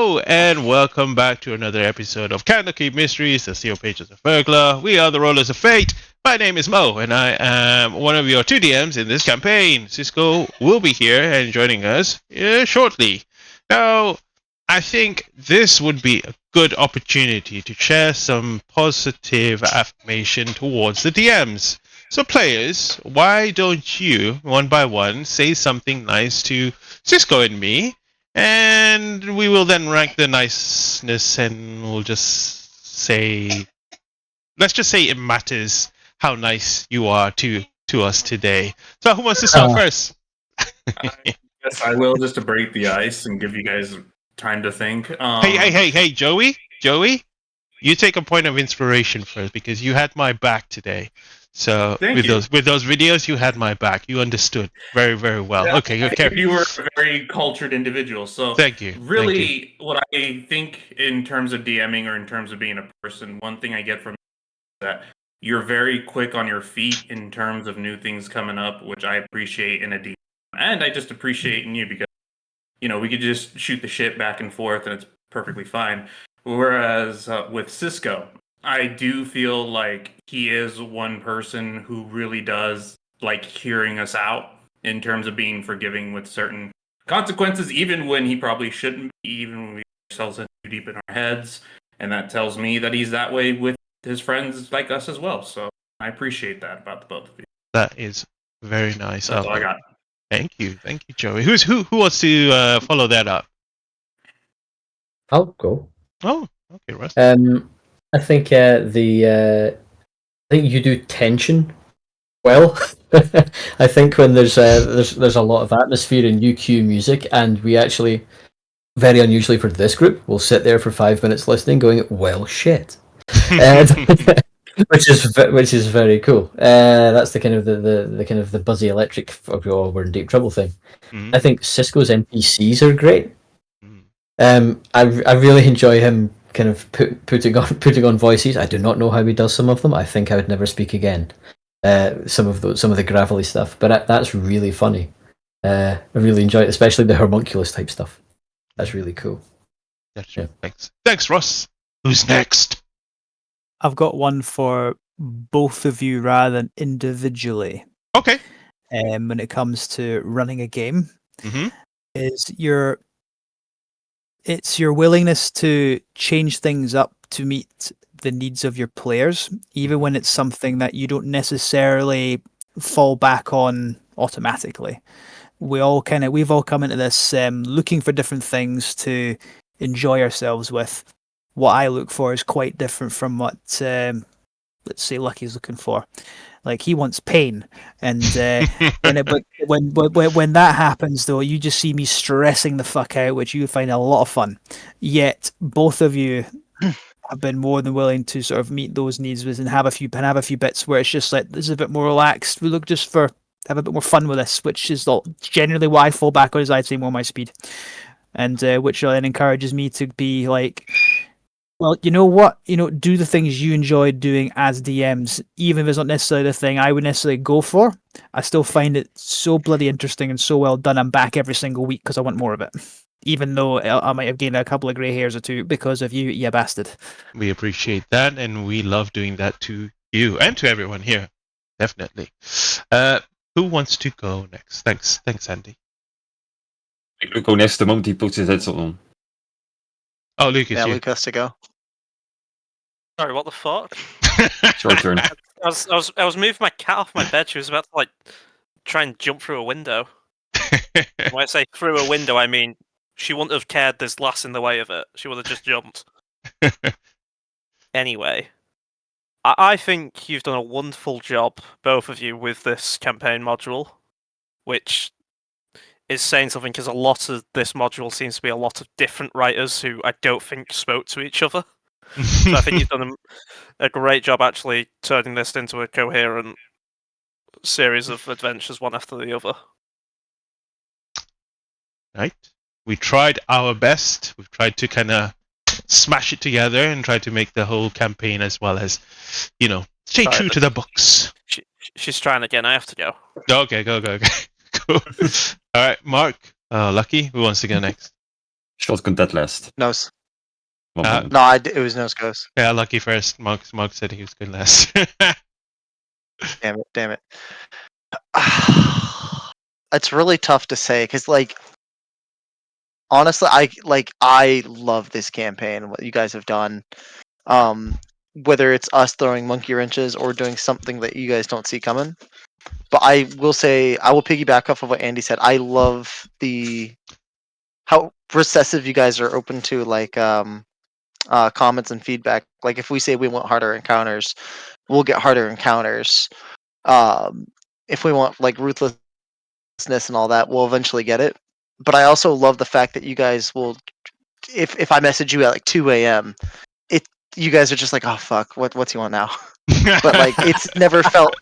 Hello and welcome back to another episode of Candlekeep Mysteries, the Steel Pages of Verglas. We are the Rollers of Fate. My name is Mo, and I am one of your two DMs in this campaign. Cisco will be here and joining us shortly. Now, I think this would be a good opportunity to share some positive affirmation towards the DMs. So, players, why don't you, one by one, say something nice to Cisco and me? And we will then rank the niceness, and we'll just say, let's just say it matters how nice you are to us today. So who wants to start first? I guess I will, just to break the ice and give you guys time to think. Hey, Joey, you take a point of inspiration first because you had my back today. So Thank you. those videos, you had my back. You understood very, very well. Yeah, Okay, I figured you were a very cultured individual. So thank you. Really, what I think in terms of DMing or in terms of being a person, one thing I get from that you're very quick on your feet in terms of new things coming up, which I appreciate in a DM, and I just appreciate in you because we could just shoot the shit back and forth and it's perfectly fine. Whereas with Cisco, I do feel like he is one person who really does like hearing us out in terms of being forgiving with certain consequences, even when he probably shouldn't be, even when we get ourselves in too deep in our heads. And that tells me that he's that way with his friends like us as well. So I appreciate that about the both of you. That is very nice. That's all I got. Thank you, Joey. Who wants to follow that up? I'll go. Oh, okay, Russ. I think I think you do tension well. I think when there's a lot of atmosphere and you cue music, and we actually, very unusually for this group, will sit there for 5 minutes listening, going, "Well, shit," which is very cool. That's the kind of the buzzy electric, oh, we're in deep trouble thing. Mm-hmm. I think Cisco's NPCs are great. I really enjoy him kind of putting on voices. I do not know how he does some of them. I think I would never speak again. Some of the gravelly stuff, but that's really funny. I really enjoy it, especially the homunculus type stuff. That's really cool. Gotcha. Yeah. Thanks, Ross. Who's next? I've got one for both of you rather than individually. Okay. When it comes to running a game, mm-hmm. It's your willingness to change things up to meet the needs of your players, even when it's something that you don't necessarily fall back on automatically. We've all come into this looking for different things to enjoy ourselves with. What I look for is quite different from what, let's say, Lucky's looking for. Like, he wants pain, and when that happens, though, you just see me stressing the fuck out, which you find a lot of fun. Yet both of you have been more than willing to sort of meet those needs and have a few bits where it's just like, this is a bit more relaxed. We look just for have a bit more fun with this, which is generally what I fall back on, is I'd say more my speed, and which then encourages me to be like, well, you know what? Do the things you enjoy doing as DMs, even if it's not necessarily the thing I would necessarily go for. I still find it so bloody interesting and so well done. I'm back every single week because I want more of it, even though I might have gained a couple of grey hairs or two because of you, you bastard. We appreciate that, and we love doing that to you and to everyone here. Definitely. Who wants to go next? Thanks, Andy. Luke go next the moment he puts his headset on. Oh, Lucas. Yeah, Luke has to go. Sorry, what the fuck? It's your turn. I was moving my cat off my bed. She was about to try and jump through a window. When I say through a window, I mean she wouldn't have cared there's glass in the way of it. She would have just jumped. Anyway, I think you've done a wonderful job, both of you, with this campaign module, which is saying something because a lot of this module seems to be a lot of different writers who I don't think spoke to each other. So I think you've done a great job actually turning this into a coherent series of adventures, one after the other. Right. We tried our best. We've tried to kind of smash it together and try to make the whole campaign as well as, stay true to the books. She's trying again. I have to go. Okay, go. Cool. All right, Mark. Lucky. Who wants to go next? Shotgun that last. Nose. One Uh, moment. No, it was nose goes. Yeah, lucky first. Mark said he was good last. Damn it. It's really tough to say because, like, honestly, I love this campaign. What you guys have done, whether it's us throwing monkey wrenches or doing something that you guys don't see coming. But I will say, I will piggyback off of what Andy said. I love how recessive you guys are open to comments and feedback. Like if we say we want harder encounters, we'll get harder encounters. If we want like ruthlessness and all that, we'll eventually get it. But I also love the fact that you guys will, if I message you at like 2 a.m., you guys are just like, oh fuck, what's he want now? But like it's never felt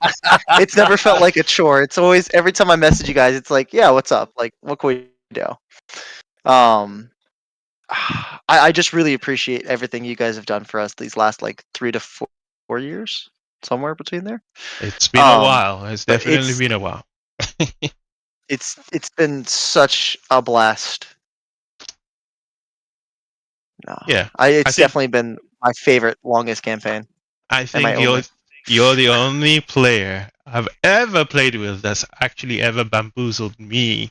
like a chore. It's always, every time I message you guys, it's like, yeah, what's up? Like, what can we do? I just really appreciate everything you guys have done for us these last like 3 to 4 years, somewhere between there. It's been a while. It's but definitely been a while. It's been such a blast. No, Yeah, it's I think- definitely been my favorite, longest campaign. I my think only. you're the only player I've ever played with that's actually ever bamboozled me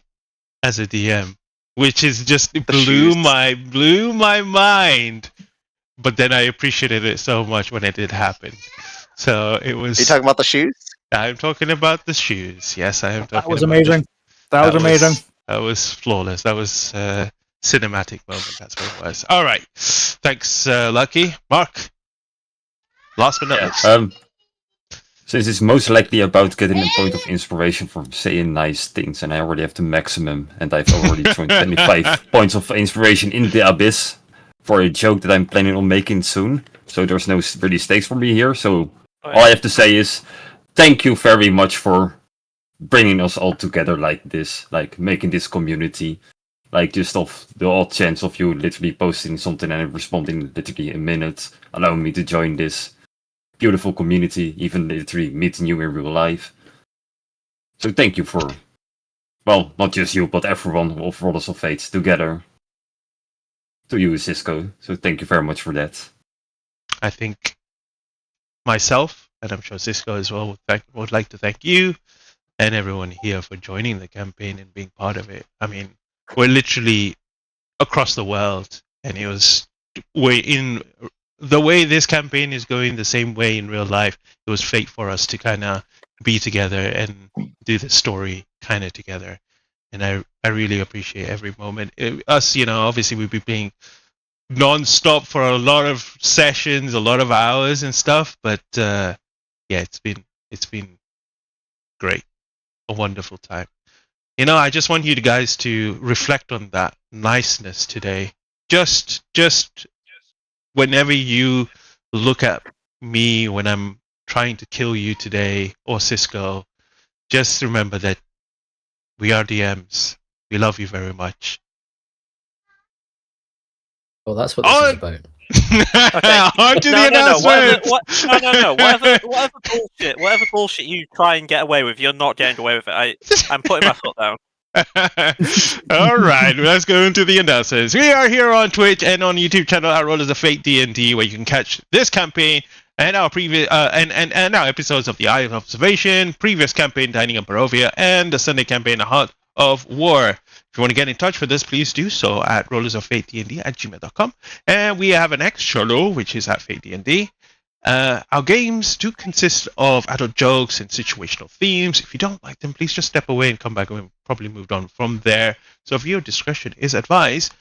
as a DM, which is just blew shoes. my mind. But then I appreciated it so much when it did happen. So it was. Are you talking about the shoes? I'm talking about the shoes. Yes, I am talking. That was about amazing. That was amazing. That was flawless. That was cinematic moment. That's what it was. All right. Thanks, Lucky. Mark. Last but not least. Since it's most likely about getting a point of inspiration from saying nice things, and I already have the maximum, and I've already thrown 25 points of inspiration in the abyss for a joke that I'm planning on making soon. So there's no really stakes for me here. So all I have to say is thank you very much for bringing us all together like this, like making this community, like just of the odd chance of you literally posting something and responding literally a minute, allowing me to join this beautiful community, even literally meeting you in real life. So thank you for, well, not just you, but everyone of Rollers of Fate together. To you, Cisco. So thank you very much for that. I think myself, and I'm sure Cisco as well, would like to thank you and everyone here for joining the campaign and being part of it. I mean, we're literally across the world, and the way this campaign is going the same way in real life. It was fate for us to kind of be together and do the story kind of together, and I really appreciate every moment. Us, obviously we've been playing non-stop for a lot of sessions, a lot of hours and stuff, but yeah, it's been great, a wonderful time. I just want you guys to reflect on that niceness today. Just whenever you look at me when I'm trying to kill you today, or Cisco, just remember that we are DMs. We love you very much. Well, that's what this is about. Okay. On to the announcement. No. Whatever bullshit you try and get away with, you're not getting away with it. I'm putting my foot down. All right, let's go into the announcements. We are here on Twitch and on YouTube channel at Rollers of Fate D&D, where you can catch this campaign and our previous and our episodes of the Eye of Observation, previous campaign Dining in Barovia, and the Sunday campaign The Heart of War. If you want to get in touch with us, please do so at rollersoffatednd@gmail.com. And we have an X channel, which is at Fate D&D. Our games do consist of adult jokes and situational themes. If you don't like them, please just step away and come back, and we've probably moved on from there. So viewer discretion is advised.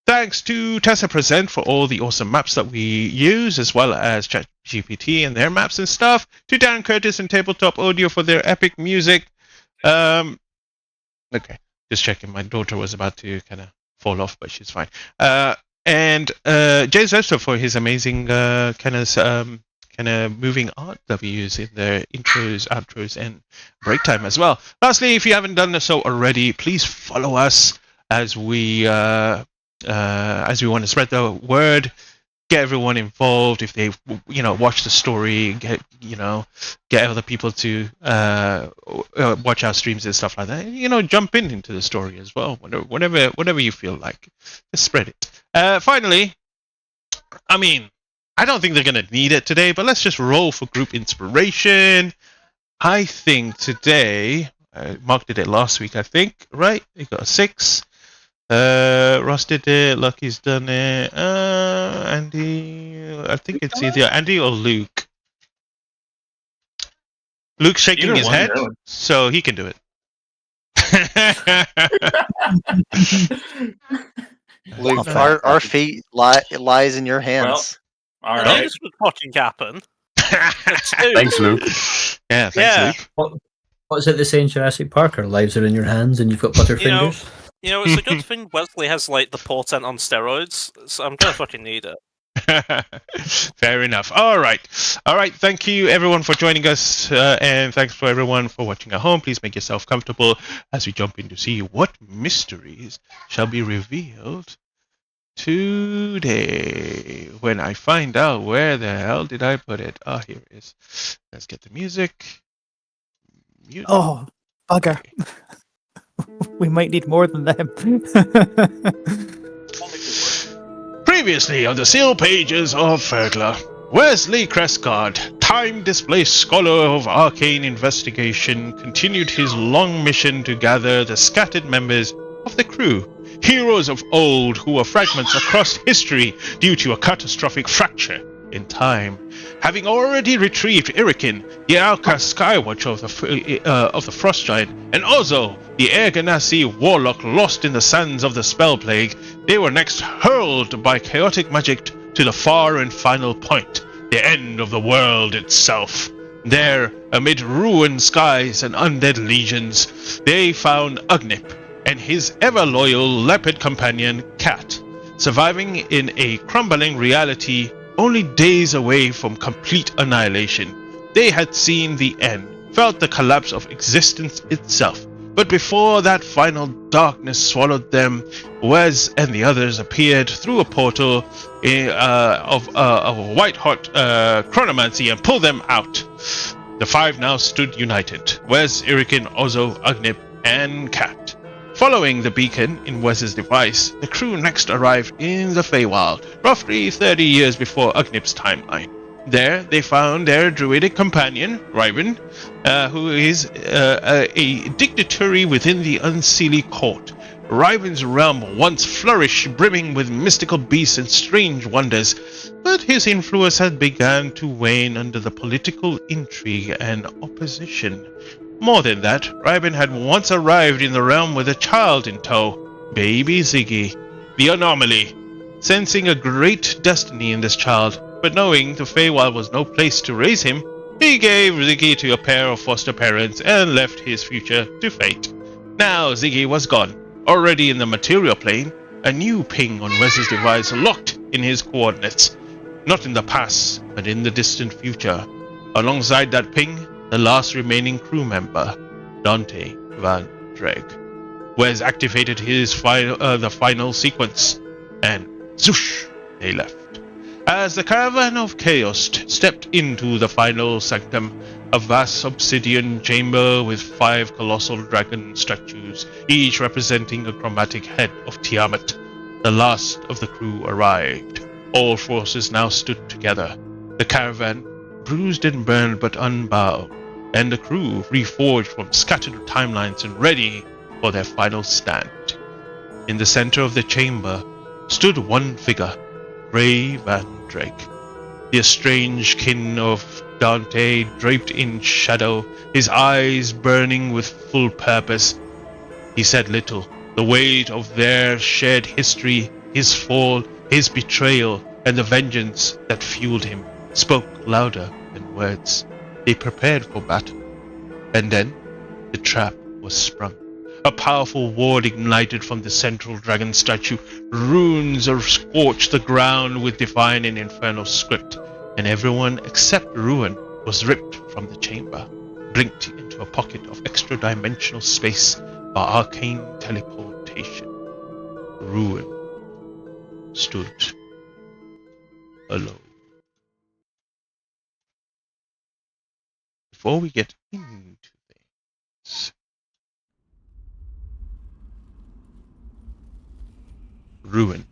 Thanks to Tessa Present for all the awesome maps that we use, as well as ChatGPT and their maps and stuff. To Dan Curtis and Tabletop Audio for their epic music. Okay, just checking. My daughter was about to kind of fall off, but she's fine. And James Webster for his amazing kind of moving art that we use in their intros, outros, and break time as well. Lastly, if you haven't done so already, please follow us as we want to spread the word get everyone involved. If they, watch the story, get other people to watch our streams and stuff like that. Jump into the story as well. Whatever you feel like, just spread it. Finally, I mean, I don't think they're gonna need it today, but let's just roll for group inspiration. I think today, Mark did it last week, I think, right? He got a 6. Ross did it, Lucky's done it, Andy, I think it's either Andy or Luke. Luke's shaking Either his one, head, really. so he can do it. Luke, fair. our fate lies in your hands. All I knew right. this would fucking happen. Thanks, Luke. Yeah, thanks, Yeah. Luke. What's it they say in Jurassic Park? Our lives are in your hands and you've got butterfingers? It's a good thing Wesley has like the portent on steroids, so I'm gonna fucking need it. Fair enough. All right. Thank you, everyone, for joining us, and thanks for everyone for watching at home. Please make yourself comfortable as we jump in to see what mysteries shall be revealed today. When I find out where the hell did I put it? Oh, here it is. Let's get the music. Mute. Oh, bugger. We might need more than them. Previously on the seal pages of Verglas, Wesley Crescott, time-displaced scholar of arcane investigation, continued his long mission to gather the scattered members of the crew, heroes of old who were fragments across history due to a catastrophic fracture in time. Having already retrieved Irikin, the outcast Skywatch of the Frost Giant, and Ozo, the Air Ganassi warlock lost in the sands of the Spell Plague, they were next hurled by chaotic magic to the far and final point, the end of the world itself. There, amid ruined skies and undead legions, they found Ugnip and his ever-loyal leopard companion, Cat, surviving in a crumbling reality only days away from complete annihilation. They had seen the end, felt the collapse of existence itself. But before that final darkness swallowed them, Wes and the others appeared through a portal of white-hot chronomancy and pulled them out. The 5 now stood united: Wes, Irikin, Ozo, Ugnip, and Cat. Following the beacon in Wes's device, the crew next arrived in the Feywild, roughly 30 years before Ugnip's timeline. There, they found their druidic companion, Ryben, who is a dignitary within the Unseelie court. Ryben's realm once flourished, brimming with mystical beasts and strange wonders, but his influence had begun to wane under the political intrigue and opposition. More than that, Ryben had once arrived in the realm with a child in tow, baby Ziggy, the anomaly. Sensing a great destiny in this child, but knowing the Feywild was no place to raise him, he gave Ziggy to a pair of foster parents and left his future to fate. Now Ziggy was gone. Already in the material plane, a new ping on Wes's device locked in his coordinates. Not in the past, but in the distant future. Alongside that ping, the last remaining crew member, Dante Van Dreg. Wes activated his the final sequence, and zoosh, they left. As the caravan of chaos stepped into the final sanctum, a vast obsidian chamber with 5 colossal dragon statues, each representing a chromatic head of Tiamat, the last of the crew arrived. All forces now stood together. The caravan, bruised and burned but unbowed, and the crew reforged from scattered timelines and ready for their final stand. In the center of the chamber stood one figure, Ray Van Drake, the estranged kin of Dante, draped in shadow, his eyes burning with full purpose. He said little. The weight of their shared history, his fall, his betrayal, and the vengeance that fueled him spoke louder than words. They prepared for battle. And then the trap was sprung. A powerful ward ignited from the central dragon statue. Runes scorched the ground with divine and infernal script, and everyone except Ruin was ripped from the chamber, blinked into a pocket of extra-dimensional space by arcane teleportation. Ruin stood alone. Before we get into this, ruin.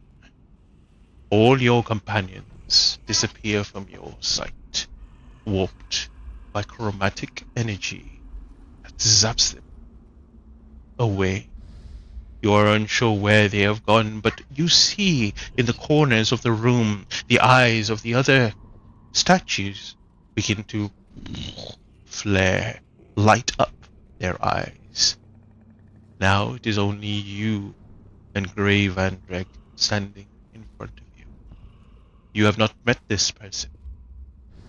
All your companions disappear from your sight, warped by chromatic energy that zaps them away. You are unsure where they have gone, but you see in the corners of the room the eyes of the other statues begin to flare, light up their eyes. Now it is only you and Grey Van Dreg standing in front of you. You have not met this person.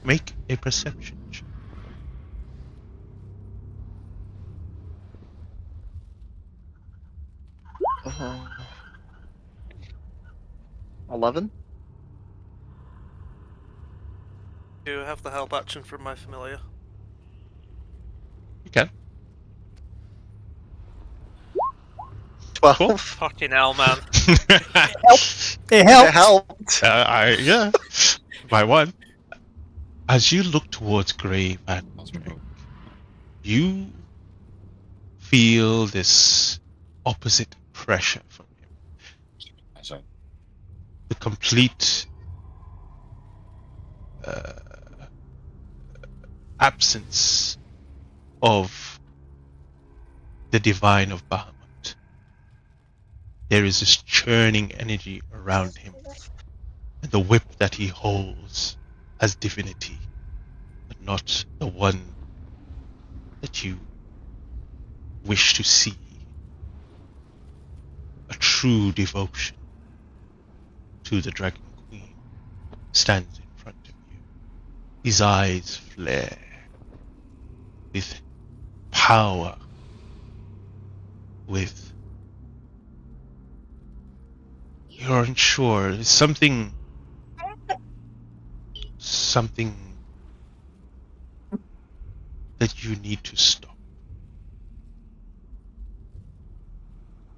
Make a perception check. 11? Do you have the help action from my familiar? You can. 12. Cool. Fucking hell, man. It It helped. helped. Yeah. By one. As you look towards Grey Van Dreg, you feel this opposite pressure from him. The complete absence of the divine of Bahamut. There is this churning energy around him, and the whip that he holds as divinity, but not the one that you wish to see. A true devotion to the Dragon Queen stands in front of you. His eyes flare with power, with... You're unsure. There's something that you need to stop.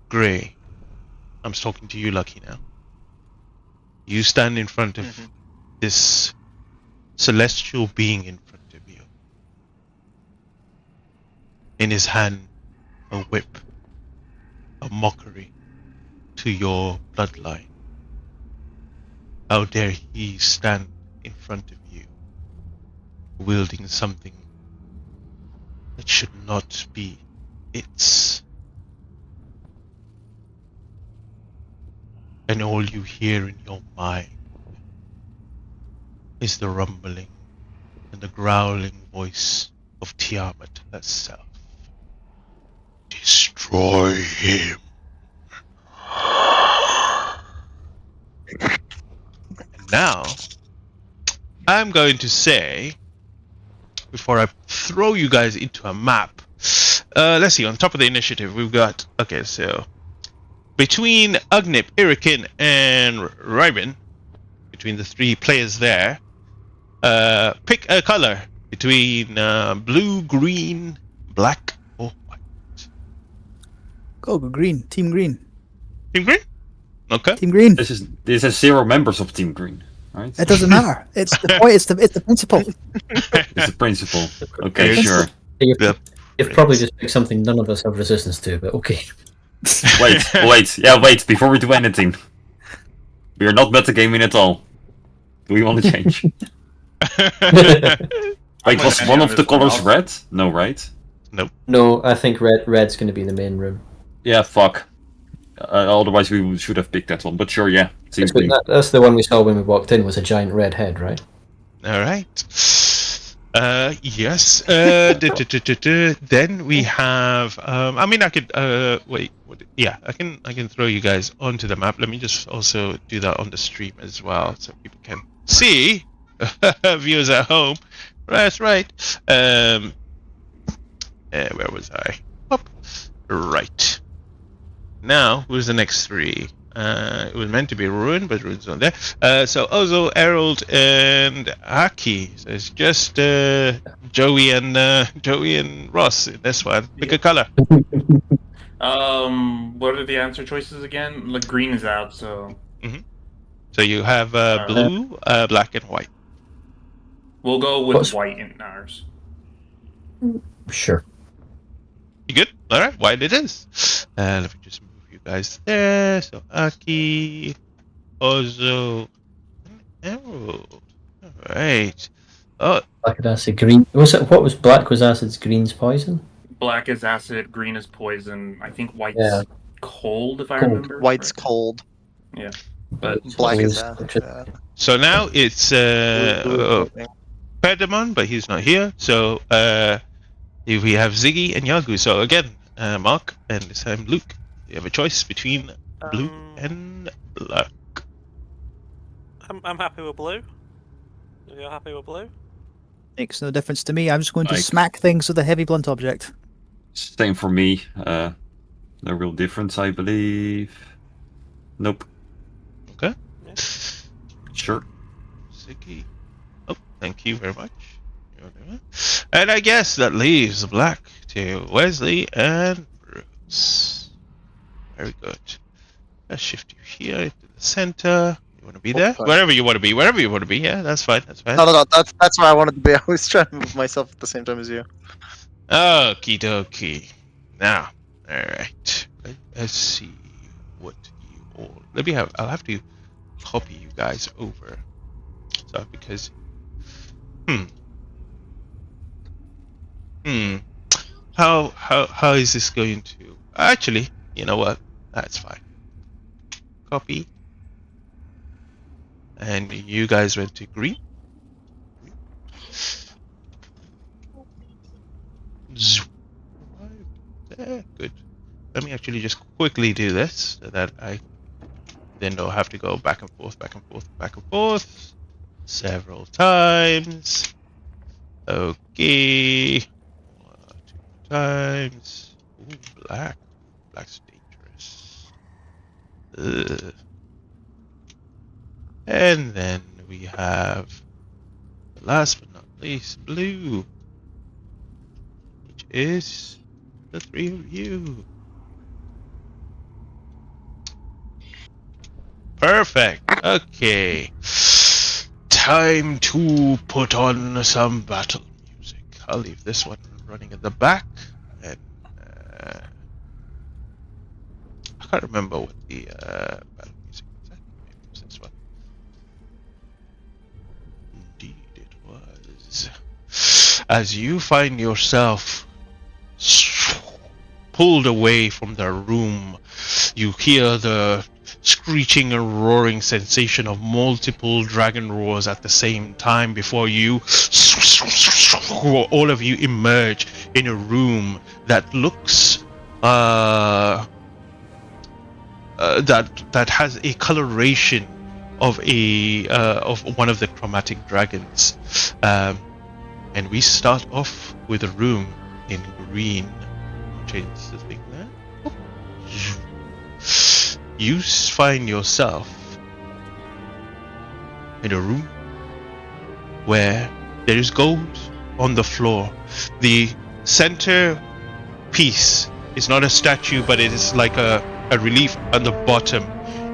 Grey, I'm talking to you, Lucky, now. You stand in front of this celestial being in front of you. In his hand, a whip, a mockery to your bloodline. How dare he stand in front of you, wielding something that should not be its. And all you hear in your mind is the rumbling and the growling voice of Tiamat herself. Destroy him. And now, I'm going to say, before I throw you guys into a map, let's see, on top of the initiative, we've got, okay, so, between Ugnip, Irikin, and Ryben, between the three players there, pick a color between blue, green, black, or white. Go green. Team green. Team green? Okay. Team green. This is 0 members of Team Green, right? It doesn't matter. It's the point. It's the principle. It's the principle. Okay, It's- sure. You've probably just picked something none of us have resistance to, but okay. Wait, before we do anything. We are not metagaming at all. Do we want to change? Wait, was one of the colors red? No, right? No, I think red's going to be the main room. Yeah, fuck. Otherwise we should have picked that one, but sure, yeah. Team Green. That's the one we saw when we walked in, was a giant red head, right? All right. Yes. Then we have. I mean, I could. Wait. Yeah, I can throw you guys onto the map. Let me just also do that on the stream as well, so people can see. Viewers at home. That's right. Where was I? Up. Right. Now, who's the next three? It was meant to be Ruin, but Ruin's not there. So Ozo, Errol, and Aki. So it's just Joey and Ross in this one. Pick a color. What are the answer choices again? Like green is out, so. So you have blue, black, and white. We'll go with What's- white in ours. Sure. You good? All right, white it is. Let me just move you guys there. So Aki, Ozo, and Emerald. All right. Oh, Black is acid, green. What was black was acids, green's poison? Black is acid, green is poison. I think white's Yeah. cold, if I Cold. remember. White's correctly. cold. Yeah. But Black is Blue's so now it's blue is lightning. Pedamon, but he's not here. So we have Ziggy and Yagu. So again, Mark, and this time Luke. You have a choice between blue and black. I'm happy with blue. You're happy with blue? Makes no difference to me. I'm just going to Like- smack things with a heavy blunt object. Same for me. No real difference, I believe. Nope. Okay. Sure. Ziggy. Oh, thank you very much. And I guess that leaves black to Wesley and Bruce. Very good. Let's shift you here into the center. You want to be there? Okay. Wherever you want to be. Wherever you want to be. Yeah, that's fine. That's fine. No. That's where I wanted to be. I was trying to move myself at the same time as you. Okie dokie. Now, alright. Let's see what you all. I'll have to copy you guys over. So, because. How is this going to. Actually, you know what? That's fine. Copy. And you guys went to green. Zoom. Right there. Good. Let me actually just quickly do this so that I then don't have to go back and forth, back and forth, back and forth several times. Okay. 1, 2 times. Ooh, black. Black's dangerous. Ugh. And then we have, last but not least, blue, which is the three of you. Perfect. Okay. Time to put on some battle music. I'll leave this one running at the back. And I can't remember what the battle music was. Maybe it was this one. Indeed it was. As you find yourself pulled away from the room, you hear the screeching and roaring sensation of multiple dragon roars at the same time before you. All of you emerge in a room that looks that has a coloration of of one of the chromatic dragons, and we start off with a room in green. I'll change the thing there. You find yourself in a room where there is gold on the floor. The center piece is not a statue, but it is like a relief on the bottom,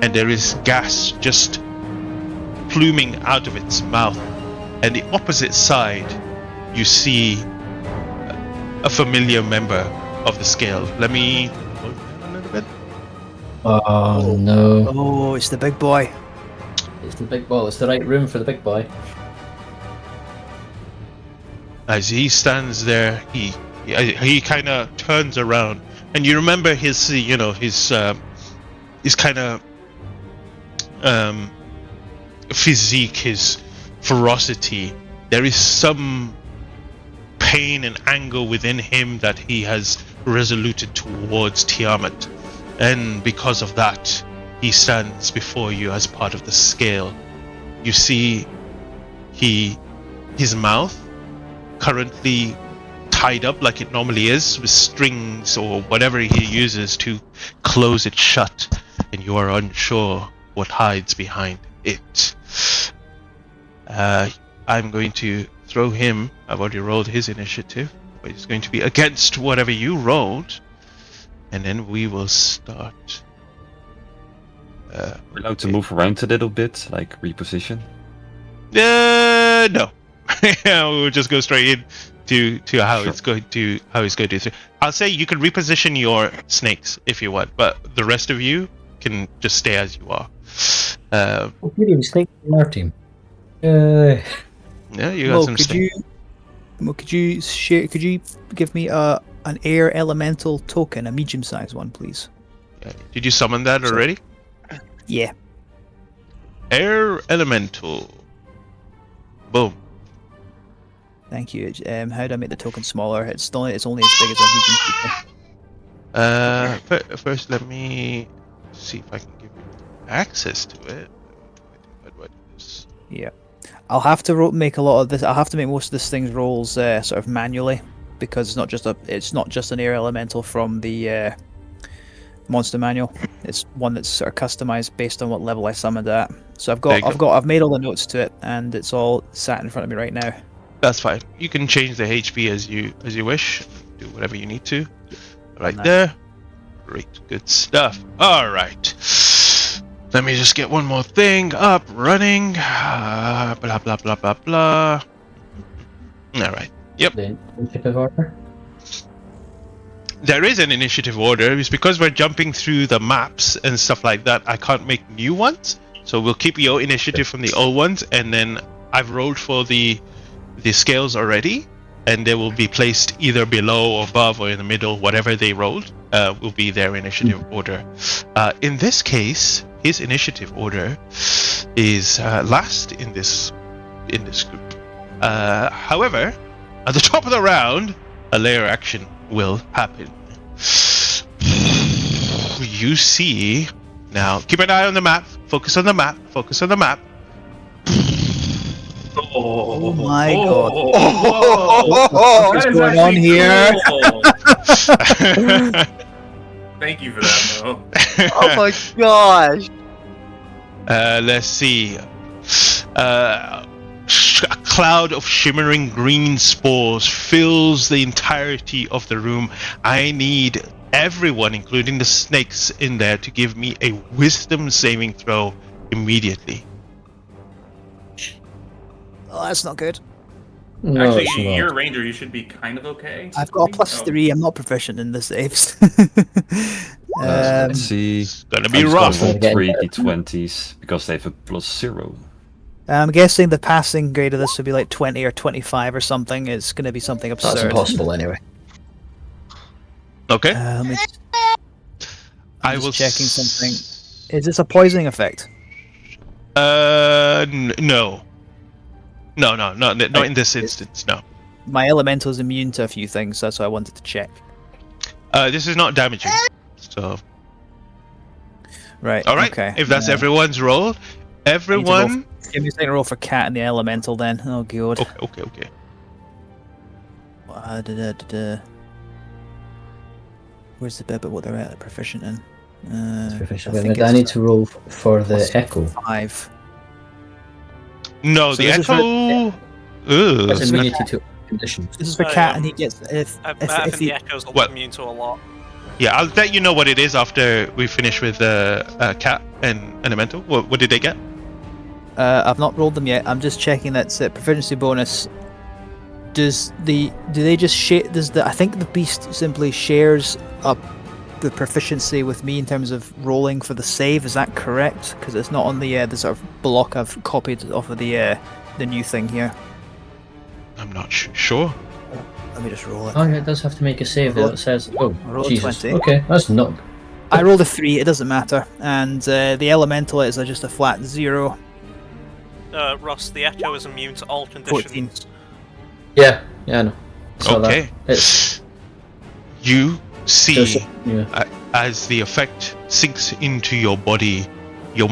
and there is gas just pluming out of its mouth. And the opposite side, you see a familiar member of the scale. Let me move a little bit. Oh no. Oh, it's the big boy. It's the big ball. It's the right room for the big boy. As he stands there, he kind of turns around, and you remember his kind of physique, his ferocity. There is some pain and anger within him that he has resoluted towards Tiamat, and because of that, he stands before you as part of the scale. You see, his mouth currently tied up like it normally is with strings or whatever he uses to close it shut, and you are unsure what hides behind it. I'm going to throw him. I've already rolled his initiative, but it's going to be against whatever you rolled, and then we will start. We're allowed to move around a little bit, like reposition. No. Yeah, we'll just go straight in to how it's going to I'll say you can reposition your snakes if you want, but the rest of you can just stay as you are. Snake in our team. Yeah, you got Mo, some could snakes. could you share? Could you give me an air elemental token, a medium-sized one, please? Yeah. Did you summon that already? Yeah. Air elemental. Boom. Thank you. How do I make the token smaller? It's only as big as a medium. First, let me see if I can give you access to it. What is? Yeah. I'll have to make a lot of this. I'll have to make most of this thing's rolls sort of manually, because it's not just an air elemental from the monster manual. It's one that's sort of customized based on what level I summoned at. So I've made all the notes to it, and it's all sat in front of me right now. That's fine. You can change the HP as you wish. Do whatever you need to. Right Nice. there. Great, good stuff. All right. Let me just get one more thing up, running. Blah blah blah blah blah. All right. Yep. The initiative order. There is an initiative order. It's because we're jumping through the maps and stuff like that. I can't make new ones, so we'll keep your initiative from the old ones, and then I've rolled for the scales already, and they will be placed either below or above or in the middle. Whatever they rolled will be their initiative order. In this case, his initiative order is last in this group. However, at the top of the round, a layer action will happen. You see now. Keep an eye on the map. Focus on the map. Focus on the map. Oh my god. What is going on here? Thank you for that, Mo. Oh my gosh. Let's see. A cloud of shimmering green spores fills the entirety of the room. I need everyone, including the snakes in there, to give me a wisdom saving throw immediately. Oh, that's not good. No, it's Actually, not. you're a ranger. You should be kind of okay. I've got a Oh. +3. I'm not proficient in the saves. Let's see. It's gonna I'm be just rough. gonna roll Again. 3 d20s because they have a +0. I'm guessing the passing grade of this would be like 20 or 25 or something. It's going to be something That's absurd. impossible anyway. Okay. Let me I just will checking something. Is this a poisoning effect? No. No, not in this instance. No. My elemental is immune to a few things. That's what I wanted to check. This is not damaging. So. Right. All right. Okay. If that's everyone's roll, everyone. Give me a second roll for cat and the elemental then. Oh god. Okay. Where's the bit about what they're at proficient in? I need to roll for the echo. 5. No, So the this is for- echo. That's Ugh. immunity to conditions. This is for Oh, cat, yeah. and he gets if I if think he. the echoes are What? immune to a lot. Yeah, I'll let you know what it is after we finish with cat and elemental. What did they get? I've not rolled them yet. I'm just checking that's a proficiency bonus. Do they just share? I think the beast simply shares up the proficiency with me in terms of rolling for the save. Is that correct? Because it's not on the sort of block I've copied off of the new thing here. I'm not sure. Let me just roll it. Oh yeah, it does have to make a save though. It says, oh, Roll a Jesus. 20. Okay, that's not. I rolled a 3. It doesn't matter. And the elemental is just a flat 0. Ross, the echo is immune to all conditions. 14. Yeah, I know. So Okay. It's You see just, yeah. as the effect sinks into your body, your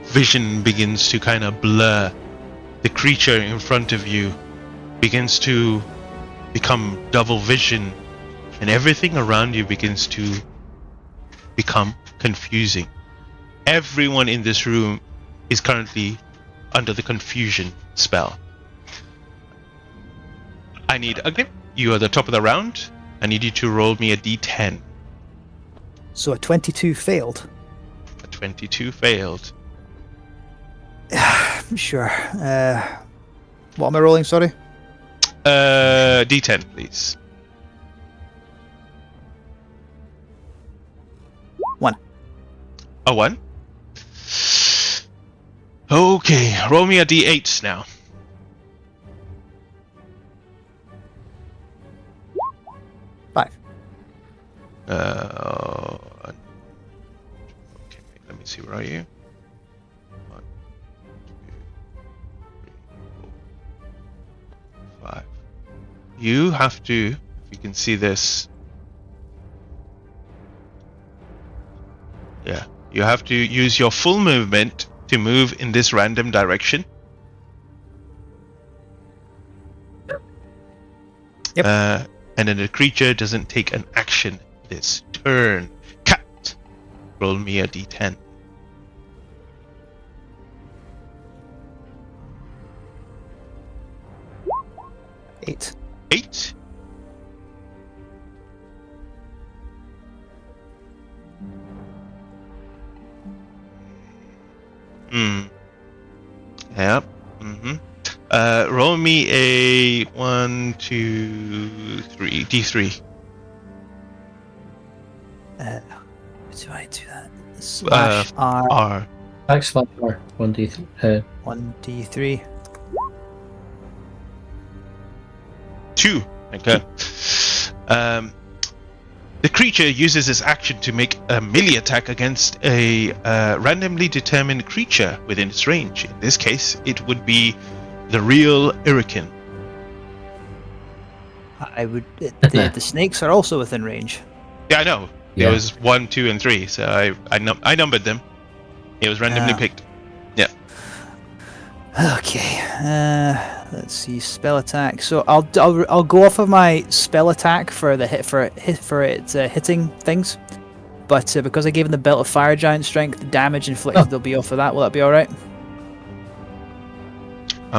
vision begins to kind of blur. The creature in front of you begins to become double vision, and everything around you begins to become confusing. Everyone in this room is currently under the confusion spell. I need Agni. You are the top of the round. I need you to roll me a d10. So a 22 failed. A 22 failed. Sure. What am I rolling? Sorry. D10, please. 1. A 1? Okay, roll me a D8 now. Five. Okay, let me see, where are you? 1, 2, 3, 4, 5. You have to, if you can see this. Yeah, you have to use your full movement to move in this random direction. Yep. And then the creature doesn't take an action this turn. Cat, roll me a d10. 8. 8. Yep. Roll me a 1, 2, 3 d3. How do I do that? Slash R. R. Backslash R. 1d3. 1d3. 2. Okay. The creature uses its action to make a melee attack against a randomly determined creature within its range. In this case, it would be the real Irikin. I would. The snakes are also within range. Yeah, I know. Yeah. It was 1, 2, and 3, so I numbered them. It was randomly Yeah. picked. Yeah. Okay. Let's see. Spell attack. So I'll go off of my spell attack for the hitting things. But because I gave him the belt of fire giant strength, the damage inflicted will be off of that. Will that be all right?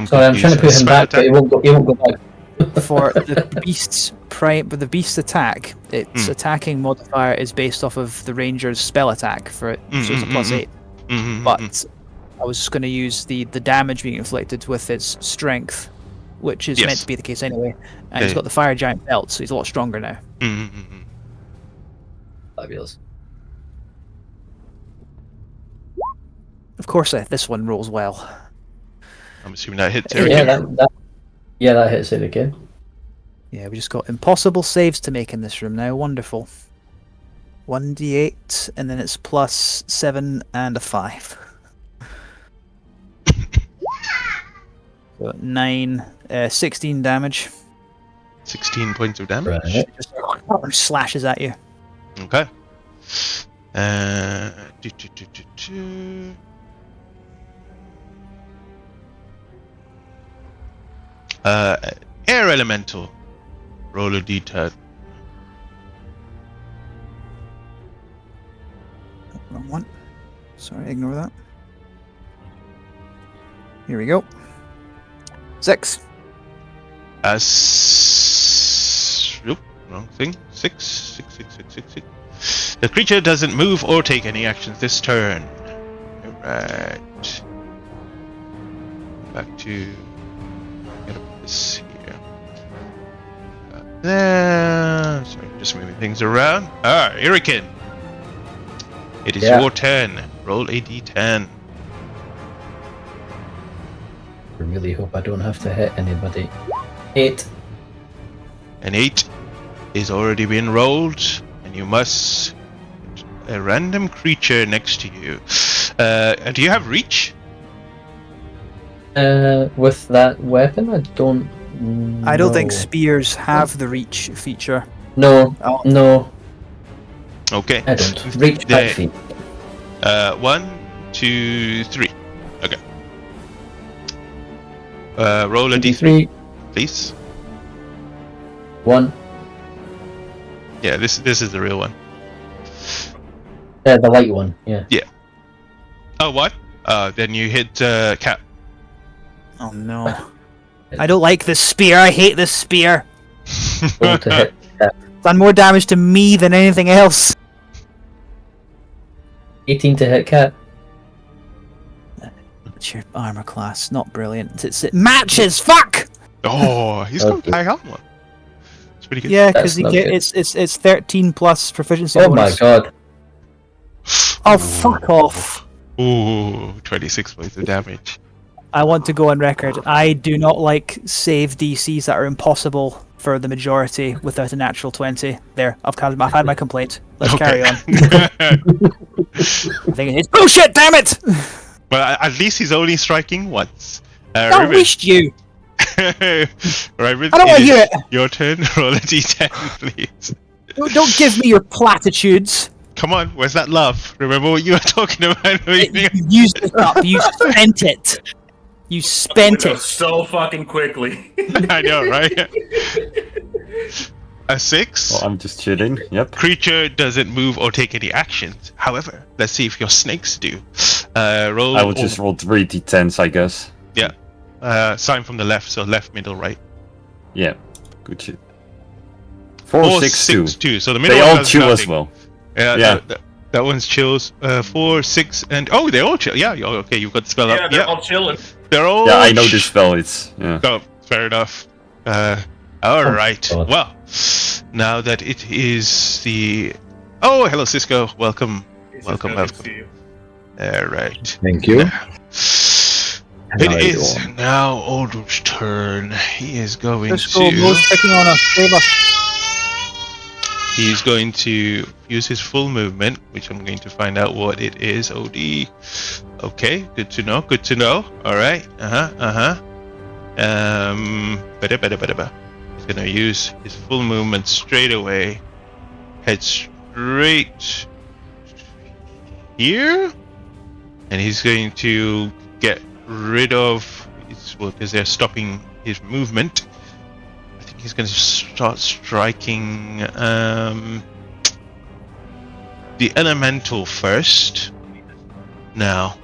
Sorry, I'm trying to put him back, but he won't go back. For the the beast's attack, its attacking modifier is based off of the ranger's spell attack for it, so it's a +8. But I was just going to use the damage being inflicted with its strength, which is meant to be the case anyway. And he's got the fire giant belt, so he's a lot stronger now. Fabulous. Of course, this one rolls well. I'm assuming that hits Yeah, Irikin. that hits it again. Yeah, we just got impossible saves to make in this room now. Wonderful. 1d8, and then it's +7 and a 5. So 9, 16 damage. 16 points of damage. Right. Just slashes at you. Okay. Air elemental. Roll a d10. Wrong one. Sorry, ignore that. Here we go. 6. Nope, wrong thing. 6. The creature doesn't move or take any actions this turn. Alright. Back to. Gotta put this here. There. Sorry, just moving things around. Irikin. It is your turn. Roll a d10. I really hope I don't have to hit anybody. 8. An 8 is already been rolled, and you must a random creature next to you. Do you have reach? With that weapon, I don't. I don't think know. spears have the reach feature. No, Oh. no, Okay. I don't. Reach 5 feet. 1, 2, 3. Okay. Roll a d3, 3, please. 1. Yeah, this is the real one. The light one, yeah. Oh, what? Then you hit Cap. Oh no. I don't like this spear. I hate this spear. Roll to hit. Done more damage to me than anything else. 18 to hit, Cat. It's your armor class, not brilliant. It matches. Fuck. Oh, he's got Okay. high armor. It's pretty good. Yeah, because That's not good. it's 13 plus proficiency Oh my bonus. god. Oh, fuck off. Ooh, 26 points of damage. I want to go on record. I do not like save DCs that are impossible for the majority without a natural 20. There, I've had my complaint. Let's carry on. I think it's bullshit, damn it! But at least he's only striking once. I Riven. wished you. Riven, I don't want to hear it. your turn. Roll a d10, please. Don't give me your platitudes. Come on, where's that love? Remember what you were talking about? You used it up. You spent it. You spent it. so fucking quickly. I know, right? A 6? Well, I'm just chilling. Yep. Creature doesn't move or take any actions. However, let's see if your snakes do. Roll. I will just roll 3 d10s, I guess. Sign from the left, so left, middle, right. Yeah. Good shit. 4, 6, 2. 2. So the middle They one all does chew as nothing. well. Yeah. That one's chills. 4, 6, and oh, they all chill. Yeah. Okay, you've got the spell Yeah, up. they're all chilling. They're all. Yeah, I know this spell. It's yeah. Oh, fair enough. All right. God. Well, now that it is the. Oh, hello, Cisco. Welcome. Welcome. Good to see you. All right. Thank you. It How is you doing? now Aldrich's turn. He is going Let's go. to. Mo's picking on us. Save us. He's going to use his full movement, which I'm going to find out what it is. OD. Okay, good to know. Good to know. All right. He's going to use his full movement straight away. Head straight here, and he's going to get rid of. Well, because they're stopping his movement. I think he's going to start striking the elemental first. Now,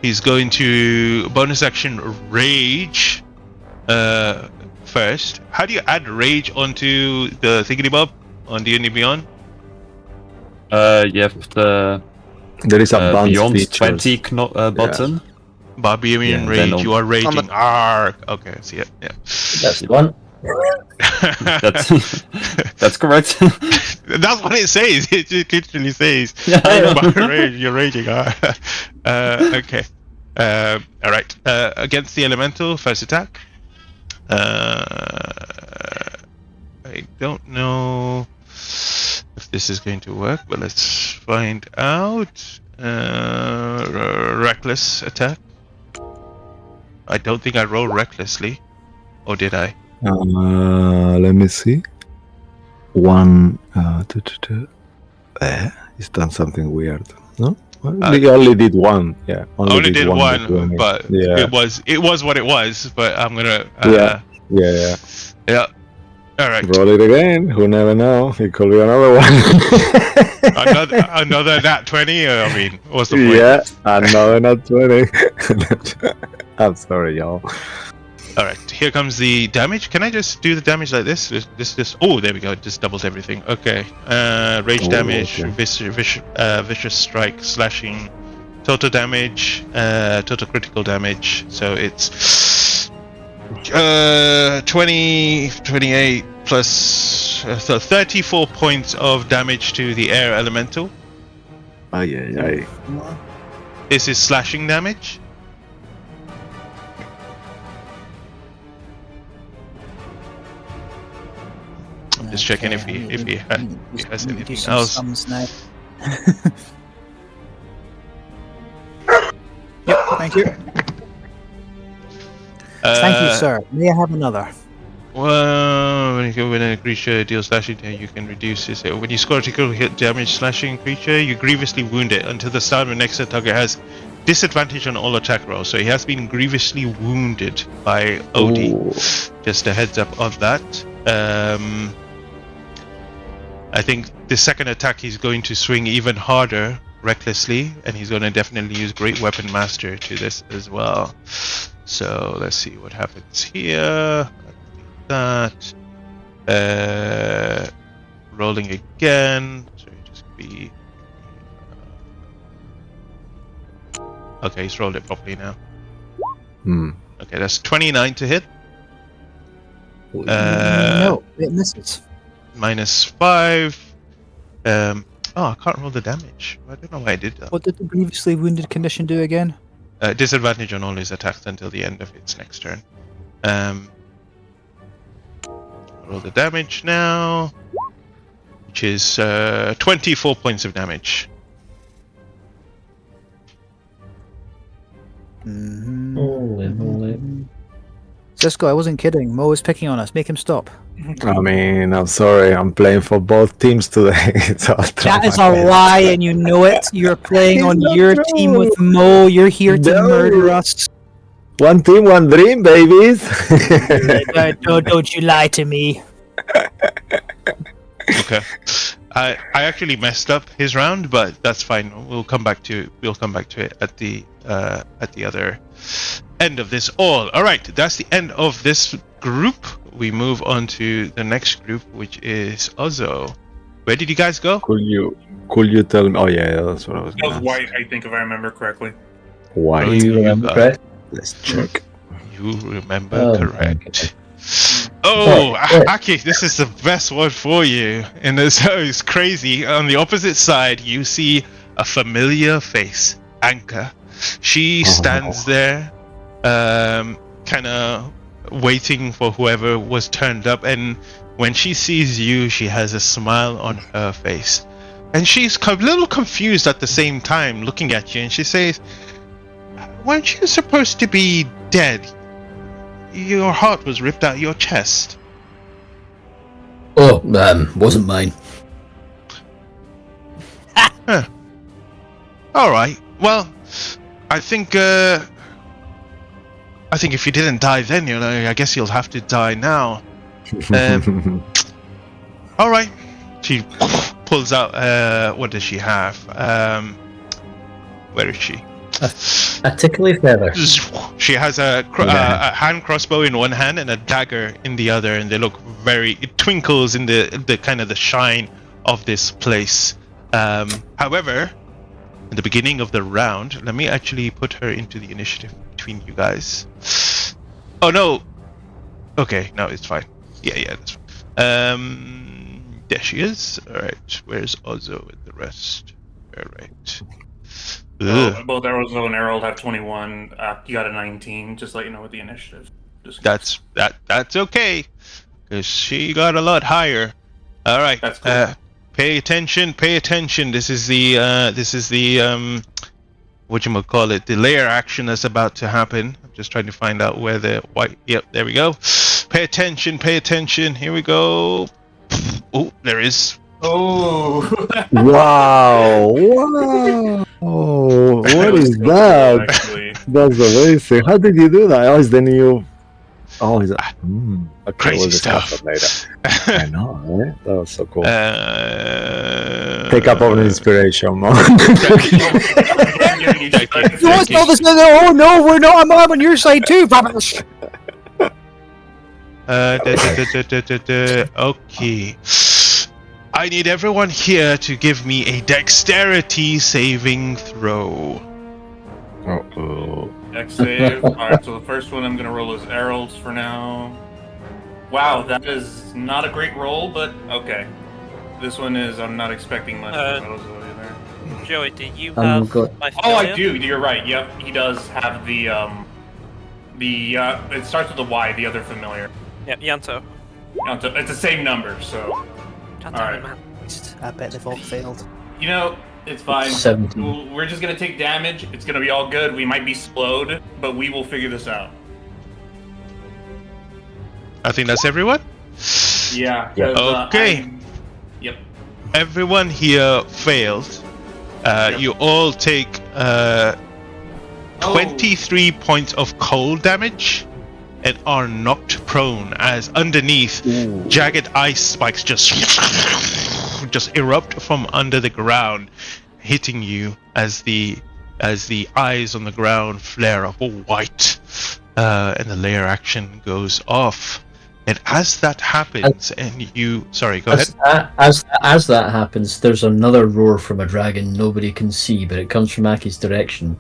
he's going to bonus action rage first. How do you add rage onto the thingy bob on D&D Beyond? You have the There is a bunch Beyond features. 20 button. Barbarian Yeah, rage. then You are raging. On the- Arg. Okay, I see it. Yeah. That's the one. That's correct. That's what it says. It just literally says, Yeah, I know. You're raging. Okay. All right. Against the elemental, first attack. I don't know if this is going to work, but let's find out. Reckless attack. I don't think I rolled recklessly. Or did I? Let me see. One. It's done something weird. No, we only did one. Yeah, Only did one, damage. but yeah, it was what it was. But I'm gonna. yeah. Yeah. All right. Roll it again. Who never know? It could be another one. another nat 20. I mean, what's the point? Yeah, another not 20. I'm sorry, y'all. All right. Here comes the damage. Can I just do the damage like this? This. Oh, there we go. It just doubles everything. Okay. Rage Oh, damage, okay. vicious strike, slashing, total damage, total critical damage. So it's 20, 28 plus so 34 points of damage to the air elemental. Ay. This is slashing damage. I'm just checking if he has anything else. Now. Yep, thank you. Thank you, sir. May I have another? Well, when a creature deals slashing damage, you can reduce this. When you score a critical hit damage slashing creature, you grievously wound it until the start of the next target has disadvantage on all attack rolls. So he has been grievously wounded by OD. Ooh. Just a heads up of that. I think the second attack he's going to swing even harder, recklessly, and he's going to definitely use Great Weapon Master to this as well. So let's see what happens here. That. Rolling again. So just be Okay, he's rolled it properly now. Hmm. Okay, that's 29 to hit. No, it misses. -5. Oh, I can't roll the damage. I don't know why I did that. What did the previously wounded condition do again? Disadvantage on all his attacks until the end of its next turn. Roll the damage now, which is 24 points of damage. Holy moly. Cisco, I wasn't kidding. Mo is picking on us. Make him stop. I mean, I'm sorry. I'm playing for both teams today. So I'll try That is my a best. lie, and you know it. You're playing It's on not your true. team with Mo. You're here to No. murder us. One team, one dream, babies. Don't you lie to me. Okay. I actually messed up his round, but that's fine. We'll come back to it at the other end of this all. All right, that's the end of this group. We move on to the next group, which is Ozo. Where did you guys go? Could you tell me? Oh yeah, that's what I was That was gonna white, I think, if I remember correctly. White. You remember, got- correct? Let's check. You remember Oh, correct. Oh, Oh, Aki, this is the best one for you. And it's crazy. On the opposite side, you see a familiar face, Anka. She stands there, kind of waiting for whoever was turned up. And when she sees you, she has a smile on her face. And she's a little confused at the same time, looking at you. And she says, "Weren't you supposed to be dead? Your heart was ripped out your chest." Oh, wasn't mine. All right. Well, I think if you didn't die then, I guess you'll have to die now. All right. She pulls out. What does she have? Where is she? A tickly feather. She has a hand crossbow in one hand and a dagger in the other, and they look it twinkles in the kind of the shine of this place. However, at the beginning of the round, let me actually put her into the initiative between you guys. Oh no. Okay, no, it's fine. Yeah, that's fine. There she is. All right, where's Ozo with the rest? All right. So both Aerosol and Errol have 21. You got a 19. Just let you know with the initiative. Just That's okay, because she got a lot higher. All right. That's cool. Pay attention. This is the whatchamacallit, the layer action that's about to happen. I'm just trying to find out where the white. Yep, there we go. Pay attention. Here we go. Oh, there is. Oh. Wow! What is that? Actually. That's amazing. How did you do that? Oh, is the new. Oh, is that? Okay, Crazy we'll discuss stuff. that later. I know, right? That was so cool. Take Take up on inspiration, man. You want all this? Oh no, we're not. I'm on your side too. Rubbish. Okay. I need everyone here to give me a dexterity saving throw. Uh-oh. Dex save. Alright, so the first one I'm going to roll is Errol's for now. Wow, that is not a great roll, but okay. This one is, I'm not expecting much from Ozo either. Joey, do you I'm have good. my Oh, I familiar? do. You're right. Yep, he does have the it starts with a Y, the other familiar. Yep, Yanto. No, it's the same number, so God All damn right. it, man. I bet they've all failed. you know it's fine. 17. We're just gonna take damage. It's gonna be all good. We might be slowed, but we will figure this out. I think that's everyone. Yeah. Yeah. 'cause, Okay. Yep. Everyone here failed. You all take 23 points of cold damage and are knocked prone as underneath jagged ice spikes just erupt from under the ground, hitting you as the eyes on the ground flare up all white, and the layer action goes off. And as that happens, and you sorry, go ahead. As that happens, there's another roar from a dragon nobody can see, but it comes from Aki's direction.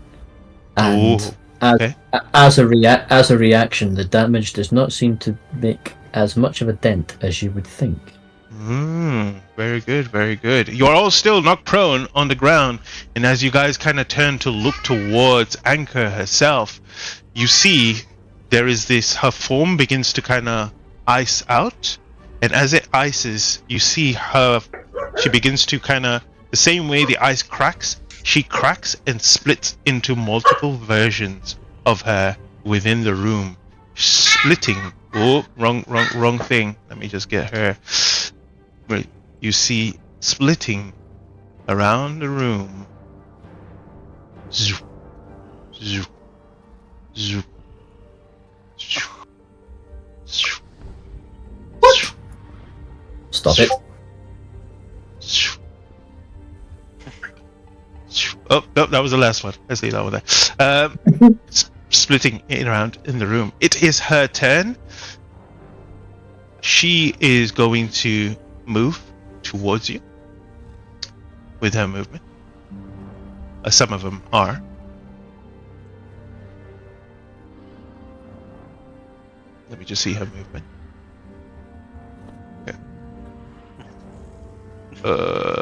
And okay. as a reaction, the damage does not seem to make as much of a dent as you would think. Very good, very good. You're all still knocked prone on the ground, and as you guys kind of turn to look towards Anchor herself, you see there is this, her form begins to kind of ice out, and as it ices, you see her, she begins to kind of, the same way the ice cracks, she cracks and splits into multiple versions of her within the room, splitting. Oh, wrong thing. Let me just get her. Right, you see splitting around the room. Zoop, zoop, zoop, zoop, zoop, zoop, Stop it. zoop, zoop. Oh, no, that was the last one. Let's leave that one there. Splitting in around in the room. It is her turn. She is going to move towards you with her movement. Some of them are. Let me just see her movement. Okay.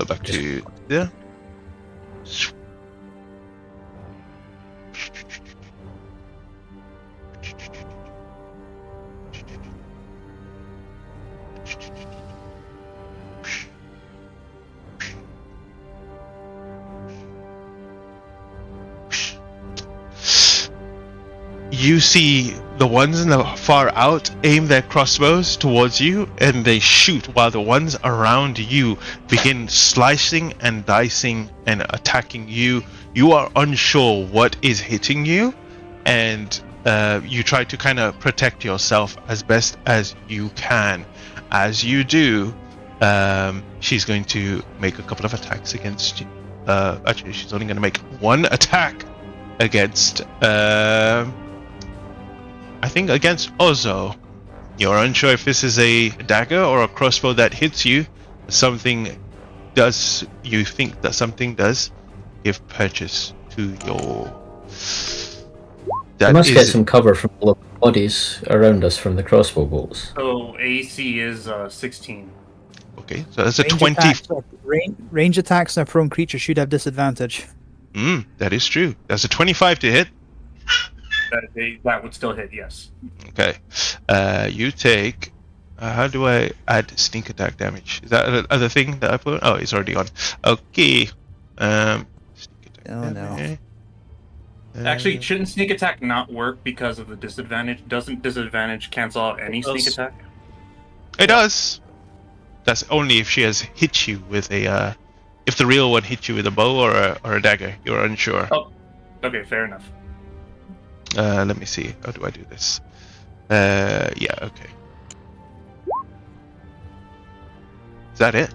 Back to there. You see the ones in the far out aim their crossbows towards you, and they shoot while the ones around you begin slicing and dicing and attacking you. You are unsure what is hitting you, and you try to kind of protect yourself as best as you can. As you do, she's going to make a couple of attacks against you. Actually, she's only going to make one attack against I think against Ozo. You're unsure if this is a dagger or a crossbow that hits you. Something does, you think that something does give purchase to your... We must get some cover from all the bodies around us from the crossbow bolts. So AC is 16. Okay, so that's a 20. Range attacks on a prone creature should have disadvantage. That is true. That's a 25 to hit. That would still hit, yes. Okay. You take... how do I add sneak attack damage? Is that another thing that I put? Oh, it's already on. Okay. Sneak attack damage. Actually, shouldn't sneak attack not work because of the disadvantage? Doesn't disadvantage cancel out any sneak attack? It does. That's only if she has hit you with a... if the real one hit you with a bow or a dagger. You're unsure. Oh, okay, fair enough. Let me see. How do I do this? Yeah, okay. Is that it?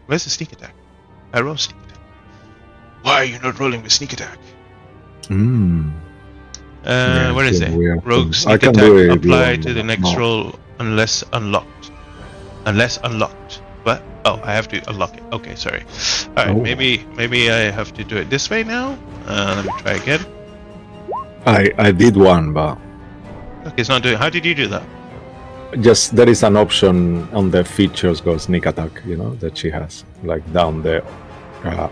Where's the sneak attack? I roll sneak attack. Why are you not rolling with sneak attack? Yeah, where is it? Rogue I sneak can attack do it if you apply want, to the but next no. roll unless unlocked. Unless unlocked. What? Oh, I have to unlock it. Okay, sorry. Alright, Oh. maybe I have to do it this way now. Let me try again. I did one, but Okay, it's not doing. How did you do that? just there is an option on the features go sneak attack, you know, that she has, like down the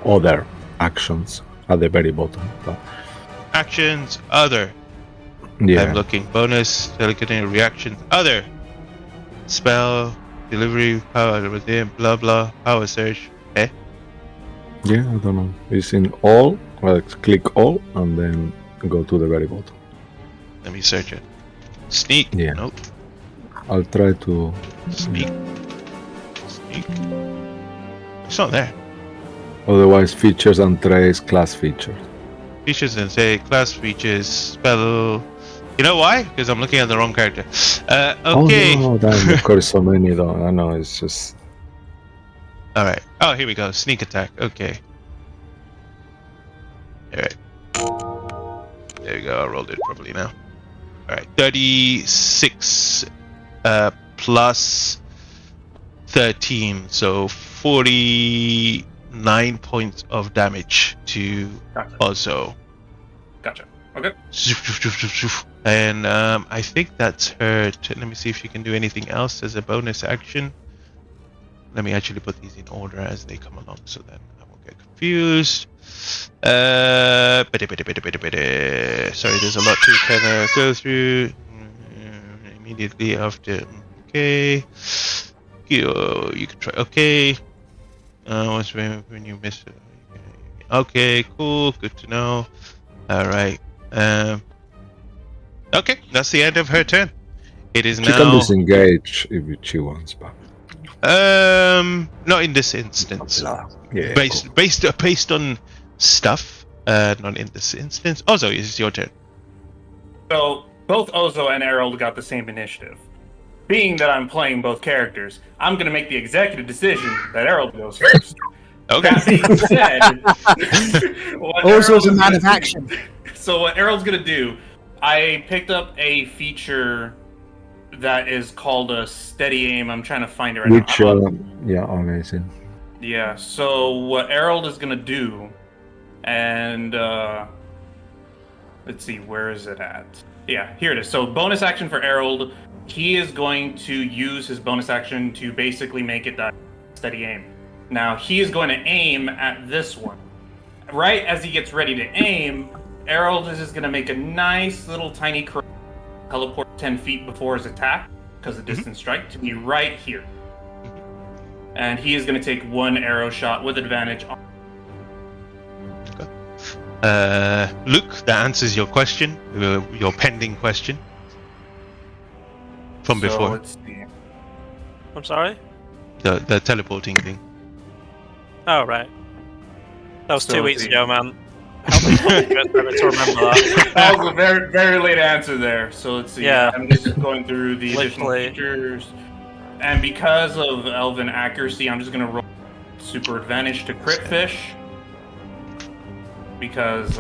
other actions at the very bottom. But Actions, other. yeah, I'm looking. Bonus, telekinetic reactions, other. Spell, delivery, power within, blah blah, power surge. Eh? yeah, I don't know. It's in all. Well, click all and then go to the very bottom. Let me search it. Sneak. Yeah. Nope. I'll try to. Sneak. Sneak. It's not there. Otherwise, features and trace, class features. Features and say class features, spell. You know why? Because I'm looking at the wrong character. Okay. Oh no, damn, of course, so many though. I know, it's just. Alright. Oh, here we go. Sneak attack. Okay. Alright. There you go. I rolled it properly now. Alright. 36 plus 13. So 49 9 points of damage to Gotcha. Ozo. Gotcha. Okay. And I think that's her. Let me see if she can do anything else as a bonus action. Let me actually put these in order as they come along, so then I won't get confused. Sorry, there's a lot to kind of go through. Immediately after, okay. You can try. Okay. What's when you miss it? Okay, cool. Good to know. All right. Okay, that's the end of her turn. It is She can now. disengage if she wants, but Not in this instance. yeah, Based on stuff. Not in this instance. Also, it's your turn. So both Ozo and Errol got the same initiative. Being that I'm playing both characters, I'm going to make the executive decision that Errol goes first. Okay. That being said, what Ozo's a Errol- man of action. So what Errol's going to do, I picked up a feature that is called a steady aim. I'm trying to find it right which now. yeah, amazing. Yeah, so what Errol is going to do, and let's see, where is it at? Yeah, here it is. So bonus action for Errol, he is going to use his bonus action to basically make it that steady aim. Now, he is going to aim at this one. Right as he gets ready to aim, Errol is just going to make a nice little tiny teleport 10 feet before his attack, because of distance strike, to be right here. And he is going to take one arrow shot with advantage. Luke, that answers your question, your pending question from So, before. let's see. I'm sorry? The teleporting thing. Oh, right. That was So 2 weeks the- ago, man. How many times do I remember to remember that? That was a very, very late answer there. So let's see. Yeah. I'm just going through the additional Literally. features. And because of Elven accuracy, I'm just going to roll super advantage to crit fish. Because,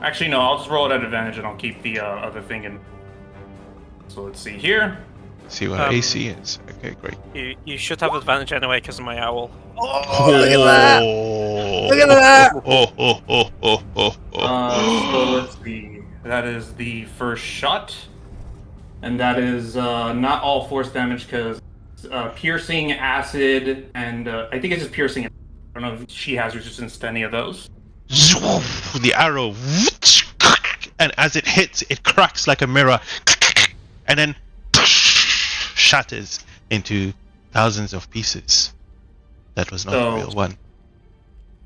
actually, no, I'll just roll it at advantage and I'll keep the other thing in. So let's see here. See what AC is. Okay, great. You should have advantage anyway because of my owl. Oh, look at that! Look at that! So let's see. That is the first shot. And that is not all force damage because piercing, acid, and I think it's just piercing. I don't know if she has resistance to any of those. The arrow, and as it hits, it cracks like a mirror, and then shatters into thousands of pieces. That was not So- a real one.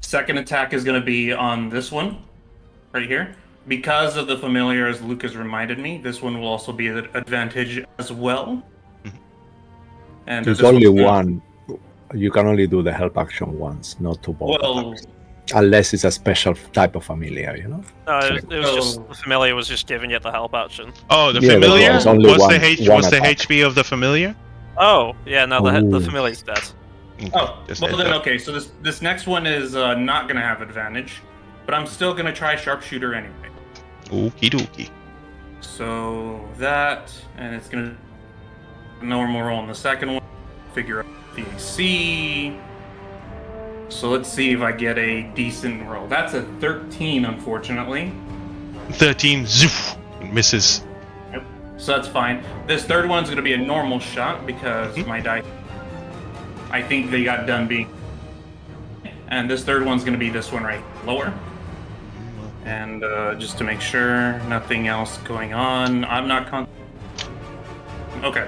Second attack is going to be on this one, right here. Because of the familiar, as Luke has reminded me, this one will also be an advantage as well. And There's this only one's gonna- one. You can only do the help action once, not to both Well, attacks. Unless it's a special type of familiar, you know? No, it was So- just the familiar was just giving it the help action. Oh, the Yeah, but familiar. it's only What's one- the one what's the attack. HP of the familiar? Oh, yeah, no, the Ooh. familiar's dead. Okay, Oh, just well heads then, up. okay, so this next one is not going to have advantage, but I'm still going to try sharpshooter anyway. Okie dokie. So that, and it's going to normal roll on the second one, figure out the AC. So let's see if I get a decent roll. That's a 13, unfortunately. 13. Zoof, misses. So that's fine. This third one's going to be a normal shot because my die, I think they got done being. And this third one's going to be this one right lower. And just to make sure, nothing else going on. I'm not okay.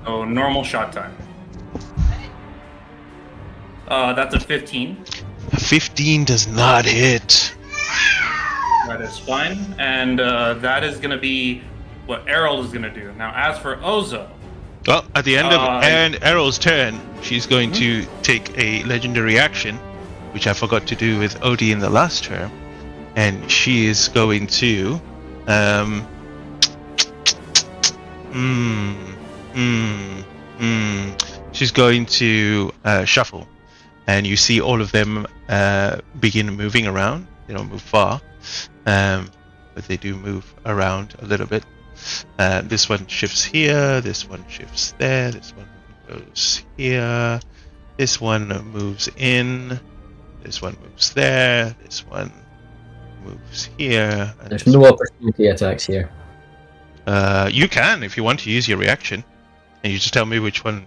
So normal shot time. That's a 15. 15 does not hit. That is fine. And that is going to be what Errol is going to do. Now, as for Ozo, Well, at the end of Uh, Errol's turn, she's going to take a legendary action, which I forgot to do with Odie in the last term, and she is going to, she's going to shuffle, and you see all of them begin moving around. They don't move far, but they do move around a little bit. This one shifts here, this one shifts there, this one goes here, This one moves in. This one moves there. This one moves here. And There's this no opportunity attacks here. You can if you want to use your reaction, and you just tell me which one.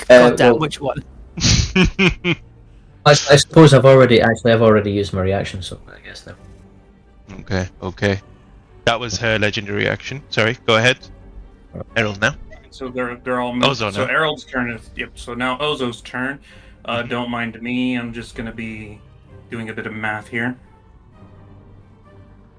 God damn, well- which one? I suppose I've already used my reaction, so I guess no. Okay. That was her legendary action. Sorry, go ahead. Errol now. So they're all moved. Ozo So now. Errol's turn is So now Ozo's turn. Don't mind me. I'm just gonna be doing a bit of math here.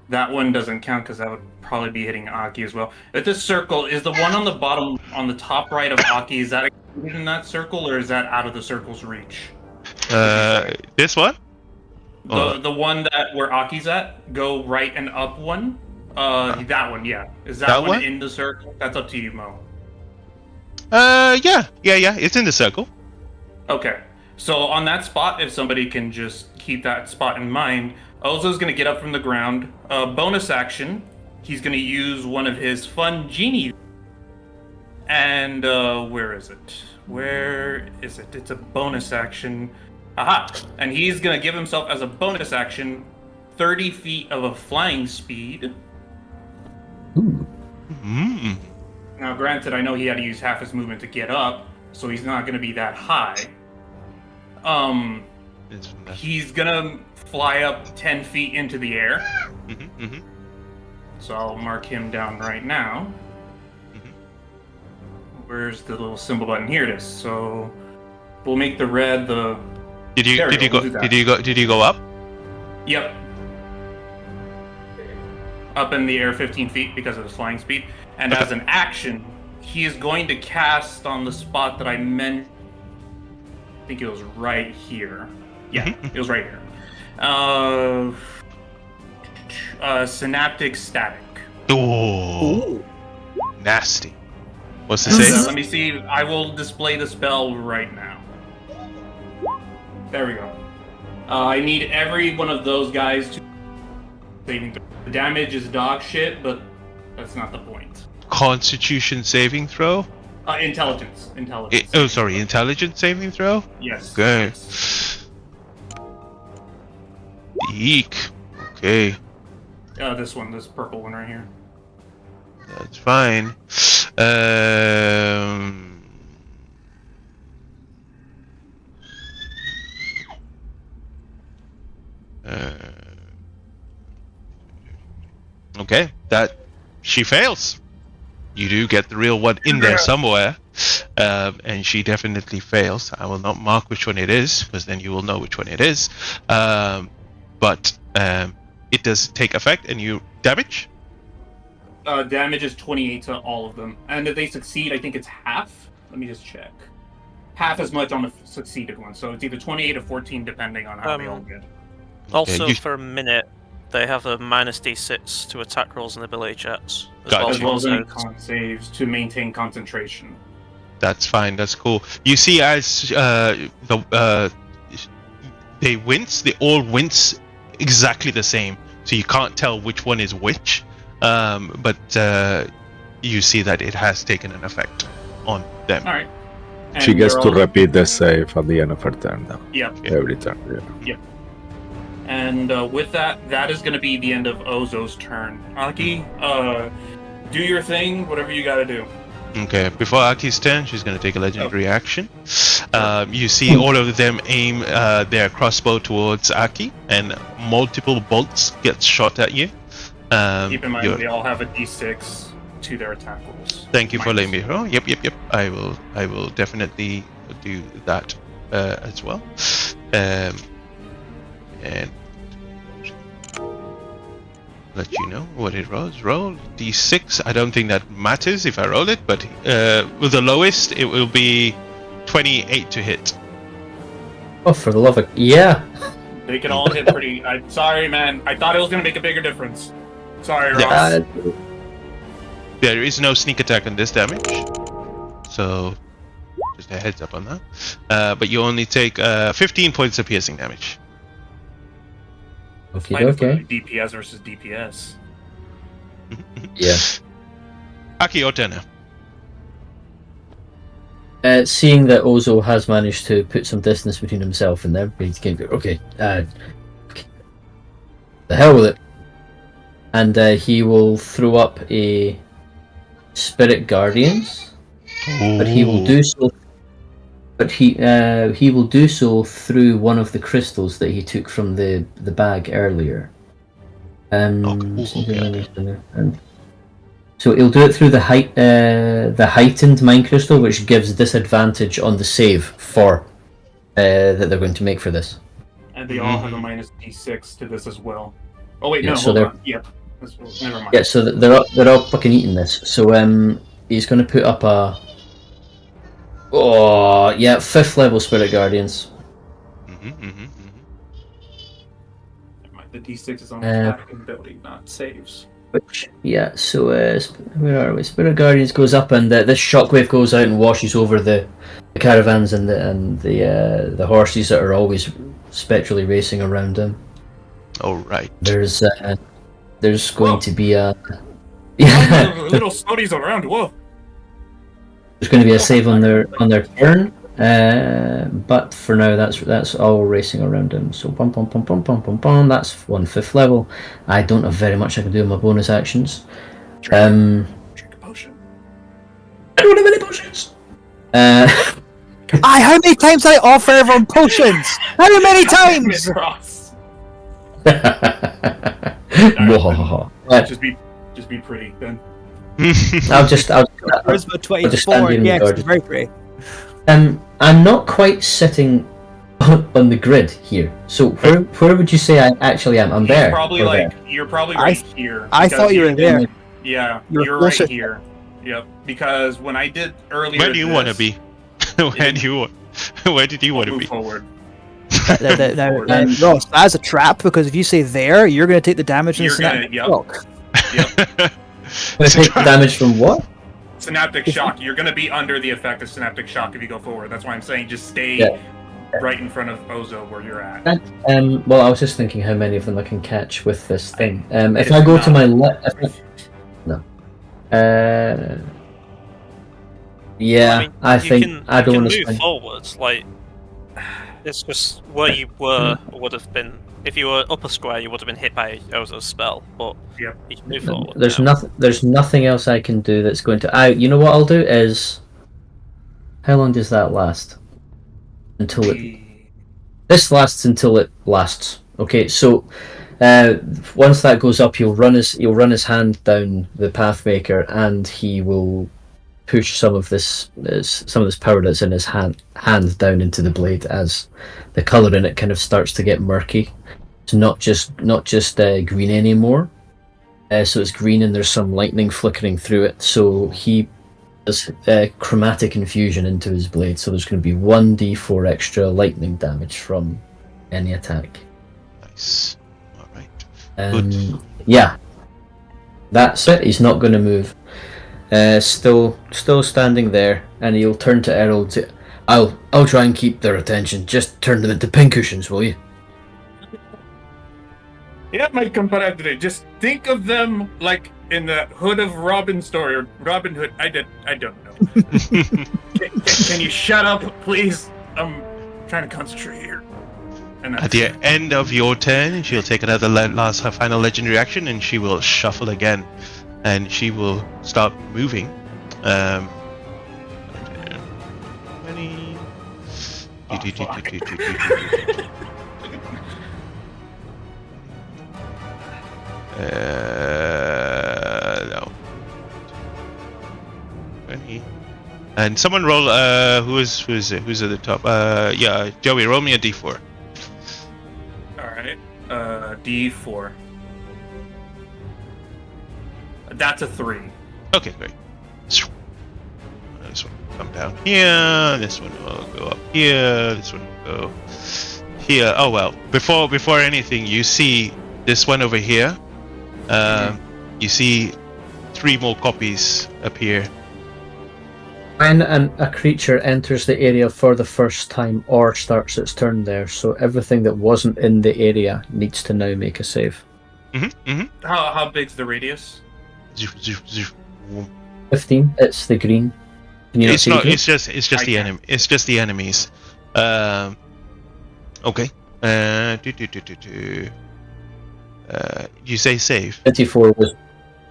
That one doesn't count because that would probably be hitting Aki as well. But this circle is the one on the bottom, on the top right of Aki. Is that included in that circle, or is that out of the circle's reach? This one? The one that where Aki's at, go right and up one. That one, yeah. Is that That one one? in the circle? That's up to you, Mo. Yeah. It's in the circle. Okay. So on that spot, if somebody can just keep that spot in mind, Ozo's gonna get up from the ground. Bonus action, he's gonna use one of his fun genie. And where is it? Where is it? It's a bonus action. Aha! And he's gonna give himself as a bonus action 30 feet of a flying speed. Ooh. Mm. Now, granted, I know he had to use half his movement to get up, so he's not gonna be that high. It's from that. He's gonna fly up 10 feet into the air. Mm-hmm. So I'll mark him down right now. Mhm. Where's the little symbol button? Here it is. So we'll make the red the. Did you There we did you go, go we'll do that. did you go up? Yep. Up in the air 15 feet because of his flying speed. And as an action, he is going to cast on the spot that I mentioned. I think it was right here. Yeah, it was right here. Synaptic Static. Oh, nasty. What's the So say? let me see. I will display the spell right now. There we go. I need every one of those guys to saving throw. The damage is dog shit, but that's not the point. Constitution saving throw. Intelligence. Intelligence saving throw. Yes. Okay. Yes. Eek. Okay, This one, this purple one right here. that's fine. Okay, that she fails. You do get the real one in there somewhere, and she definitely fails. I will not mark which one it is, because then you will know which one it is. But it does take effect, and you damage. Damage is 28 to all of them, and if they succeed, I think it's half. Let me just check. Half as much on the succeeded one, so it's either 28 or 14, depending on how they all get. Also, you- for a minute, they have a minus D6 to attack rolls and ability checks. Gotcha. As well as any saves. con saves to maintain concentration. That's fine. That's cool. You see, as they wince, they all wince exactly the same, so you can't tell which one is which. But you see that it has taken an effect on them. All right. She And gets they're to all- repeat the save at the end of her turn now. Yep. Every turn. Yeah. And with that, that is going to be the end of Ozo's turn. Aki, do your thing, whatever you got to do. Okay, before Aki's turn, she's going to take a legendary action. You see all of them aim their crossbow towards Aki, and multiple bolts get shot at you. Keep in mind, you're- they all have a d6 to their attack rolls. Thank you for Minus. letting me know. Yep. I will definitely do that as well. And let you know what it rolls. Roll d6. I don't think that matters if I roll it, but with the lowest, it will be 28 to hit. Oh, for the love of yeah. They can all hit pretty. I'm sorry, man. I thought it was going to make a bigger difference. Sorry, Ross. Yeah. There is no sneak attack on this damage, so just a heads up on that. But you only take 15 points of piercing damage. Okay, Fight for okay. DPS versus DPS. Yeah. Aki, your turn now. Seeing that Ozo has managed to put some distance between himself and them, he's going to go, okay, the hell with it. And he will throw up a Spirit Guardians, but he will do so. But he will do so through one of the crystals that he took from the bag earlier. So he'll do it through the heightened mind crystal, which gives disadvantage on the save for that they're going to make for this. And they all have a minus D6 to this as well. Oh wait, Yeah, no, so hold on. Yep. Never mind. Yeah, so they're all fucking eating this. So he's going to put up a 5th level Spirit Guardians. The D6 is on attack ability, not saves. Which, so where are we? Spirit Guardians goes up, and this shockwave goes out and washes over the caravans and the horses that are always spectrally racing around him. All right. There's going to be a little snoties around. Whoa. There's going to be a save on their turn. But for now, that's all racing around him. So bum. That's 1/5 level. I don't have very much I can do in my bonus actions. Drink a potion. I don't have any potions. How many times did I offer everyone potions? How many times? Just be pretty then. I'll just Charisma 24. Yes, very pretty. I'm not quite sitting on the grid here. So where would you say I actually am? I'm there. You're probably right here. I thought you were there. Yeah, you're right here. Yep. Because when I did earlier, where do you want to be? Where did you want to be? Forward. Ross, that's a trap, because if you say there, you're going to take the damage and snap. Yep. Take damage from what? Synaptic shock. You're going to be under the effect of synaptic shock if you go forward. That's why I'm saying just stay right in front of Ozo where you're at. Well, I was just thinking how many of them I can catch with this thing. If I go to my left, no. I think I don't want to move forwards. Like, it's just where you were would have been. If you were upper square, you would have been hit by Ozo's spell. But you can move forward. There's nothing else I can do that's going to. You know what I'll do is. How long does that last? Until it. This lasts until it lasts. Okay, so. Once that goes up, he'll run his hand down the Pathmaker, and he will push some of this power that's in his hand down into the blade as the color in it kind of starts to get murky. It's not just green anymore. So it's green, and there's some lightning flickering through it. So he does chromatic infusion into his blade. So there's going to be 1d4 extra lightning damage from any attack. Nice. Yeah, that's it. He's not going to move. Still standing there, and he'll turn to Errol. I'll try and keep their attention. Just turn them into pincushions, will you? Yeah, my compadre. Just think of them like in the Hood of Robin story, or Robin Hood. I don't know. Can you shut up, please? I'm trying to concentrate here. At the end of your turn, she'll take another her final legendary action, and she will shuffle again, and she will start moving. 20. No. 20. And someone roll. Who's at the top? Joey, roll me a d4. D4. That's a 3. Okay, great. This one will come down here. This one will go up here. This one will go here. Oh well. Before anything, you see this one over here. You see 3 more copies appear. When a creature enters the area for the first time or starts its turn there, so everything that wasn't in the area needs to now make a save. How big's the radius? 15. It's the green. Can you not It's see not. the group? It's just I the can. enemy. It's just the enemies. Okay. You say save. 24 was.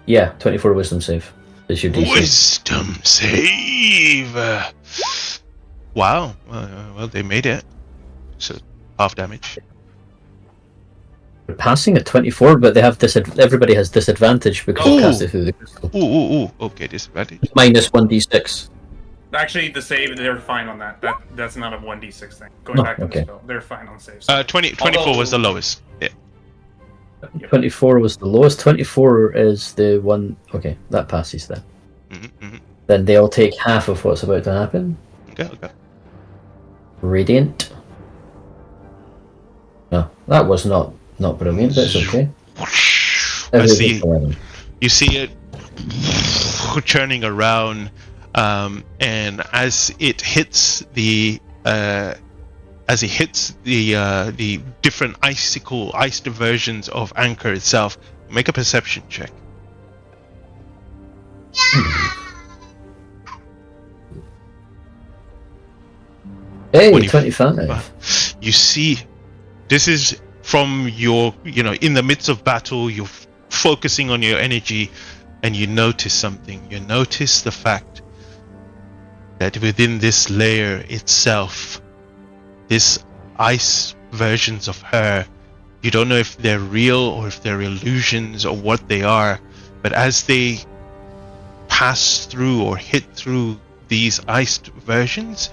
Yeah, 24 wisdom save. Is your DC. Wisdom save. Wow. Well, they made it. So half damage. They're passing at 24, but they have everybody has disadvantage because they cast it through the crystal. Ooh. Okay, disadvantage. Minus 1d6. Actually, the save, they're fine on that. That's not a 1d6 thing. Going back to the spell, they're fine on saves. 24 was the lowest. Yeah. 24 was the lowest. 24 is the one. Okay, that passes then. Mm-hmm. Then they'll take half of what's about to happen. Okay. Radiant. No, that was not brilliant, but it's okay. I see. You see it churning around, and as it hits the different iced versions of Anchor itself, make a perception check. Hey, 25. You see, this is from your, in the midst of battle, you're focusing on your energy, and you notice something. You notice the fact that within this layer itself, this ice versions of her, you don't know if they're real or if they're illusions or what they are, but as they pass through or hit through these iced versions,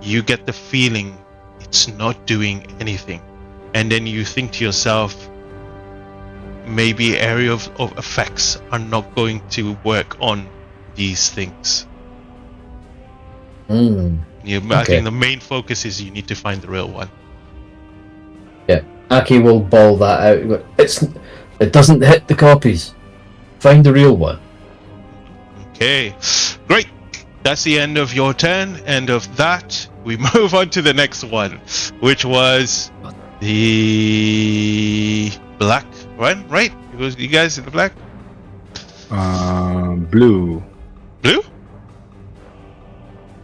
you get the feeling it's not doing anything. And then you think to yourself, maybe area of effects are not going to work on these things. I think the main focus is you need to find the real one. Yeah, Aki will ball that out. It doesn't hit the copies. Find the real one. Okay, great. That's the end of your turn. End of that. We move on to the next one, which was the black one, right? It was you guys in the black? Blue. Blue?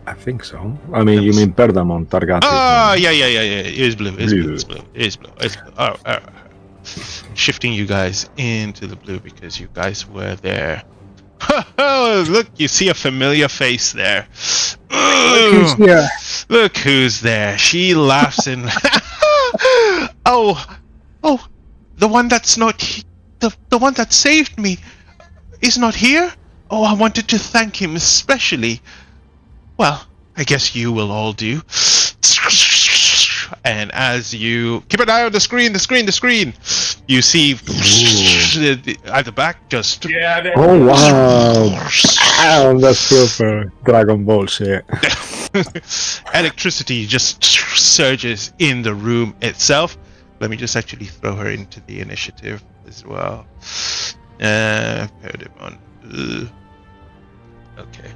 I think so. I mean, you mean Pergamon, Targatin. Ah, yeah. It is blue. It's blue. Oh. Shifting you guys into the blue because you guys were there. Oh, look, you see a familiar face there. Look who's here. Look who's there. She laughs and oh, the one that's not the one that saved me is not here. Oh, I wanted to thank him especially. Well, I guess you will all do. And as you keep an eye on the screen, you see at the back just. Yeah. Oh wow! That's super Dragon Ball shit. Electricity just surges in the room itself. Let me just actually throw her into the initiative as well. Perdemon. Okay.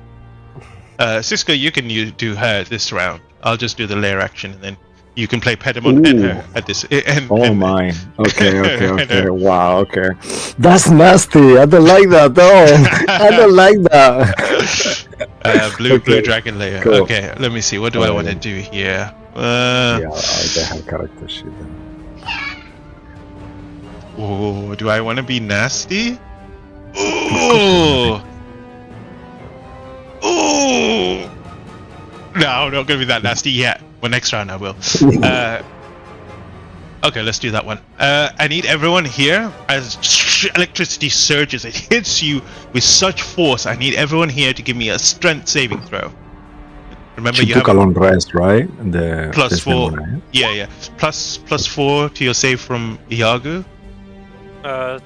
Cisco, you can do her this round. I'll just do the lair action, and then you can play Pedimon and her at this. Mine. Okay. Wow. Okay. That's nasty. I don't like that. Oh, I don't like that. Blue dragon layer. Cool. Okay, let me see. What do I want to do here? Yeah, they have character sheet then. Oh, do I want to be nasty? Ooh. No, I'm not going to be that nasty yet. Well, next round I will. Okay, let's do that one. I need everyone here as electricity surges. It hits you with such force. I need everyone here to give me a strength saving throw. Remember, you took a long rest, right? Plus 4. Yeah. Plus 4 to your save from Iago.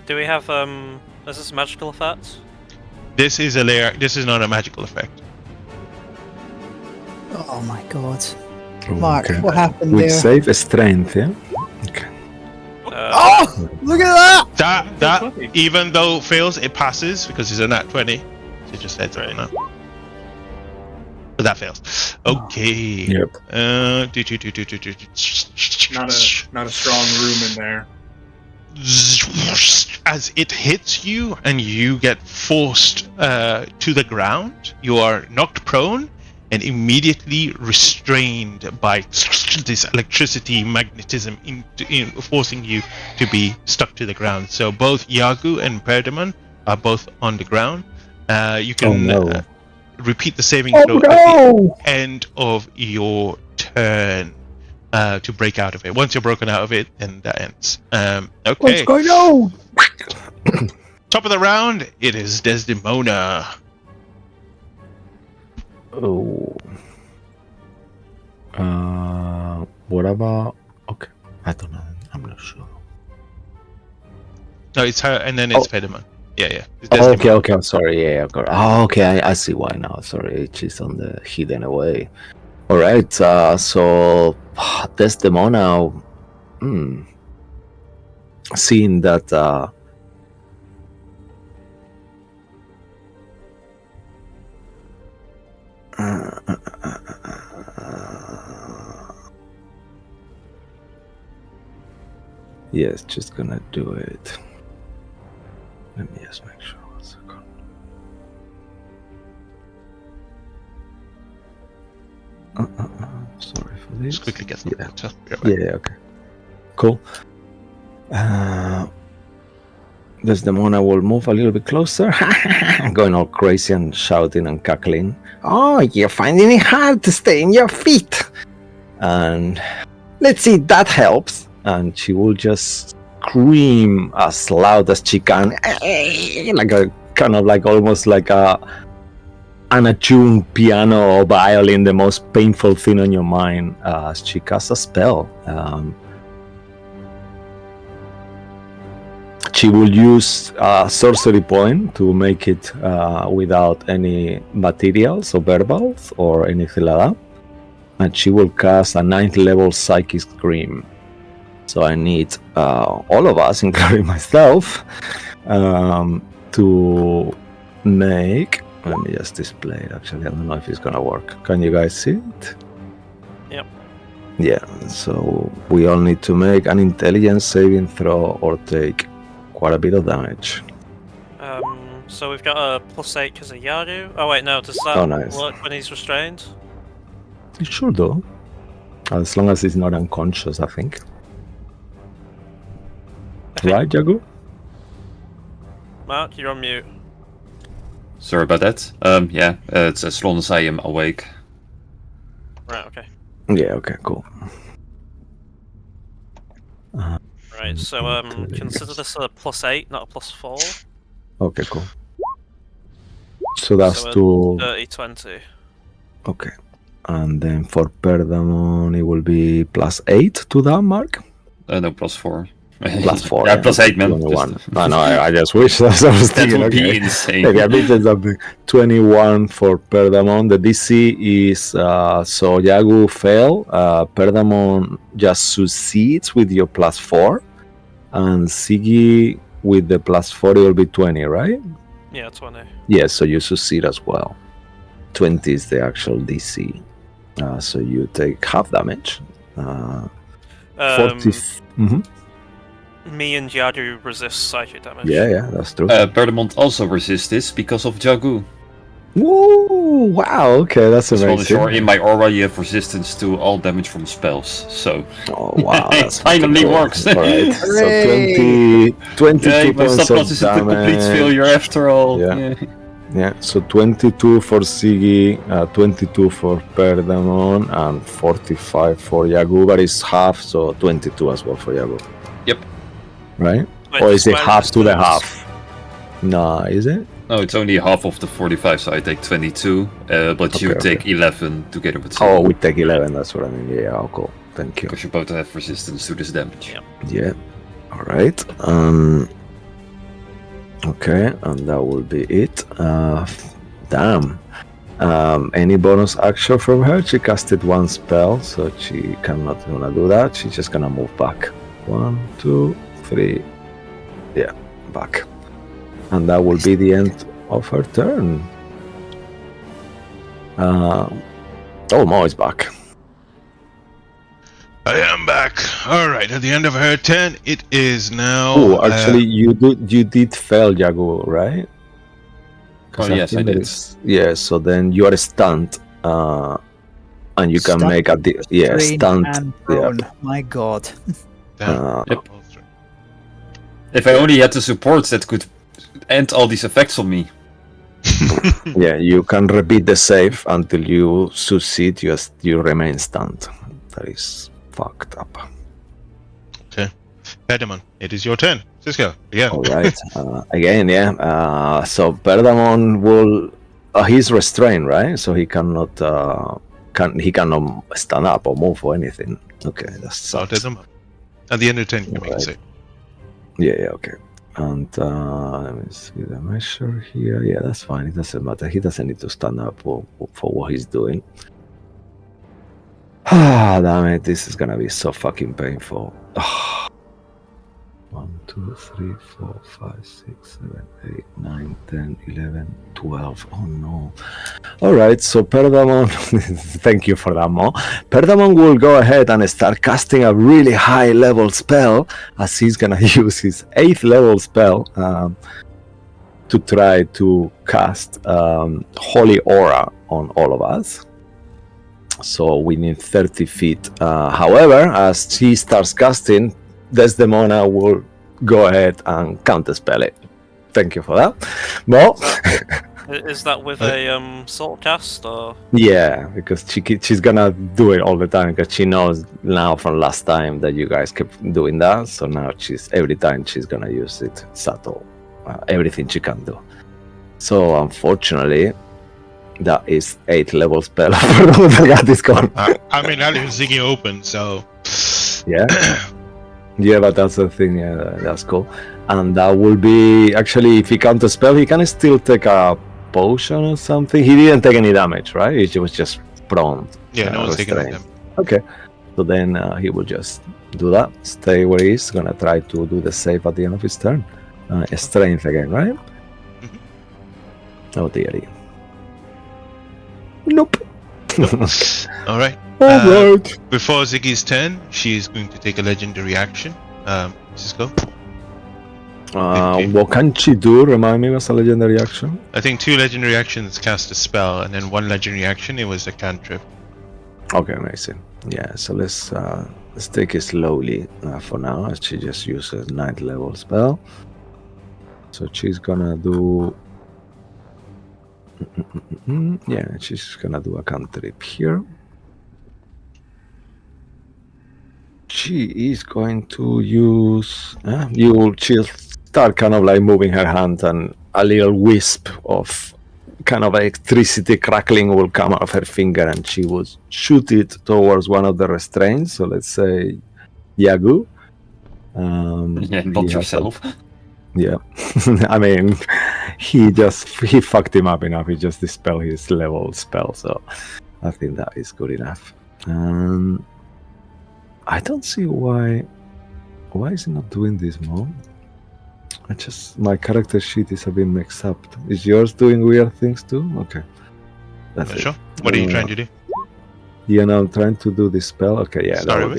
Do we have is this a magical effect? This is a layer. This is not a magical effect. Oh my god. Oh, Mark, okay. what happened With there? save strength, yeah? Okay. Oh! Look at that! That even though it fails, it passes because it's a nat 20. So it just heads right now. But that fails. Okay. Yep. Not a strong room in there. As it hits you and you get forced to the ground, you are knocked prone, and immediately restrained by this electricity magnetism forcing you to be stuck to the ground. So both Yagu and Perdaman are both on the ground. You can repeat the saving throw at the end of your turn to break out of it. Once you're broken out of it, then that ends. Okay. What's going on? Top of the round, it is Desdemona. Oh. What about? Okay, I don't know. I'm not sure. No, it's her, and then it's Perdaman. Yeah. It's Oh, Desdemona. okay. I'm sorry. Yeah. Oh, okay. I see why now. Sorry, she's on the hidden away. All right. So Desdemona. Seeing that. Yes, just gonna do it. Let me just make sure. 1 second. Sorry for this. Just quickly get some water. Yeah, okay. Cool. Desdemona will move a little bit closer, going all crazy and shouting and cackling. Oh, you're finding it hard to stay in your feet. And let's see, that helps. And she will just scream as loud as she can, like a kind of like almost like an unattuned piano or violin, the most painful thing on your mind, as she casts a spell. She will use a sorcery point to make it without any materials or verbals or anything like that. And she will cast a 9th level Psychic Scream. So I need all of us, including myself, to make... Let me just display it, actually. I don't know if it's going to work. Can you guys see it? Yep. Yeah, so we all need to make an intelligence saving throw or take quite a bit of damage. So we've got a +8 because of Yaru. Oh wait, no, does that work when he's restrained? It should though. As long as he's not unconscious, I think. Right, Jagu? Mark, you're on mute. Sorry about that. Yeah, it's as long as I am awake. Right, okay. Yeah, okay, cool. Right, so consider this a +8, not a +4. Okay, cool. So that's so to... 30-20. Okay. And then for Perdaman, it will be +8 to that, Mark? No, +4. +4. Yeah, +8, man. 21. I know, I just wish that's what I was That thinking. would Okay. be insane. Maybe I beat something. 21 for Perdaman. The DC is so Yagu fail. Perdaman just succeeds with your +4, and Sigi with the +4 it will be 20, right? Yeah, 20. Yeah, so you succeed as well. 20 is the actual DC. So you take half damage. 40. Me and Yaru resist psychic damage. Yeah, that's true. Perdamont also resists this because of Jagu. Woo! Wow, okay, that's As well as amazing. you're in my aura, you have resistance to all damage from spells. So Oh, wow. it That's finally cool. works. Alright, so 22 Yeah, my points subplot of isn't a complete damage. failure after all. Yeah. Yeah, so 22 for Sigi, 22 for Perdaman, and 45 for Yagu, but it's half, so 22 as well for Yagu. Yep. Right? Wait, Or is it where half does to the this- half? No, is it? No, it's only half of the 45, so I take 22, but you Okay, take 11 together with Oh, Sigi, we take 11, that's what I mean. Yeah, oh, cool. Thank you. because you both have resistance to this damage. Yep. Yeah. Alright. Okay, and that will be it. Damn. Any bonus action from her? She casted one spell, so she cannot gonna do that. She's just gonna move back. 1, 2, 3. Yeah, back. And that will be the end of her turn. Mo is back. I am back. All right. At the end of her turn, it is now. Oh, actually, you did fail, Jagu, right? 'Cause Oh, yes, think I that did. is- Yeah, so then you are stunned, and you can Stun, make a Strain stunt. and Yeah. prone. My god. Damn. Yep. Oh, sorry. If I only had the supports that could end all these effects on me. Yeah, you can repeat the save until you succeed. You remain stunned. That is fucked up. Okay. Pedamon, it is your turn. Cisco, again. All right. Again, yeah. So Perdamon will. He's restrained, right? So he cannot. Cannot stand up or move or anything. Okay, that's Started them up. At the end of 10, you can make a save. Yeah, okay. And let me see the measure here. Yeah, that's fine. It doesn't matter. He doesn't need to stand up for what he's doing. Ah, damn it. This is gonna be so fucking painful. 1, 2, 3, 4, 5, 6, 7, 8, 9, 10, 11, 12. Oh no. Alright, so Perdamon, thank you for that, Mo. Perdamon will go ahead and start casting a really high level spell, as he's gonna use his 8th level spell to try to cast Holy Aura on all of us. So we need 30 feet. However, as he starts casting, Desdemona will go ahead and counterspell it. Thank you for that. Mo? Is that with a sword cast or? Yeah, because she's gonna do it all the time because she knows now from last time that you guys kept doing that. So now every time she's gonna use it subtle, everything she can do. So unfortunately, that is 8th level spell. That is gone. I mean, I leave Ziggy open, so. Yeah. Yeah, but that's the thing. Yeah, that's cool. And that will be actually, if he counter spell, he can still take a potion or something. He didn't take any damage, right? He was just prone. Yeah, no one's taking them. Okay, so then he will just do that. Stay where he is. Gonna try to do the save at the end of his turn. Strength again, right? Mm-hmm. Oh dearie. Nope. All right. Alright. Before Ziggy's turn, she is going to take a legendary action. Cisco? What can she do? Remind me, what's a legendary action? I think 2 legendary actions cast a spell, and then 1 legendary action, it was a cantrip. Okay, amazing. Yeah, so let's take it slowly for now. She just uses 9th level spell. So she's gonna do... Yeah, she's gonna do a cantrip here. She is going to use... she'll start kind of like moving her hand, and a little wisp of kind of electricity crackling will come out of her finger, and she will shoot it towards one of the restraints. So let's say Yagu. Not yourself. Yeah. I mean, he fucked him up enough. He just dispelled his level spell, so I think that is good enough. I don't see why is it not doing this more. My character sheet is a bit mixed up. Is yours doing weird things too? Okay, that's it. Sure. What are you trying to do? Yeah, no, I'm trying to do this spell. Okay, yeah, that would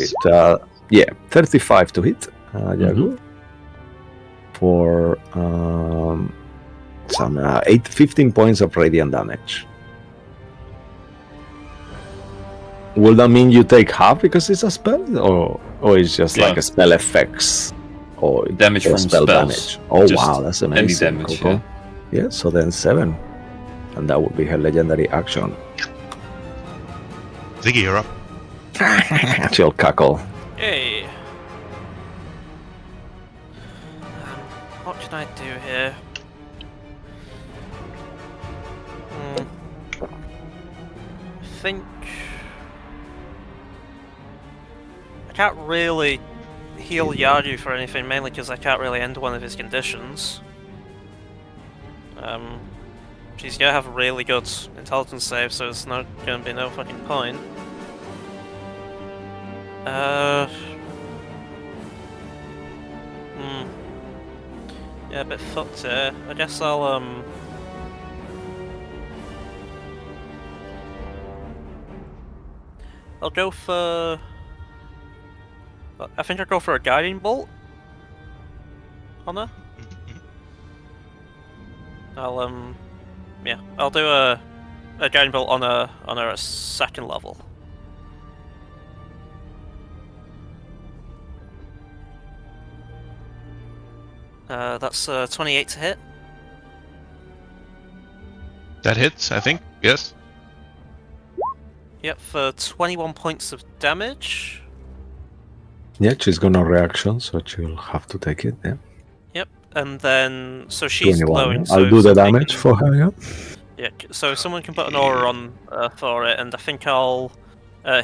be 35 to hit. Yagu. For 15 points of radiant damage. Will that mean you take half because it's a spell, or it's just like a spell effects, or damage from spell spells? damage? Oh Just wow, that's amazing. Any damage, cool. Yeah, so then 7, and that would be her legendary action. Ziggy, you're up. She'll cackle. Yay! What can I do here? I think I can't really heal Yaru for anything, mainly because I can't really end one of his conditions. She's gonna have a really good intelligence save, so it's not gonna be no fucking point. Yeah, a bit fucked here. I guess I'll go for... I think I'll go for a guiding bolt on her. I'll do a a guiding bolt on a second level. That's 28 to hit. That hits, I think. Yes. Yep, for 21 points of damage. Yeah, she's gonna reaction, so she'll have to take it. Yeah. Yep, and then so she's 21. glowing. Yeah. So I'll do the somebody damage can- for her. Yeah. Yeah, so someone can put an aura on for it, and I think I'll.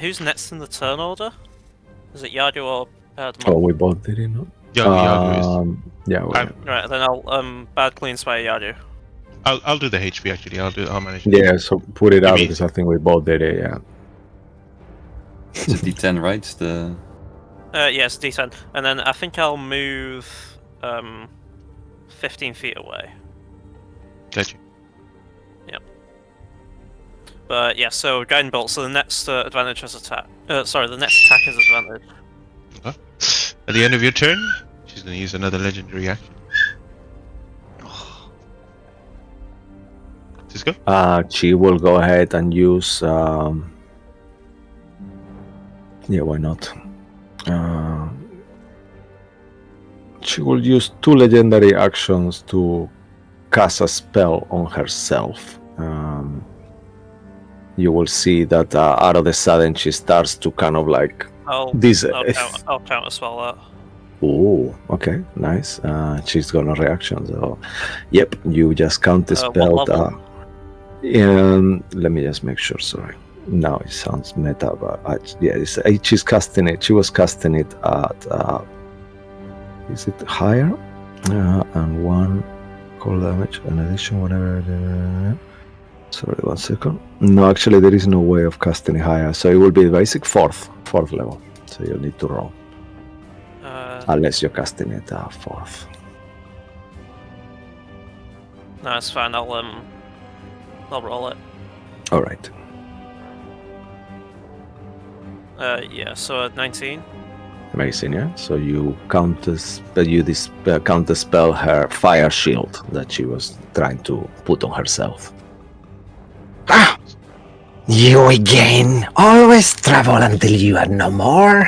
Who's next in the turn order? Is it Yadu or Bad Oh, we both did it. No? Yagu is. Yeah. Well, Right, then I'll Bad Clean Spy Yadu. I'll do the HP actually. I'll manage. yeah. So put it out me- because I think we both did it. Yeah. It's a D10, right? The Yes, D10, and then I think I'll move 15 feet away. Gotcha. But yeah, so Guiding Bolt. So the next advantage has attack. Sorry, the next attack is advantage. Okay. At the end of your turn, she's gonna use another legendary action. Cisco? She will go ahead and use. Yeah, why not? She will use 2 legendary actions to cast a spell on herself. You will see that out of the sudden she starts to kind of like I'll counter spell that. Oh, okay, nice. She's gonna reaction. So, yep, you just counter spell. What level? Let me just make sure. Sorry, now it sounds meta, but yeah, she's casting it. She was casting it at. Is it higher? And 1 cold damage, an addition, whatever. Sorry, 1 second. No, actually, there is no way of casting it higher. So it will be basic fourth level. So you'll need to roll. Unless you're casting it 4th. No, it's fine. I'll roll it. All right. Yeah. So 19. Amazing, yeah. So you counter spell her fire shield that she was trying to put on herself. Ah! You again! Always travel until you are no more.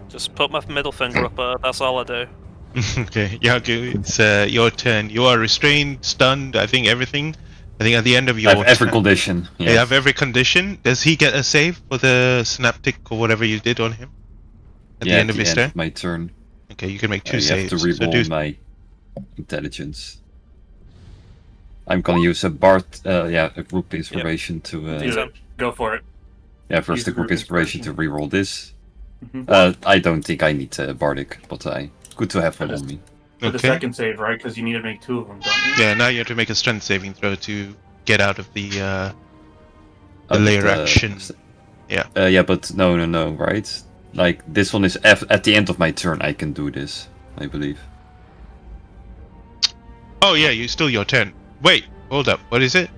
Just put my middle finger up. That's all I do. Okay, Yagu, it's your turn. You are restrained, stunned. I think everything. I think at the end of your I have every turn, condition. you have every condition. Does he get a save for the synaptic or whatever you did on him? At the end of his turn? My turn. Okay, you can make 2 You saves. have to reroll my intelligence. I'm gonna use a group inspiration to. Go for it. Yeah, first Use the group inspiration to reroll this. Mhm. I don't think I need Bardic, but good to have one on me. For the second save, right? Because you need to make 2 of them, don't you? Yeah, now you have to make a strength saving throw to get out of the layer action. Yeah, but no, right? Like, this one is at the end of my turn, I can do this, I believe. Oh yeah, still your turn. Wait, hold up. What is it?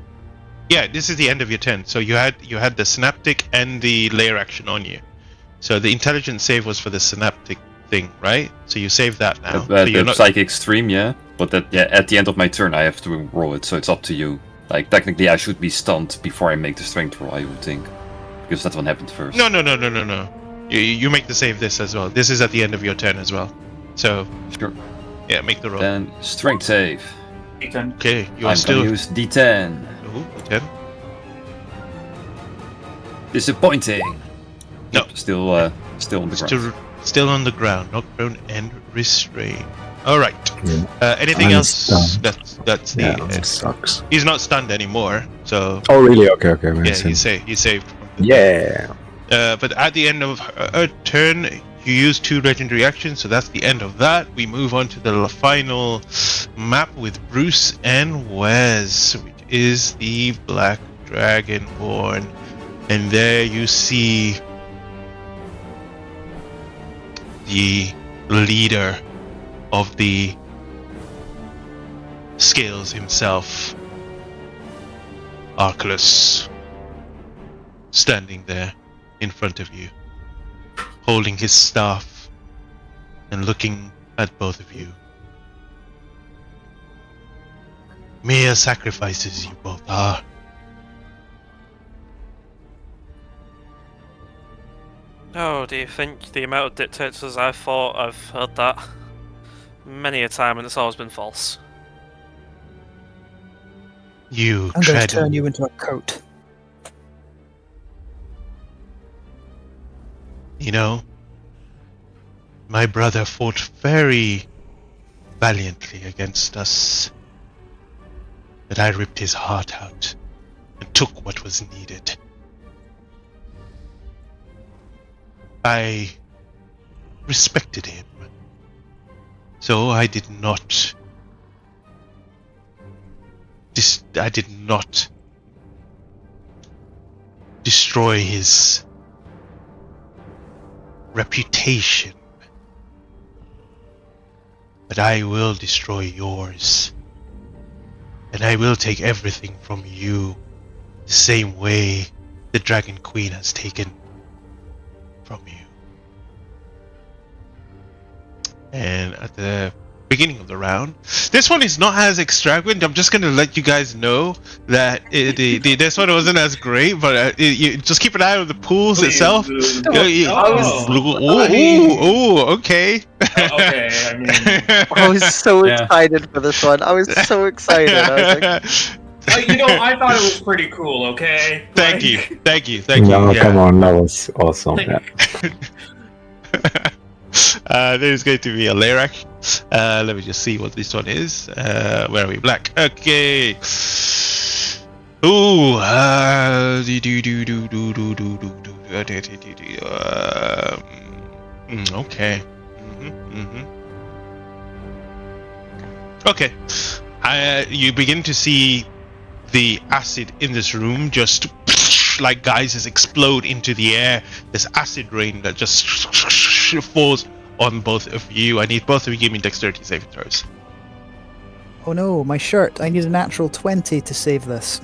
Yeah, this is the end of your turn. So you had the synaptic and the layer action on you. So the intelligence save was for the synaptic thing, right? So you save that now. So The psychic stream, yeah. But at the end of my turn, I have to roll it, so it's up to you. Like, technically, I should be stunned before I make the strength roll, I would think. Because that one happened first. No. You make the save this as well. This is at the end of your turn as well. So, sure. Yeah, make the roll. Then, strength save. D10. Okay, you are I'm still... gonna use D10. Ooh, 10. Disappointing. No. Yep, still on the ground. Still on the ground, not prone and restrained. All right. Yeah. Anything I'm else? stunned. That's the. Yeah, it sucks. He's not stunned anymore, so. Oh really? Okay. Yeah, Amazing. he's saved. Yeah. But at the end of her turn, you use 2 legendary actions, so that's the end of that. We move on to the final map with Bruce and Wes, which is the Black Dragonborn. And there you see the leader of the Scales himself, Arculus, standing there in front of you, holding his staff and looking at both of you. mere sacrifices you both are. Oh, do you think the amount of dictators I've fought, I've heard that many a time and it's always been false? You I'm going to tread turn on you into a coat. You know, my brother fought very valiantly against us, but I ripped his heart out and took what was needed. I respected him, so I did not destroy his reputation, but I will destroy yours, and I will take everything from you the same way the Dragon Queen has taken from you. And at the beginning of the round, this one is not as extravagant. I'm just gonna let you guys know that this one wasn't as great, but you just keep an eye on the pools itself. Okay. Okay, I mean, I was so Yeah. excited for this one. I was so excited. I was like, I thought it was pretty cool. Okay. Thank you. No, Yeah. come on, that was awesome. Like- Yeah. There's going to be a layer action. Let me just see what this one is. Where are we? Black. Okay. Ooh. Okay. Okay. You begin to see the acid in this room just like geysers explode into the air. This acid rain that just falls on both of you. I need both of you to give me dexterity saving throws. Oh no, my shirt. I need a natural 20 to save this.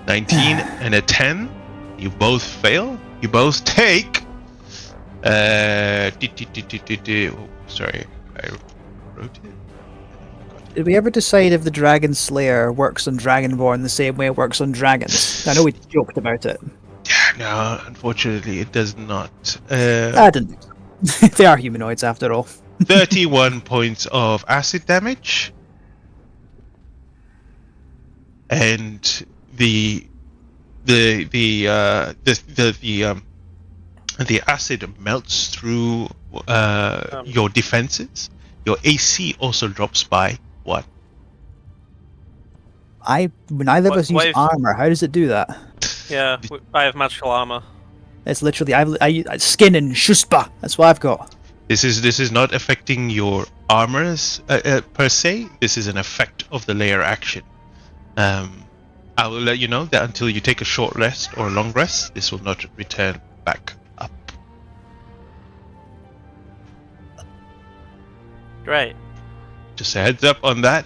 19 and a 10. You both fail. You both take. Sorry, I wrote it. Did we ever decide if the Dragon Slayer works on Dragonborn the same way it works on dragons? I know we joked about it. No, unfortunately, it does not. I didn't. They are humanoids after all. 31 points of acid damage, and the acid melts through your defenses. Your AC also drops by 1. Neither of us use What if- armor. How does it do that? Yeah, I have magical armor. It's literally I skin and shuspa. That's what I've got. This is not affecting your armors per se. This is an effect of the layer action. I will let you know that until you take a short rest or a long rest, this will not return back up. Great. Just a heads up on that.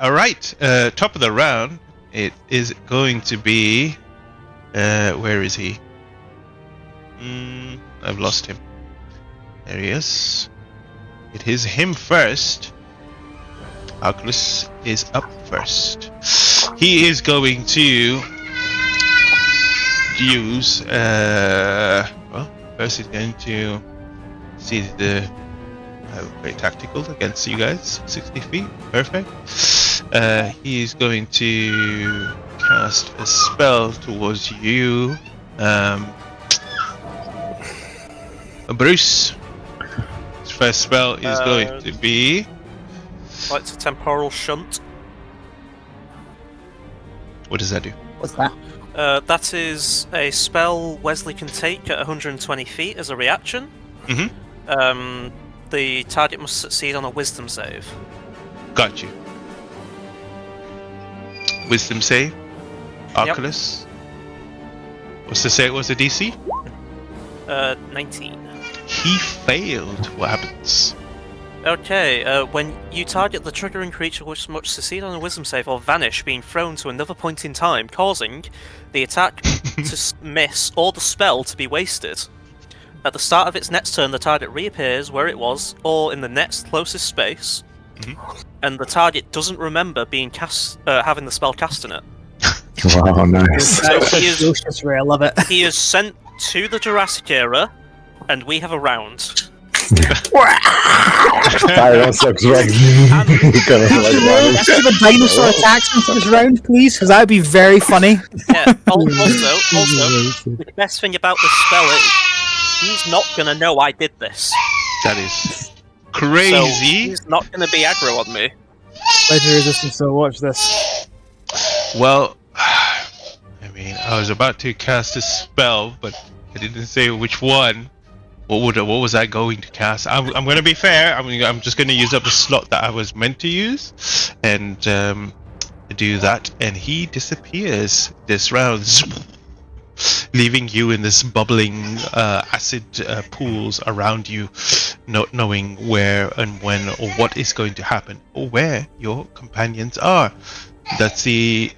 All right, top of the round. It is going to be. Where is he? I've lost him. There he is. It is him first. Verglas is up first. He is going to use. Well, first he's going to see the. Very tactical against you guys. 60 feet. Perfect. He is going to cast a spell towards you. Bruce. His first spell is going to be. Well, it's a temporal shunt. What does that do? What's that? That is a spell Wesley can take at 120 feet as a reaction. Mm-hmm. The target must succeed on a wisdom save. Got you. Wisdom save. Oculus. What's the say? What's the DC? 19. He failed. What happens? Okay, when you target the triggering creature which must succeed on a wisdom save or vanish, being thrown to another point in time, causing the attack to miss or the spell to be wasted. At the start of its next turn, the target reappears where it was, or in the next closest space, and the target doesn't remember being having the spell cast in it. Wow, nice. So That's he is, atrocious, Ray. I love it. he is sent to the Jurassic era, and we have a round. Tyrannosaurus Rex. Kind of like that. Let's do the dinosaur attacks into this round, please, because that would be very funny. Yeah. Also, the best thing about this spell is he's not gonna know I did this. That is So crazy. he's not gonna be aggro on me. Legendary resistance, so watch this. Well, I mean, I was about to cast a spell, but I didn't say which one. What was I going to cast? I'm going to be fair. I'm just going to use up the slot that I was meant to use, and do that. And he disappears this round, leaving you in this bubbling acid pools around you, not knowing where and when or what is going to happen or where your companions are. That's the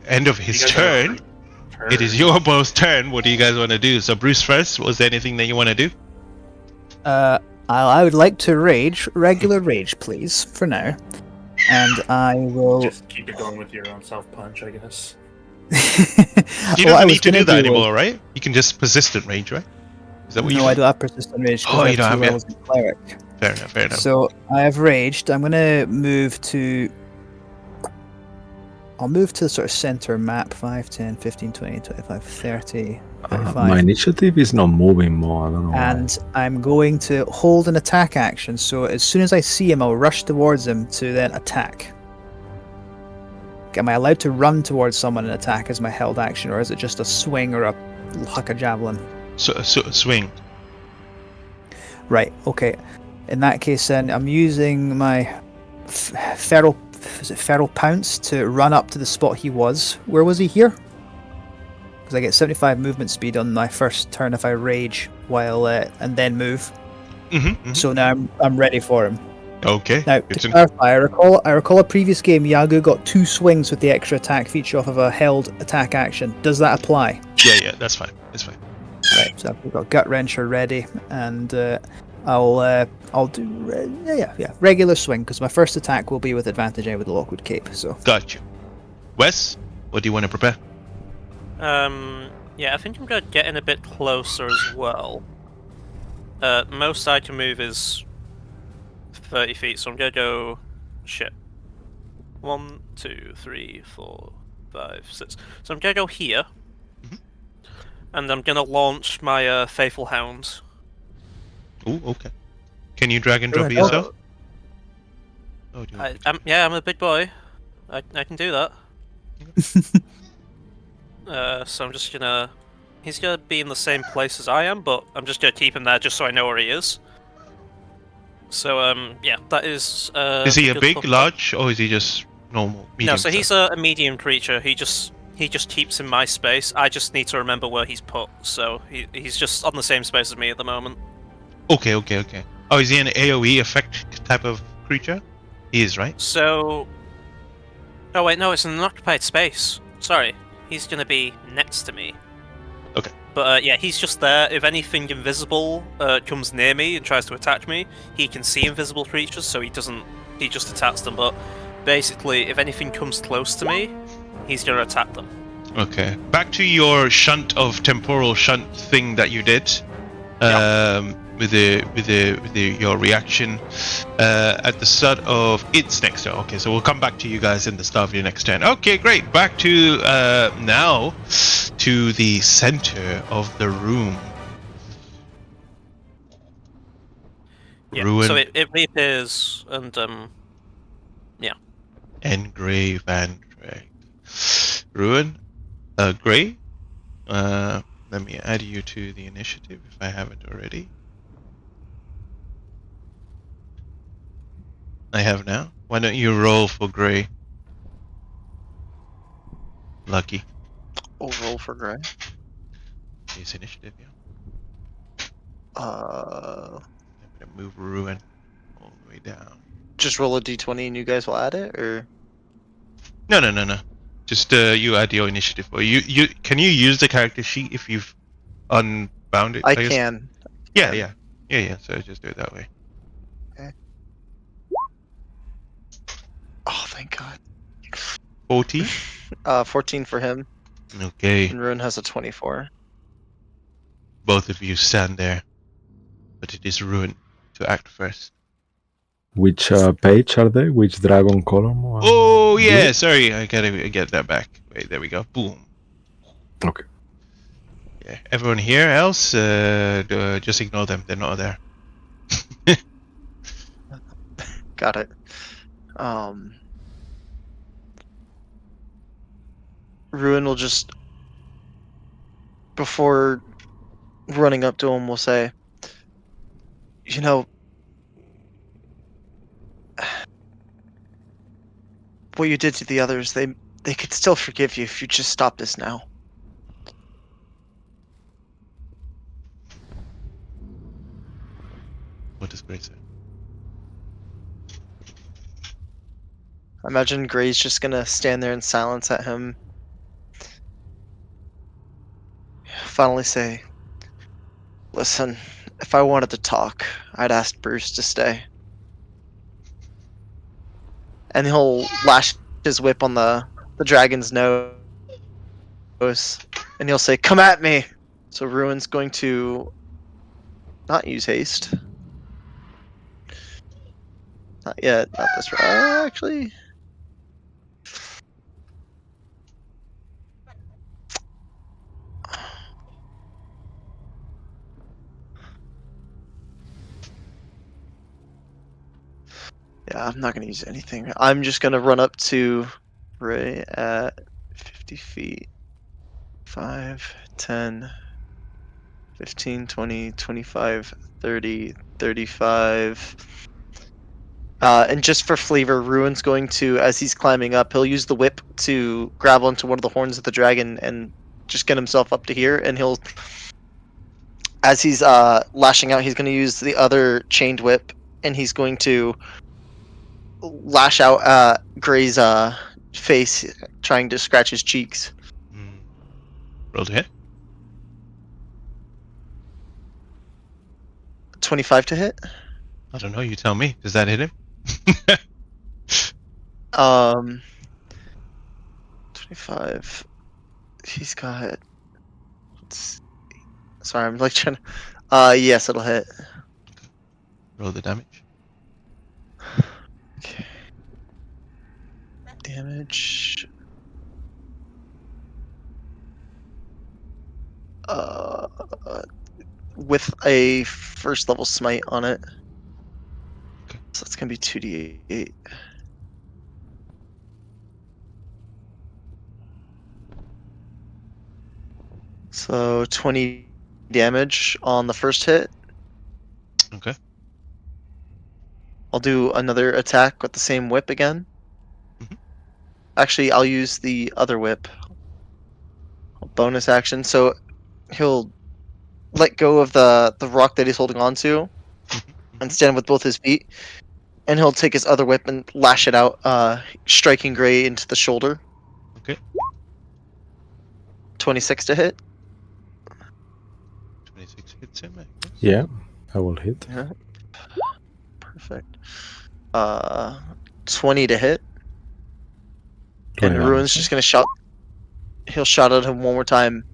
end of his turn. It is your both turn. What do you guys want to do? So Bruce first. Was there anything that you want to do? I would like to rage, regular rage, please, for now. And I will. Just keep it going with your own self punch, I guess. You don't need to do that anymore, right? You can just persistent rage, right? Is that what you No, I don't have persistent rage. Oh, you don't have, two yeah. levels in cleric. Fair enough, fair enough. So I have raged. I'm gonna move to. I'll move to the sort of center map 5, 10, 15, 20, 25, 30, 35. My initiative is not moving more. I don't know. why. And I'm going to hold an attack action. So as soon as I see him, I'll rush towards him to then attack. Am I allowed to run towards someone and attack as my held action, or is it just a swing or a huck a javelin? So swing. Right. Okay. In that case, then I'm using my feral pounce to run up to the spot he was. Where was he? Here? Because I get 75 movement speed on my first turn if I rage while and then move. So now I'm ready for him. Okay. Now to clarify, I recall a previous game Yagu got 2 swings with the extra attack feature off of a held attack action. Does that apply? Yeah, that's fine. That's fine. Right. So I've got Gut Wrencher ready, and I'll do regular swing because my first attack will be with advantage with the Lockwood Cape. So Got you. Wes, what do you want to prepare? Yeah, I think I'm gonna get in a bit closer as well. Most I can move is 30 feet, so I'm gonna go. Shit. 1, 2, 3, 4, 5, 6. So I'm gonna go here, and I'm gonna launch my Faithful Hound. Oh, okay. Can you drag and drop it yourself? Oh, do you... I'm a big boy. I can do that. So I'm just gonna. He's gonna be in the same place as I am, but I'm just gonna keep him there just so I know where he is. So yeah, that is. Is he a good big, puppy. large, or is he just normal? Medium No, so he's size? a medium creature. He just keeps in my space. I just need to remember where he's put. So he's just on the same space as me at the moment. Okay. Oh, is he an AoE effect type of creature? He is, right? So. Oh wait, no, it's an occupied space. Sorry, he's gonna be next to me. Okay. But yeah, he's just there. If anything invisible comes near me and tries to attack me, he can see invisible creatures, so he doesn't. He just attacks them. But basically, if anything comes close to me, he's gonna attack them. Okay. Back to your temporal shunt thing that you did. With your reaction at the start of its next turn. Okay, so we'll come back to you guys in the start of your next turn. Okay, great. Back to now to the center of the room. Yeah. Ruin. So it reappears and yeah. Engrave and drag. Ruin. Gray. Let me add you to the initiative if I haven't already. I have now. Why don't you roll for Gray? Lucky. Oh, roll for Gray. His initiative, yeah. Uh, I'm gonna move Ruin all the way down. just roll a d20 and you guys will add it, or No. Just you add your initiative. Or you can you use the character sheet if you've unbound it. I guess? can. Yeah. So just do it that way. Oh, thank God. 40. 14 for him, Okay. and Ruin has a 24. Both of you stand there, but it is Ruin to act first. Which page are they? Which dragon column? Oh yeah, Blue? sorry, I gotta get that back. Wait, there we go. Boom. Okay. Yeah, everyone here else, just ignore them. They're not there. Got it. Ruin will just, before running up to him, will say, you know, what you did to the others, they could still forgive you if you just stop this now. What does Grace say? I imagine Gray's just gonna stand there in silence at him. Finally say, listen, if I wanted to talk, I'd ask Bruce to stay. And he'll lash his whip on the dragon's nose. And he'll say, come at me! So Ruin's going to not use haste. Not yet. Not this round. Actually. Yeah, I'm not going to use anything. I'm just going to run up to Ray at 50 feet. 5, 10, 15, 20, 25, 30, 35. And just for flavor, Ruin's going to, as he's climbing up, he'll use the whip to grab onto one of the horns of the dragon and just get himself up to here. And he'll, as he's lashing out, he's going to use the other chained whip, and he's going to lash out Gray's face, trying to scratch his cheeks. Roll to hit. 25 to hit. I don't know. You tell me. Does that hit him? 25. He's got. Sorry, I'm like trying to. Yes, it'll hit. Roll the damage. Okay. Damage. With a first level smite on it. Okay. So that's gonna be 2d8. So 20 damage on the first hit. Okay. I'll do another attack with the same whip again. Mhm. Actually, I'll use the other whip. Bonus action. So he'll let go of the rock that he's holding on to and stand with both his feet. And he'll take his other whip and lash it out, striking Gray into the shoulder. Okay. 26 to hit. 26 hits him, I guess. Yeah, I will hit. Yeah. Perfect. 20 to hit. 20 And damage, Ruin's just gonna shout. He'll shout at him one more time.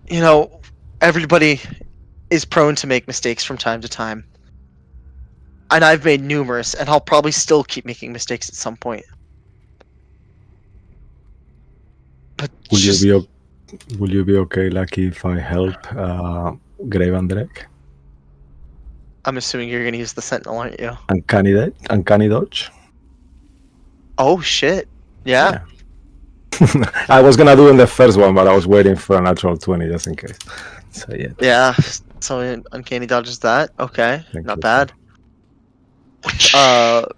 You know, everybody is prone to make mistakes from time to time. And I've made numerous, and I'll probably still keep making mistakes at some point. But Will just, will you be okay, Lucky, if I help Grave and Drake? I'm assuming you're gonna use the Sentinel, aren't you? Uncanny dodge? Oh shit! Yeah. I was gonna do in the first one, but I was waiting for a natural 20 just in case. So yeah. Yeah. So Uncanny dodges that. Okay, Thank not you. bad.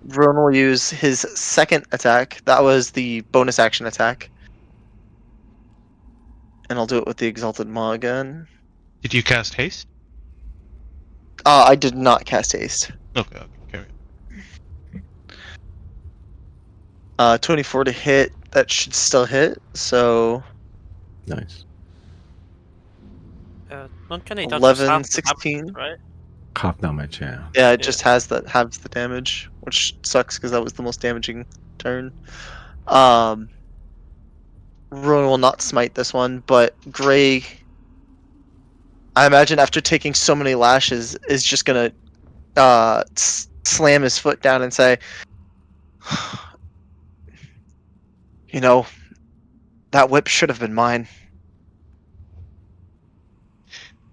Ruin will use his second attack. That was the bonus action attack. And I'll do it with the Exalted Maw again. Did you cast haste? I did not cast haste. Okay, carry on. 24 to hit. That should still hit. So Nice. Uncanny Dodge 11, half the 16. damage, right? Half damage, yeah. Yeah, it just has the damage, which sucks because that was the most damaging turn. Ruin will not smite this one, but Gray, I imagine after taking so many lashes, is just gonna slam his foot down and say, "You know, that whip should have been mine,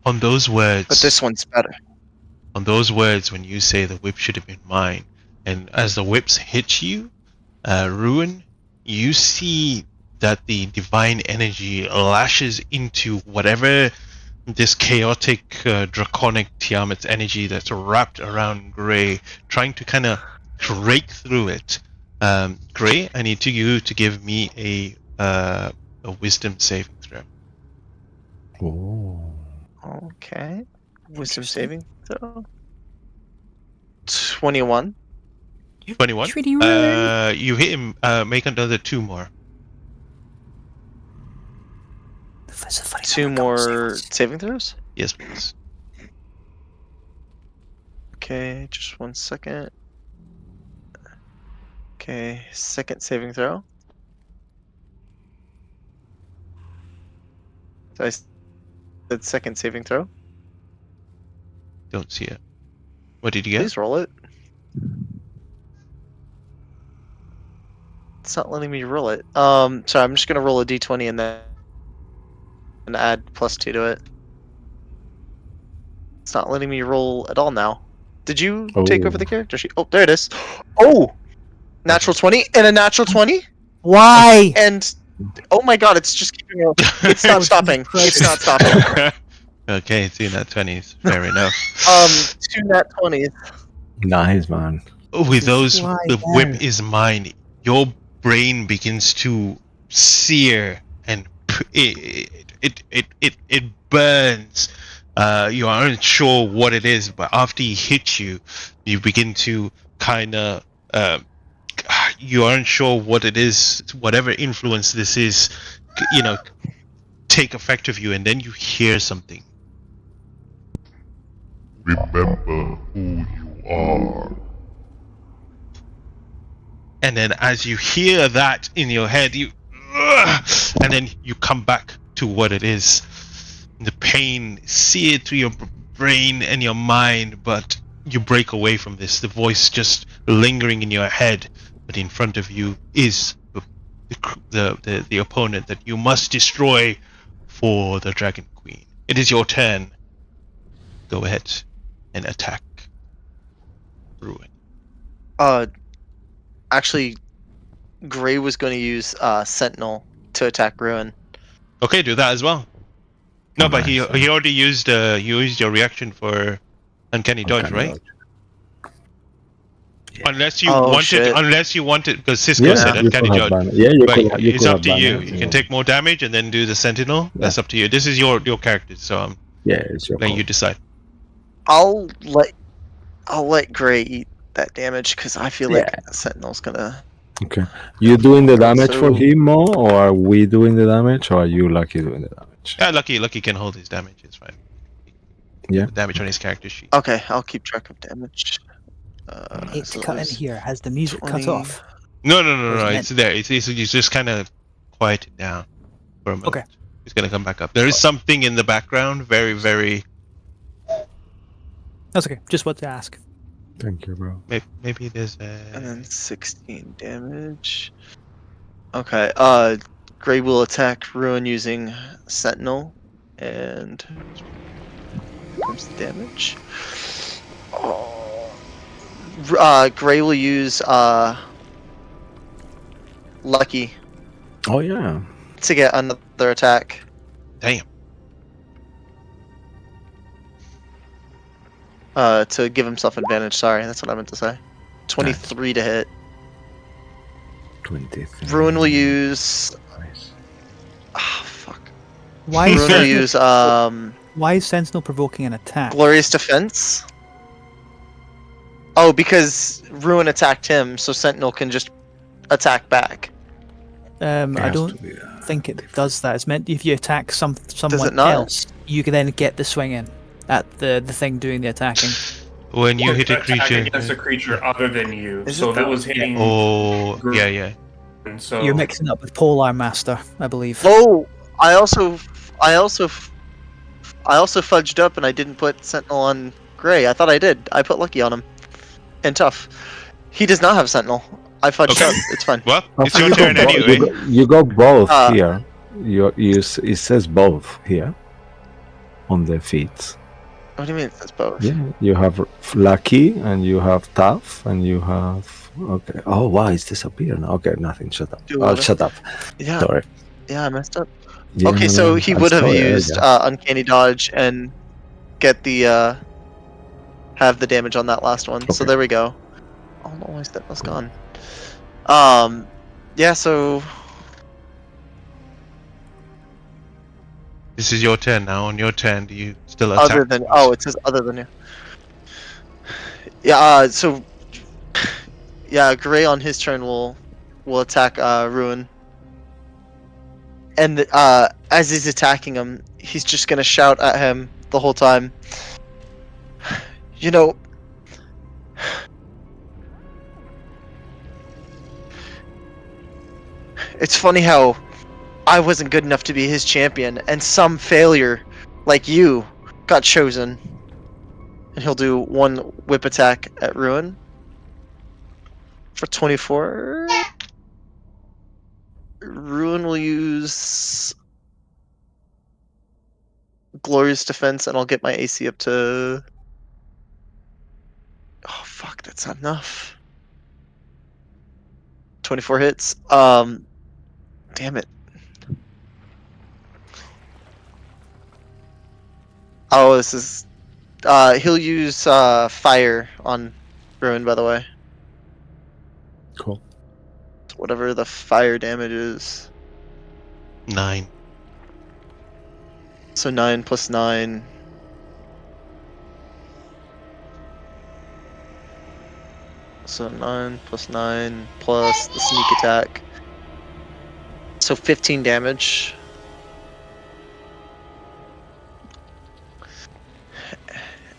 On those words, but this one's better." on those words, when you say the whip should have been mine, and as the whips hit you, Ruin, you see that the divine energy lashes into whatever this chaotic, draconic Tiamat's energy that's wrapped around Gray, trying to kind of break through it. Gray, I need you to give me a wisdom saving throw. Oh. Okay. Wisdom Interesting. saving throw. 21. 21. Treaty Ruin. You hit him. Make another 2 more. That's a funny 2 number, more Coles. saving throws. Yes, please. Okay, just 1 second. Okay, second saving throw. So I said second saving throw. Don't see it. What did you get? Please roll it. It's not letting me roll it. So I'm just gonna roll a d20 and then add +2 to it. It's not letting me roll at all now. Did you take over the character sheet? Oh, there it is. Oh, natural 20 and a natural 20, Why? and oh my god, it's just keeping rolling. It's not stopping. It's not stopping. Okay, 2 nat 20s. Fair enough. 2 nat 20s. Nice, man. With those, Why the then? whip is mine. Your brain begins to sear and it burns. You aren't sure what it is, but after he hits you, you begin to kind of you aren't sure what it is, whatever influence this is, take effect of you, and then you hear something. Remember who you are. And then as you hear that in your head, and then you come back to what it is. The pain seared through your brain and your mind, but you break away from this. The voice just lingering in your head, but in front of you is the opponent that you must destroy for the Dragon Queen. It is your turn. Go ahead and attack Ruin. Actually, Gray was going to use Sentinel to attack Ruin. Okay, do that as well. No, but he Nice. already used your reaction for Uncanny Dodge, right? Yeah. Unless you Oh, wanted, shit. because Cisco Yeah, said you Uncanny could have Dodge. done it. Yeah, you But could. You it's could up have to done you. it, You can take more damage and then do the Sentinel. That's up to you. This is your character, so I'm Yeah, it's your letting call. you decide. I'll let Gray eat that damage because I feel like Yeah. Sentinel's gonna. Okay. You doing the damage for So- him, Mo, or are we doing the damage, or are you Lucky doing the damage? Yeah, Lucky can hold his damage. It's fine. Yeah. The damage on his character sheet. Okay, I'll keep track of damage. I hate so to it cut in was here. Has the music 20. cut off? No. Where's It's there. It's just kind of quieted down for a moment. Okay. It's gonna come back up. There is something in the background, very, very. That's okay. Just what to ask. Thank you, bro. Maybe there's And a. then 16 damage. Okay, Gray will attack Ruin using Sentinel. And here comes the damage. Gray will use Lucky Oh yeah. to get another attack. Damn. To give himself advantage. Sorry, that's what I meant to say. 23 to hit. 23. Ruin will use. Nice. Ah, fuck. Why is Ruin will Sentinel, use why is Sentinel provoking an attack? Glorious Defense. Oh, because Ruin attacked him, so Sentinel can just attack back. I has don't to be, think it does that. It's meant if you attack someone not? else, you can then get the swing in at the thing doing the attacking. When you Or hit a attack creature. against a creature other than you. Is So it if it though? was hitting, Oh, yeah. so You're mixing up with Polar Master, I believe. Oh, I also fudged up and I didn't put Sentinel on Gray. I thought I did. I put Lucky on him. And Tough. He does not have Sentinel. I fudged Okay. up. It's fine. Well, Oh, it's your you go turn bo- anyway. You go both Uh, here. It says both here on the feeds. What do you mean it says both? Yeah, you have Lucky and you have Tough and you have. Okay. Oh wow, it's disappeared now. Okay, nothing. Shut up. Do Oh, what? shut up. Yeah. Sorry. Yeah, I messed up. Yeah, Okay, no, so no, he I'm would have sorry, used yeah. Uncanny Dodge and get the have the damage on that last one. So Okay. there we go. Oh no, my step was gone. Yeah. So This is your turn now. On your turn, do you still attack? other than it says other than you. Yeah. So yeah, Gray on his turn will attack Ruin. And as he's attacking him, he's just gonna shout at him the whole time. You know, it's funny how I wasn't good enough to be his champion, and some failure like you got chosen. And he'll do one whip attack at Ruin for 24. Ruin will use Glorious Defense, and I'll get my AC up to. Oh fuck, that's not enough. 24 hits. Damn it. Oh, this is. He'll use fire on Ruin, by the way. Cool. Whatever the fire damage is. 9. So 9 plus 9. So 9 plus 9 plus the sneak attack. So 15 damage.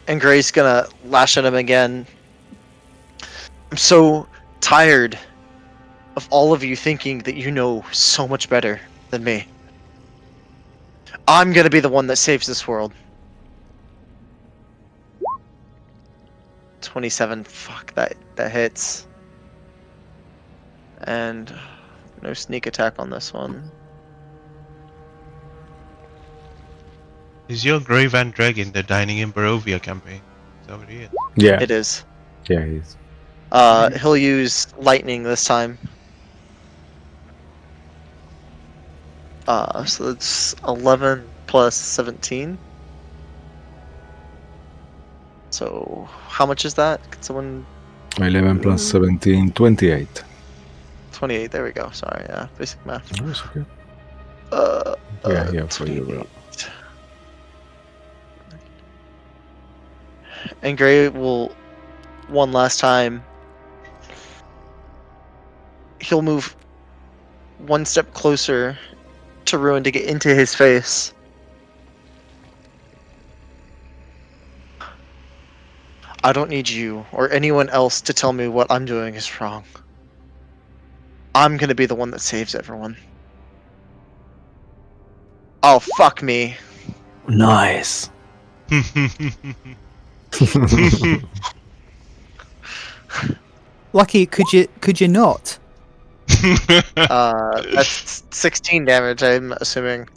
And Gray's gonna lash at him again. I'm so tired of all of you thinking that you know so much better than me. I'm gonna be the one that saves this world. 27. Fuck, that hits. And no sneak attack on this one. Is your Grey Van Dragon the Dining in Barovia campaign? Is that what it is? Yeah. It is. Yeah, he is. He'll use lightning this time. So it's 11 plus 17. So how much is that? Could someone? 11 plus 17, 28. 28. There we go. Sorry, yeah, basic math. Oh, it's okay. Yeah, for you, bro. And Gray will one last time. He'll move one step closer to Ruin to get into his face. I don't need you or anyone else to tell me what I'm doing is wrong. I'm gonna be the one that saves everyone. Oh, fuck me. Nice. Lucky, could you not? That's 16 damage, I'm assuming.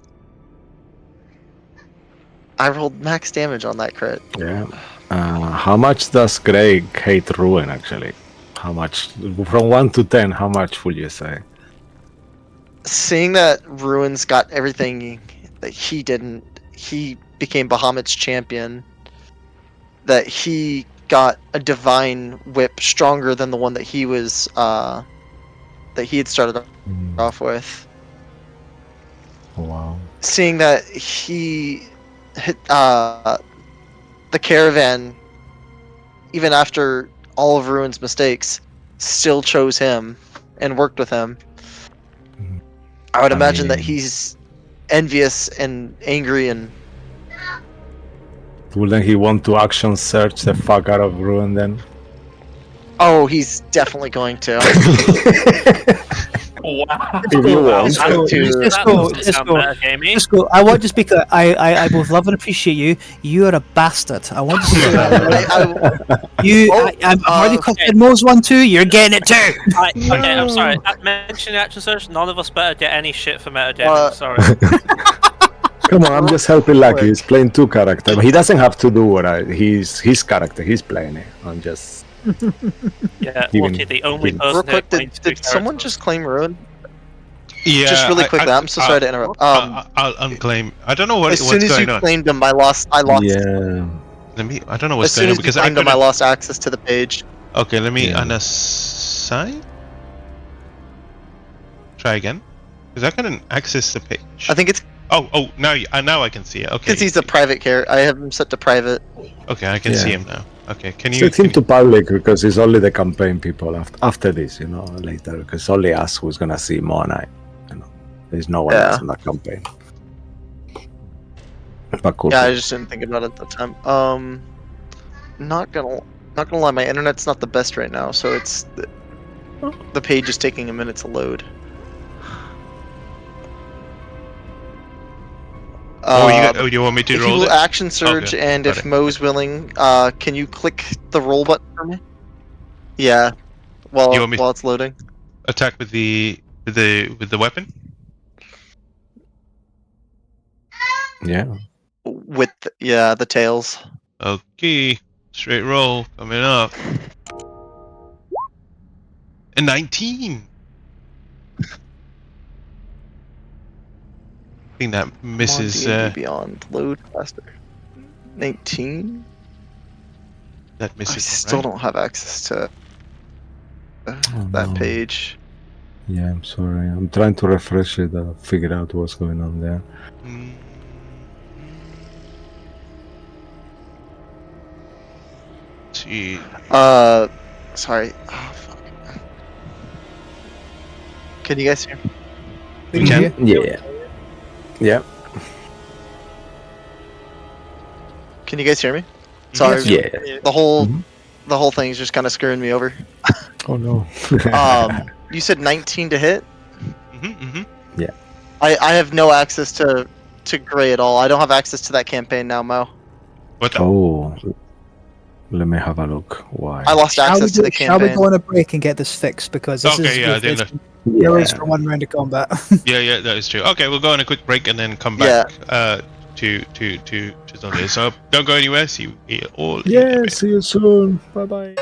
I rolled max damage on that crit. Yeah. How much does Greg hate Ruin, actually? How much? From 1 to 10, how much would you say? Seeing that Ruin's got everything that he didn't, he became Bahamut's champion, that he got a divine whip stronger than the one that he was, that he had started off with. Wow. Seeing that he hit, the caravan, even after all of Ruin's mistakes, still chose him and worked with him. I would I imagine that mean- he's envious and angry and Wouldn't he want to action search the fuck out of Ruin then? oh, he's definitely going to. Wow. If you want. Going to That doesn't sound metagamey. Cisco, I want to speak. I both love and appreciate you. You are a bastard. I want to say I'm already costed Mo's one too. You're getting it too. Okay, I'm sorry. Mentioning action search, none of us better get any shit for metagaming. Sorry. Come on, I'm just helping Lucky. He's playing two characters. He doesn't have to do what he's his character. He's playing it. I'm just. Yeah, Even- Lucky, the only even- person real quick, who points did to someone characters. just claim Ruin? Yeah. Just really quickly, I'm so sorry to interrupt. I'll unclaim. I don't know as what's soon as you going on. claimed him, I lost. Yeah. Let me. I don't know As what's soon going on as you because I claimed him, I couldn't. lost access to the page. Okay, let me Yeah. unassign. Try again, because I couldn't access the page. I think it's Oh, now I can see it. Okay. because he's a private character. I have him set to private. Okay, I can see Yeah. him now. Okay, can you? Set him to public because it's only the campaign people after this, later. Because only us who's gonna see Mo and I. There's no one Yeah. else in that campaign. But cool. Yeah, I just didn't think about it at the time. Not gonna lie, my internet's not the best right now, so it's the page is taking a minute to load. You want me to If you roll will it? action surge, Okay, and got if it. Mo's willing, can you click the roll button for me? Yeah, while You want me- it's loading. Attack with the weapon. Yeah. With the tails. Okay, straight roll coming up. A 19. I think that misses. Come on, D&D Beyond, load faster. 19. That I misses. still don't have access to that no. page. Yeah, I'm sorry. I'm trying to refresh it, figure out what's going on there. Mm. See. Sorry. Oh, fuck. Can you guys hear me? We can. Yeah. Yeah. Can you guys hear me? Sorry. Yeah. The whole Mhm. the whole thing is just kind of screwing me over. Oh no. You said 19 to hit. Mm-hmm. I have no access to Gray at all. I don't have access to that campaign now, Mo. What the? Oh. Let me have a look. Why? I lost access to the Shall we campaign. go on a break and get this fixed? Because this Okay, is yeah, I think it's Yeah. released for one round of combat. Yeah, that is true. Okay, we'll go on a quick break and then come back. To Sunday. So don't go anywhere. See you all. in a Yeah, bit. see you soon. Bye bye.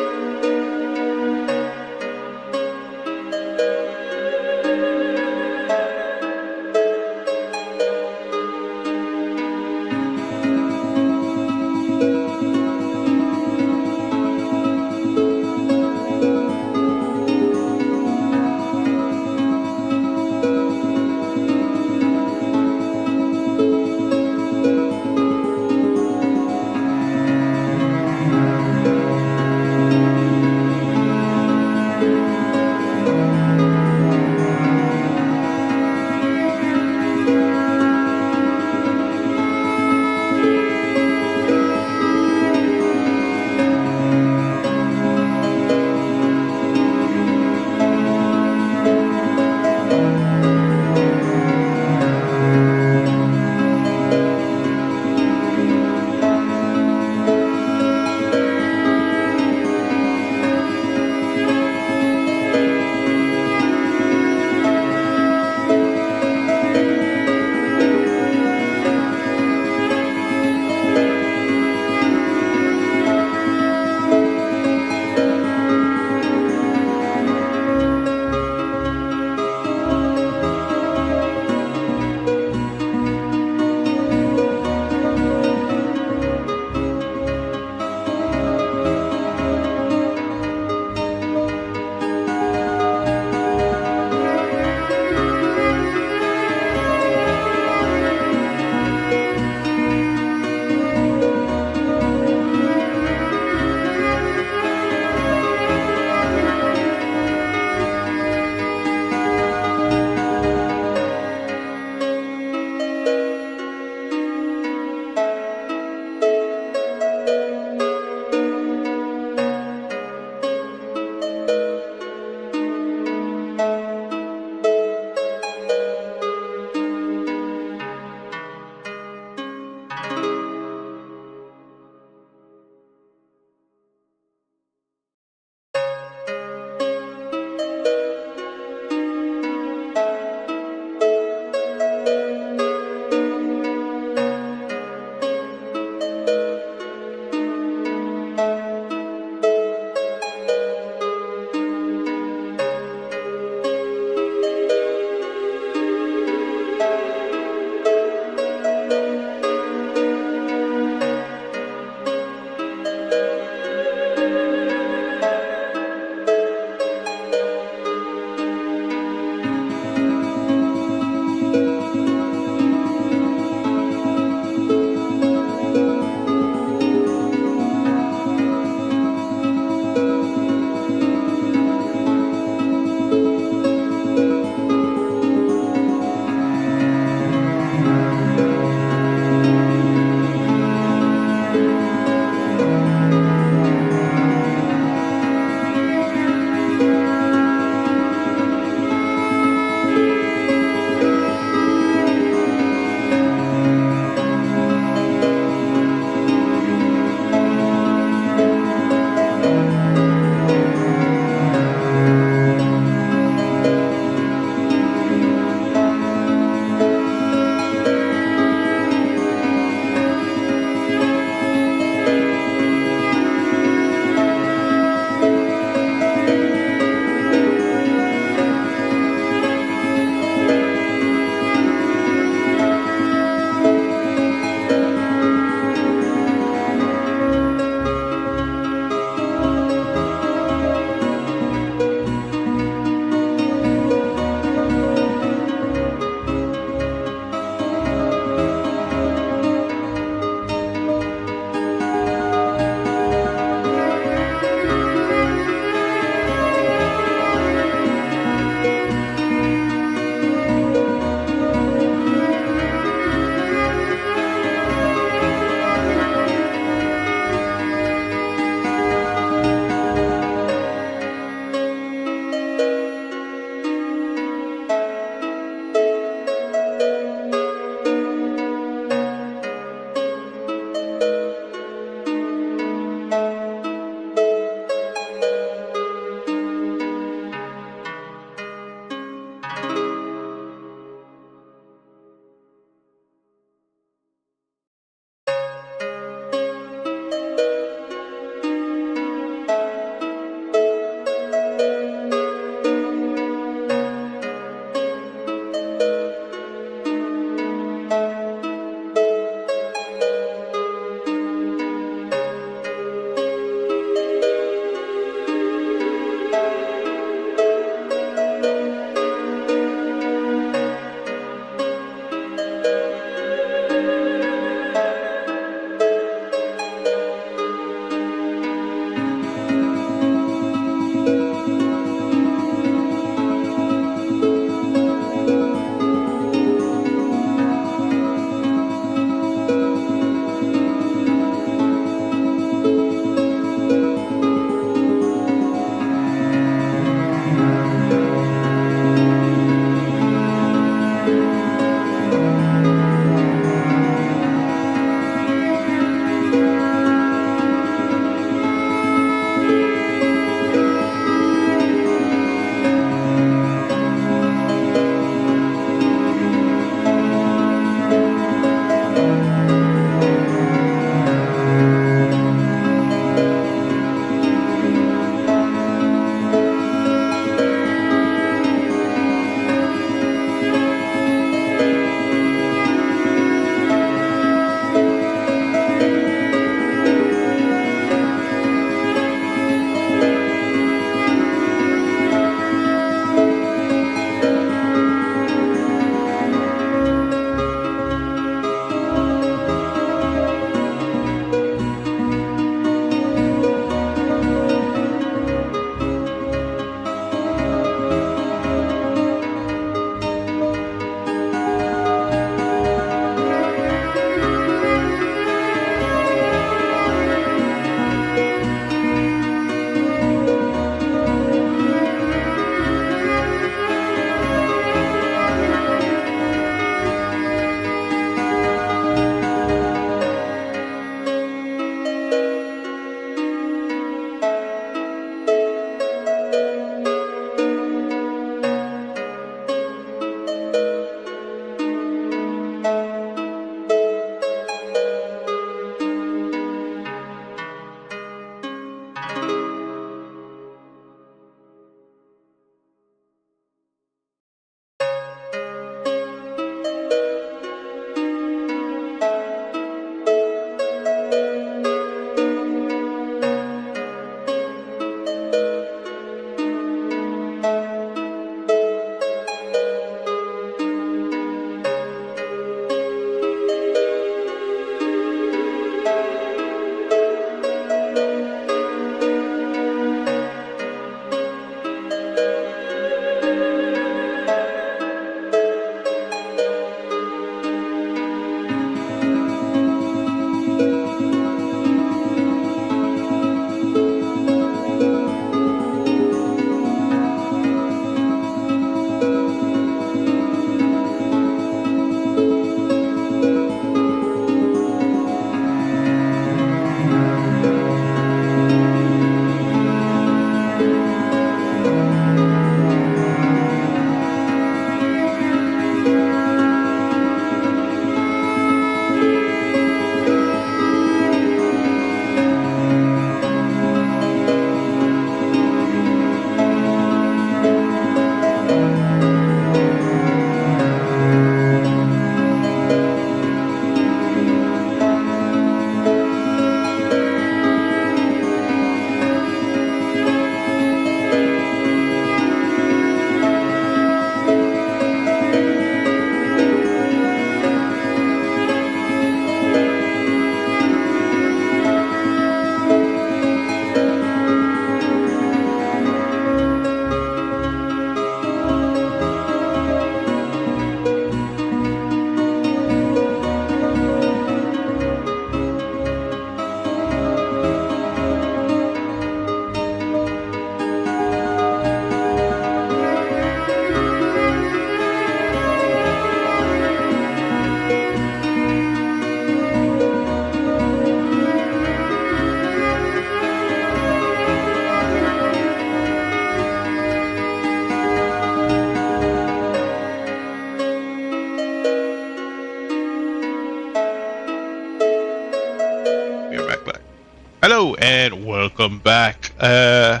Hello and welcome back. I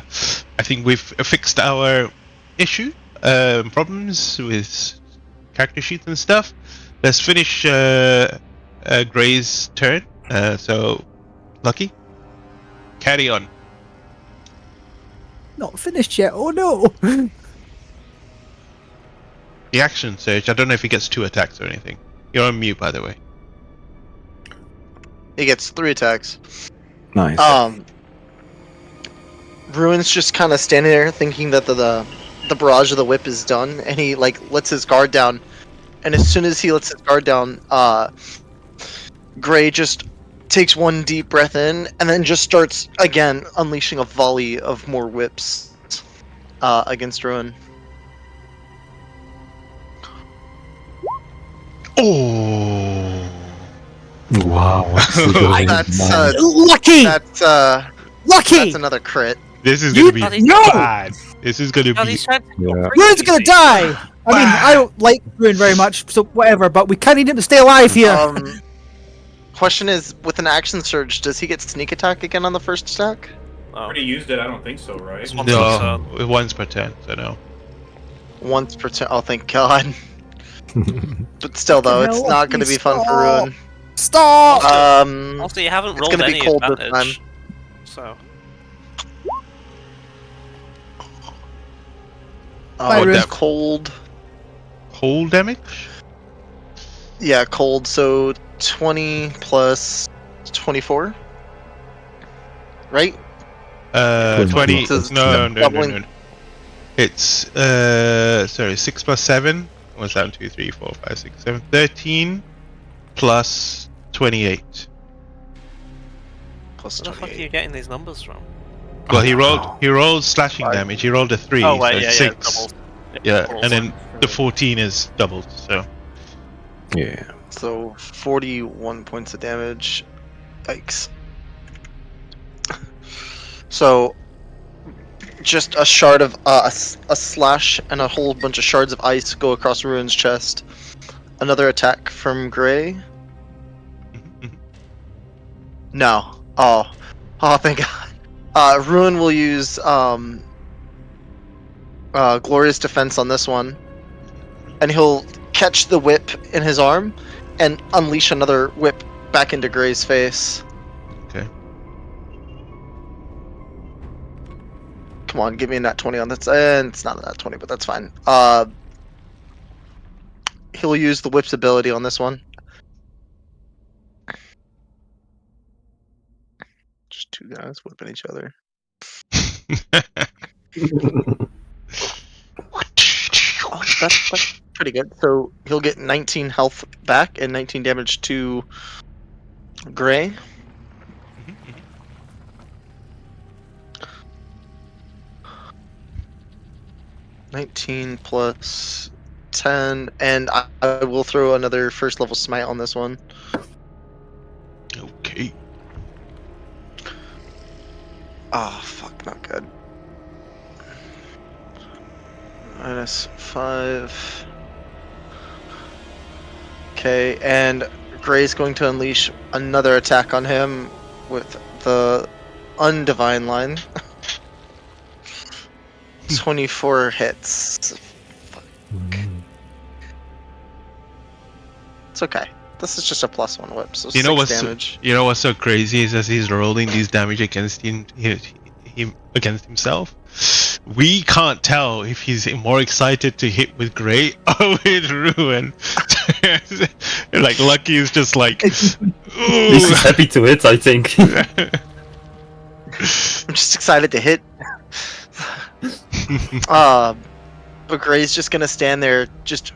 think we've fixed our issue, problems with character sheets and stuff. Let's finish Gray's turn. So, Lucky, carry on. Not finished yet. Oh no! The action surge. I don't know if he gets 2 attacks or anything. You're on mute, by the way. He gets 3 attacks. Nice. Ruin's just kind of standing there thinking that the barrage of the whip is done, and he like lets his guard down. And as soon as he lets his guard down, Gray just takes one deep breath in, and then just starts again unleashing a volley of more whips against Ruin. Oh! Wow. That's Lucky! that's Lucky! that's another crit. This is You- gonna be no! bad. This is gonna God, be. he's trying to go Yeah. crazy. Ruin's gonna die! I mean, I don't like Ruin very much, so whatever, but we can't need him to stay alive here! Question is, with an action surge, does he get sneak attack again on the first attack? Oh. Already used it. I don't think so, right? It's once per No, turn. once per turn, so no. Once per turn. Oh, thank God. But still, though, Fucking it's hell, not going to be fun for stop. Ruin. Stop! Also, you haven't It's rolled gonna be any cold this advantage. So, Virus. It's cold. Cold damage? Yeah, cold. So 20 plus 24, right? 20. So it's No. doubling. It's, sorry, 6 plus 7. What's that? 2, 3, 4, 5, 6, 7. 13 plus 28. Plus where the fuck are 28. you getting these numbers from? Well, he rolled slashing damage. He rolled a 3, Oh, so wait, yeah, 6. double. Yeah, doubles. and then the 14 is doubled, so. Yeah. So 41 points of damage. Yikes. So just a shard of a slash and a whole bunch of shards of ice go across Ruin's chest. Another attack from Gray. No. Oh, thank God. Ruin will use Glorious Defense on this one, and he'll catch the whip in his arm and unleash another whip back into Gray's face. Okay. Come on, give me a nat 20 on that. It's not a nat 20, but that's fine. He'll use the whip's ability on this one. Just 2 guys whipping each other. Oh, that's pretty good. So he'll get 19 health back and 19 damage to Gray. 19 plus 10, and I will throw another first level smite on this one. Okay. Oh, fuck, not good. -5. Okay, and Gray's going to unleash another attack on him with the Undivine line. 24 hits. It's okay. This is just a +1 whip, so You know 6 what's damage. you know what's so crazy is as he's rolling these damage against him against himself, we can't tell if he's more excited to hit with Gray or with Ruin. Like Lucky is just like, He's ooh. just happy to hit, I think. I'm just excited to hit. But Gray's just gonna stand there, just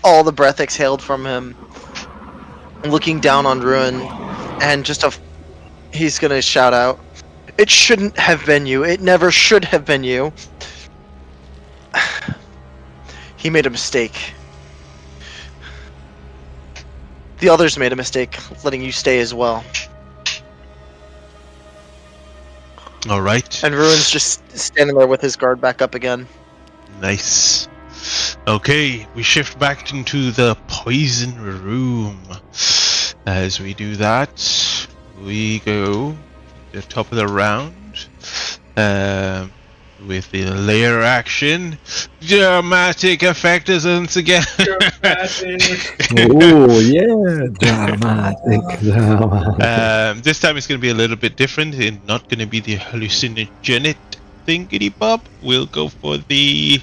all the breath exhaled from him, looking down on Ruin, and he's gonna shout out, "It shouldn't have been you. It never should have been you. He made a mistake. The others made a mistake, letting you stay as well." All right. And Ruin's just standing there with his guard back up again. Nice. Okay, we shift back into the poison room. As we do that, we go the top of the round. With the layer action, dramatic effect is once again. Oh yeah, dramatic. This time it's going to be a little bit different. It's not going to be the hallucinogenic thingy bob. We'll go for the.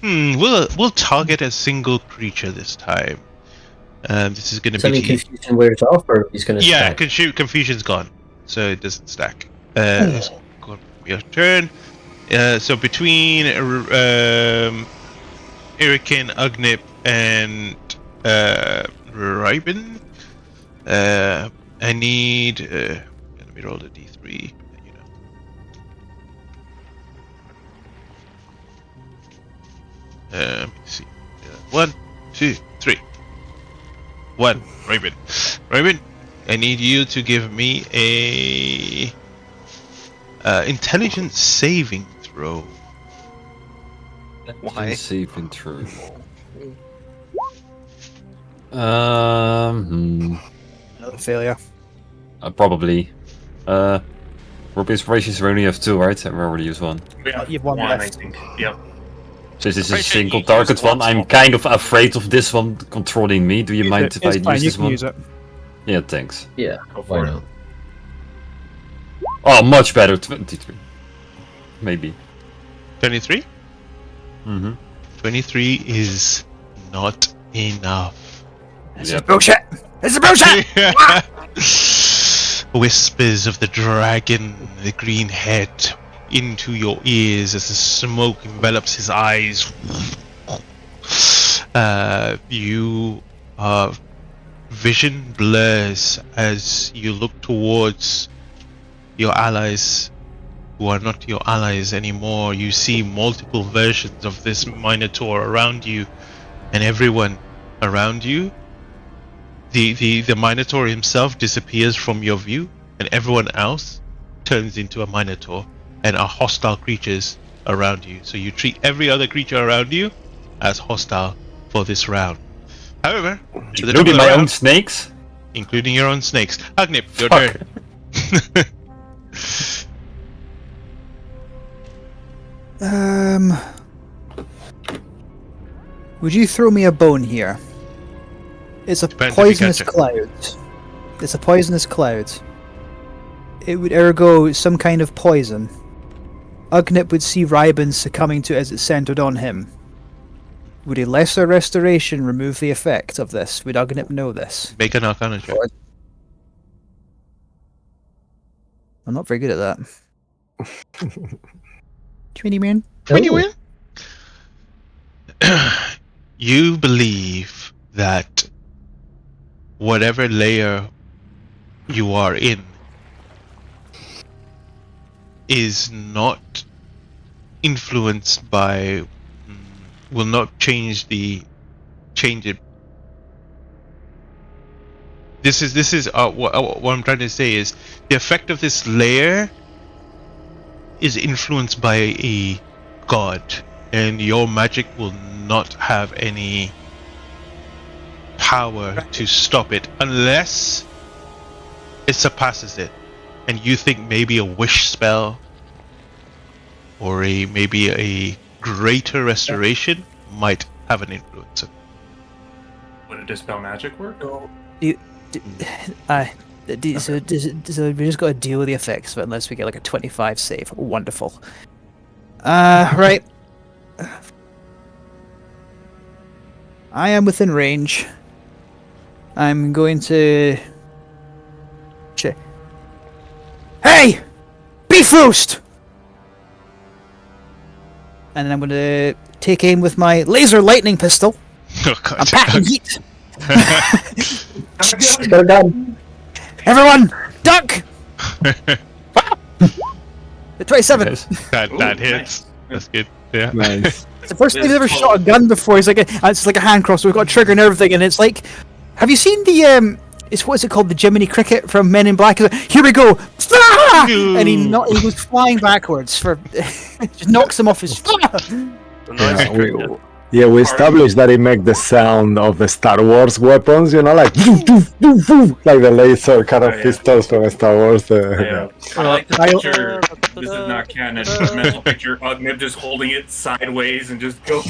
We'll target a single creature this time. This is going to be. Confusion wears off, or he's going to stack? Confusion's gone, so it doesn't stack. It's going to be your turn. So between Irikin, Ugnip, and Riben, I need. Let me roll the d3. You know. Let me see. 1, 2, 3. 1, Riben. Riben, I need you to give me a intelligence saving throw. Why? Saving throw. Another failure. Probably. Rope inspirations we only have 2, right? And we already used 1. We have You've one I left. think. Yep. Since this is a Pretty sure single you target used one, one I'm spot. kind of afraid of this one controlling me. Do you mind if I It's fine, use you this can one? use it. Yeah, thanks. Yeah, Go why for it. not? Oh, much better. 23. Maybe. 23? Mm-hmm. 23 is not enough. This is bullshit! This is bullshit! Whispers of the dragon, the green head, into your ears as the smoke envelops his eyes. You vision blurs as you look towards your allies who are not your allies anymore. You see multiple versions of this Minotaur around you, and everyone around you. The Minotaur himself disappears from your view, and everyone else turns into a Minotaur and are hostile creatures around you. So you treat every other creature around you as hostile for this round. However, to the top of Including the my round, own snakes? including your own snakes. Agnip, your Fuck. turn. Would you throw me a bone here? It's a Depends if you poisonous catch it. cloud. It's a poisonous cloud. It would ergo some kind of poison. Ugnip would see Riben succumbing to it as it centered on him. Would a lesser restoration remove the effect of this? Would Ugnip know this? Make an Arcana check. I'm not very good at that. 20 man. 20 Oh. win? You believe that whatever layer you are in is not influenced by, will not change it. This is what I'm trying to say is the effect of this layer is influenced by a god, and your magic will not have any power to stop it unless it surpasses it, and you think maybe a wish spell or maybe a greater restoration might have an influence. Would a dispel magic work? So we just got to deal with the effects of it unless we get like a 25 save. Wonderful. Right. I am within range. I'm going to... Hey! Beef roast! And then I'm going to take aim with my laser lightning pistol. Oh god. I'm packing heat. Got a gun. Everyone, duck! The 27. Yes. that Ooh, hits. nice. That's good. Yeah. Nice. It's the first time he's ever shot a gun before. He's like, it's like a hand cross. We've got a trigger and everything, and it's like, have you seen the It's what's it called? The Jiminy Cricket from Men in Black. He's like, here we go, ah! And he goes flying backwards for, just knocks him off his. The noise Yeah, cricket. Yeah, we established that it makes the sound of the Star Wars weapons, you know, like like the laser kind of pistols from Star Wars. I like the picture. This is not canon. Mental picture. Ugnib just holding it sideways and just going.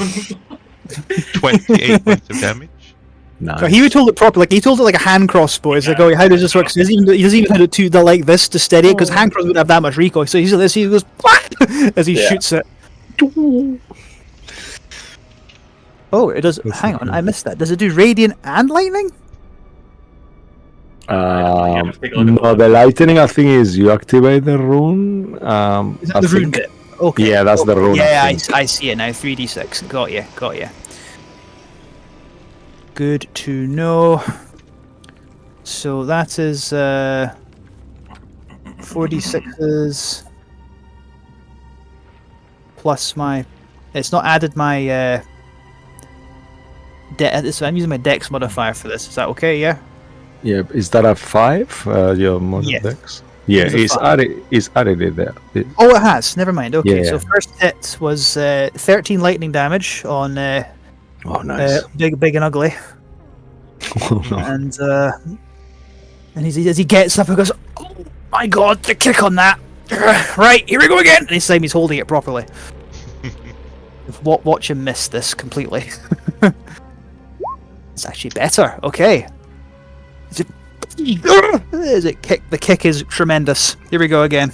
28 points of damage. Nice. So he told it properly. Like he told it like a hand crossbow. It's like, oh, how does this work? So he doesn't even have to do like this to steady it because hand crossbow wouldn't have that much recoil. So he's like this. He goes as he shoots it. Oh, it does. Hang on, I missed that. Does it do radiant and lightning? No, the lightning, I think, is you activate the rune. Is that the rune bit? Okay. Yeah, that's the rune. Yeah, I see it now. 3d6. Got you. Good to know. So that is 4d6s plus my. It's not added my. So I'm using my dex modifier for this. Is that okay? Yeah. Yeah, is that a 5? Your dex? Yeah, it's added it there. Oh, it has. Never mind. Okay, Yeah. so first hit was 13 lightning damage on Oh, nice. big and ugly, Oh, no. and as he gets up, he goes, "Oh my god, the kick on that! Right, here we go again." And this time he's holding it properly. Watch him miss this completely. It's actually better. Okay. Is it kick? The kick is tremendous. Here we go again.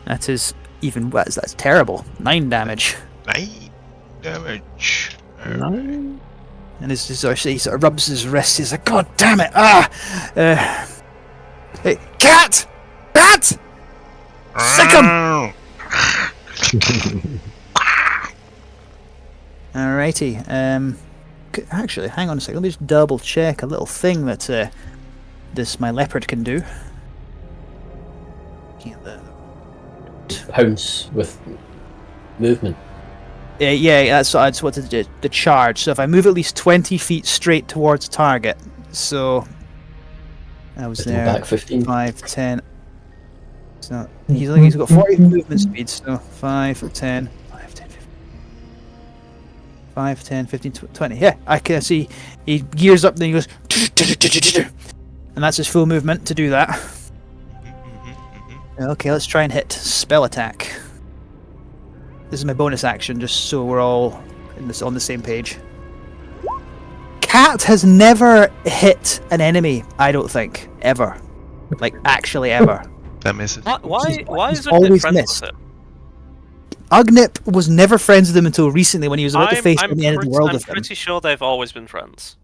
That is even worse. That's terrible. 9 damage. 9 damage. And he sort of rubs his wrist. He's like, "God damn it! Hey, cat! Sick him!" Alrighty. Actually, hang on a second. Let me just double check a little thing that my leopard can do. Pounce with movement. Yeah, that's what it did. The charge. So if I move at least 20 feet straight towards target, so I was there. Back 15. 5, 10. So he's got 40 movement speed. So 5, 10. 5, 10, 15, 20. Yeah, I can see he gears up, then he goes, and that's his full movement to do that. Okay, let's try and hit spell attack. This is my bonus action, just so we're all on the same page. Cat has never hit an enemy, I don't think, ever. Like, actually ever. That misses. Why is it always friends missed. with it? Ugnip was never friends with him until recently when he was about to face the end of the world with I'm him. pretty sure they've always been friends.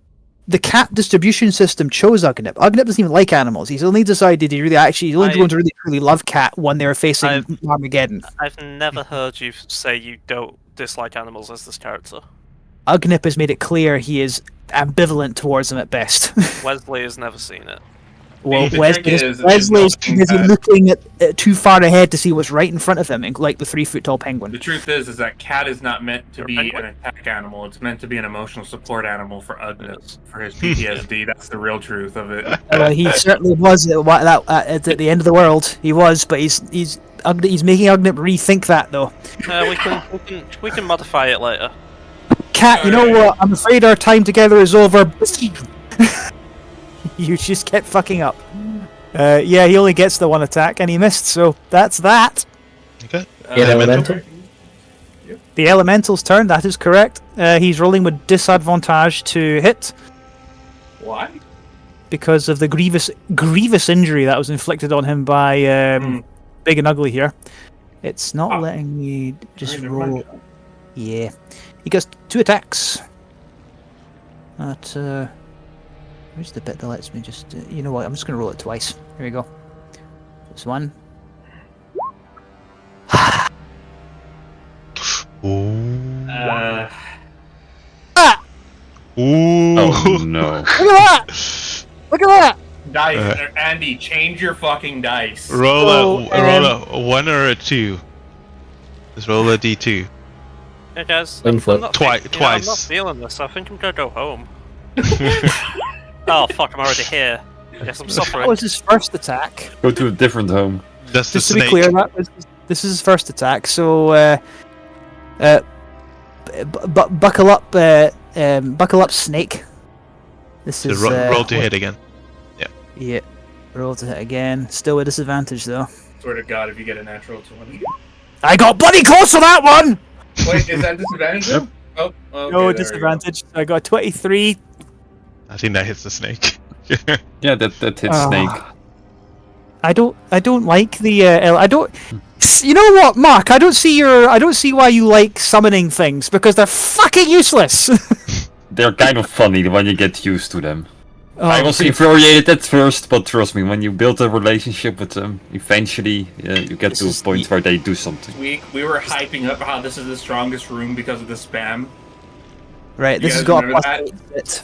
The cat distribution system chose Ugnip. Ugnip doesn't even like animals. He's only decided he only going to really truly love Cat when they were facing Armageddon. I've never heard you say you don't dislike animals as this character. Ugnip has made it clear he is ambivalent towards them at best. Wesley has never seen it. Well, The trick Wesley's is busy looking at too far ahead to see what's right in front of him, like the 3-foot-tall penguin. The truth is that cat is not meant to be an attack animal. It's meant to be an emotional support animal for Ugnip, for his PTSD. That's the real truth of it. Well, he certainly was at the end of the world. He was, but he's making Ugnip rethink that though. We can modify it later. Cat, you know what? I'm afraid our time together is over. You just kept fucking up. Yeah, he only gets the one attack, and he missed, so that's that. Okay. Elemental. The Elemental's turn, that is correct. He's rolling with disadvantage to hit. Why? Because of the grievous injury that was inflicted on him by Big and Ugly here. It's not letting me just roll. Yeah. He gets 2 attacks. Where's the bit that lets me just... you know what, I'm just going to roll it twice. Here we go. This one. Ooh. Oh no. Look at that! Look at that! Dice, Andy, change your fucking dice. Roll a 1 or a 2. Just roll a d2. Hey guys, Twice. I'm not feeling this. I think I'm gonna go home. Oh fuck! I'm already here. Yes, I'm suffering. That was his first attack. Go to a different home. That's the Just to be snake. clear, this is his first attack. So Buckle up, Snake. This So is roll to hit again. Yeah, roll to hit again. Still with disadvantage though. Swear to God, if you get a natural 20. I got bloody close to that one. Wait, is that disadvantage? Yep. Oh, okay, No there disadvantage. I got 23. I think that hits the snake. Yeah, that hits Snake. I don't like the. I don't. You know what, Mark? I don't see why you like summoning things because they're fucking useless. They're kind of funny when you get used to them. Oh, I was infuriated at first, but trust me, when you build a relationship with them, eventually you get to a point where they do something. We were hyping up how this is the strongest room because of the spam. Right, this You has guys got a remember plus that? 8 hit.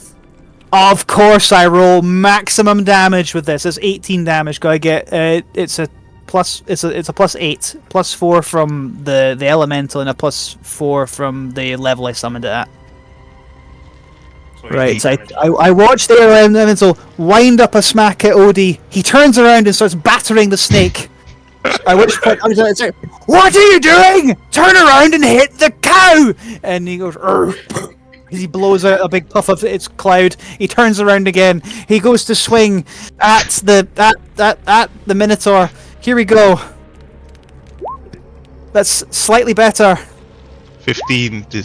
Of course, I roll maximum damage with this. It's 18 damage. Gotta get it's a plus 8, plus 4 from the elemental, and a plus 4 from the level I summoned it at. So Right, so 18 damage. I watched the elemental wind up a smack at Odie. He turns around and starts battering the snake. At which point I was like, "What are you doing? Turn around and hit the cow!" And he goes, "Urgh." He blows out a big puff of its cloud. He turns around again. He goes to swing at the Minotaur. Here we go. That's slightly better. 15 to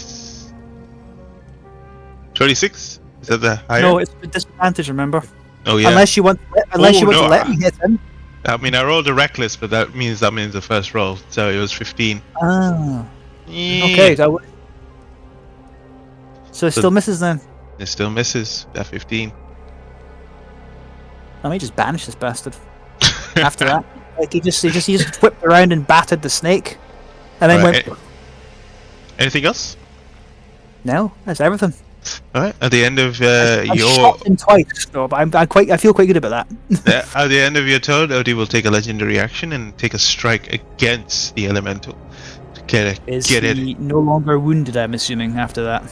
26. Is that the higher? No, it's with disadvantage. Remember, Oh yeah. unless you want to let me hit him. I mean, I rolled a reckless, but that means the first roll, so it was 15. Ah, Yeah. okay. So it still misses then. It still misses that 15. I may just banish this bastard. After that, like he just whipped around and battered the snake, and then Right, went. Anything else? No, that's everything. All right. At the end of I your shot him twice, so but I feel quite good about that. at the end of your turn, Odie will take a legendary action and take a strike against the elemental to get He no longer wounded? I'm assuming after that.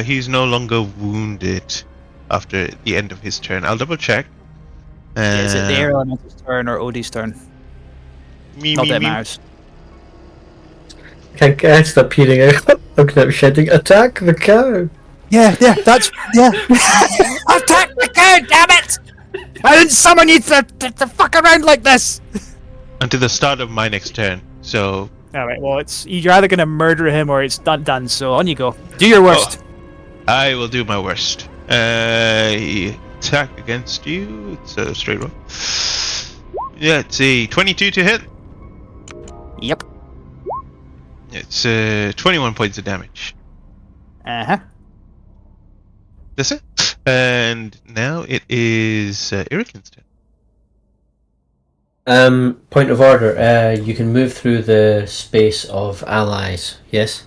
He's no longer wounded after the end of his turn. I'll double check. Is it the air elemental's turn or Odie's turn? Not that matters. Can't guess that peeling out. Looking at shedding. Attack the cow. Yeah, that's attack the cow, damn it! I didn't summon you to fuck around like this. Until the start of my next turn. So All right, well, you're either gonna murder him or it's done. So on you go. Do your worst. I will do my worst. Attack against you. It's a straight roll. Yeah, it's a 22 to hit. Yep. It's 21 points of damage. Uh-huh. That's it. And now it is Irikin's turn. Point of order. You can move through the space of allies. Yes.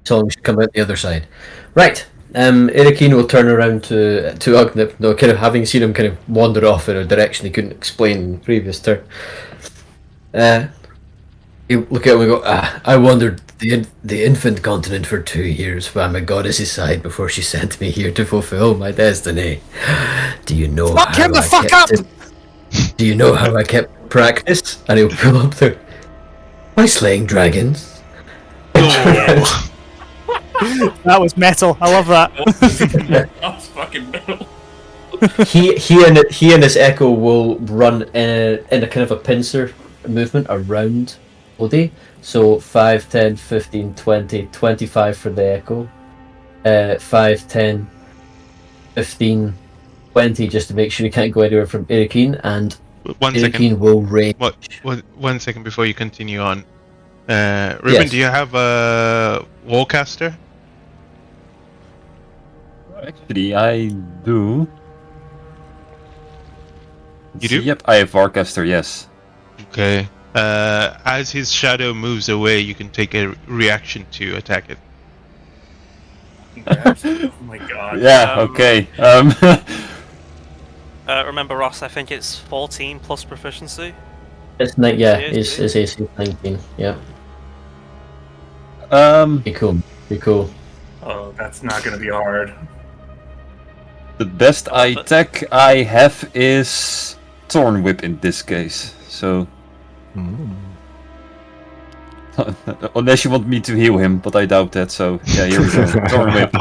So we should come out the other side. Right. Irikin will turn around to Ugnip, no, kind of having seen him kind of wander off in a direction he couldn't explain in the previous turn. He'll look at him and go, I wandered the infant continent for 2 years by my goddess's side before she sent me here to fulfill my destiny. Do you know Fuck him the fuck up! Do you know how I kept practice? And he'll pull up there. By slaying dragons. That was metal. I love that. That was fucking metal. he and his echo will run in a kind of a pincer movement around Odie. So 5, 10, 15, 20, 25 for the echo. 5, 10, 15, 20 just to make sure you can't go anywhere from Irikin, and Irikin will range. One second before you continue on. Ruben, do you have a Warcaster? Actually, I do. You do? Yep, I have Warcaster, yes. Okay. As his shadow moves away, you can take a reaction to attack it. Oh my god. Yeah, okay. Remember, Ross, I think it's 14 plus proficiency. It's his AC 19. Yeah. Be cool. Oh, that's not gonna be hard. The best attack I have is Thorn Whip in this case. So Unless you want me to heal him, but I doubt that, so yeah, here we go. Thorn Whip.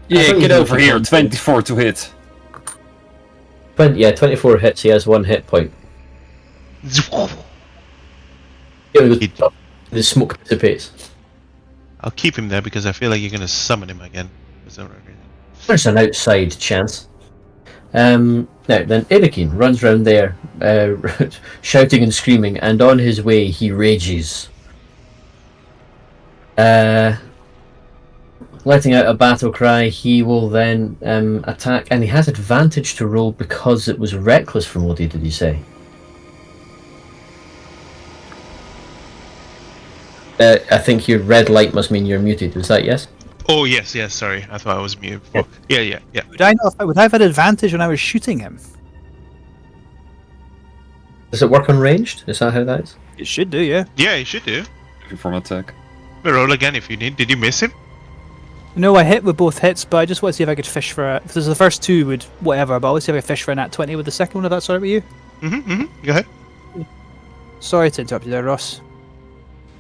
Yeah, get over here, 24 to hit. 24 hits, he has 1 hit point. The smoke dissipates. I'll keep him there because I feel like you're going to summon him again. There's an outside chance. Now then, Irakin runs round there, shouting and screaming, and on his way he rages. Letting out a battle cry, he will then attack, and he has advantage to roll because it was reckless from what did you say? I think your red light must mean you're muted, is that yes? Oh, yes, sorry. I thought I was muted before. Yeah. Would I have had advantage when I was shooting him? Does it work on ranged? Is that how that is? It should do, yeah. Yeah, you should do. From attack. Roll again if you need. Did you miss him? No, I hit with both hits, but I just want to see if I could fish for it. Because the first two would whatever, but I want to see if I could fish for a nat 20 with the second one, if that's alright with you. Go ahead. Sorry to interrupt you there, Ross.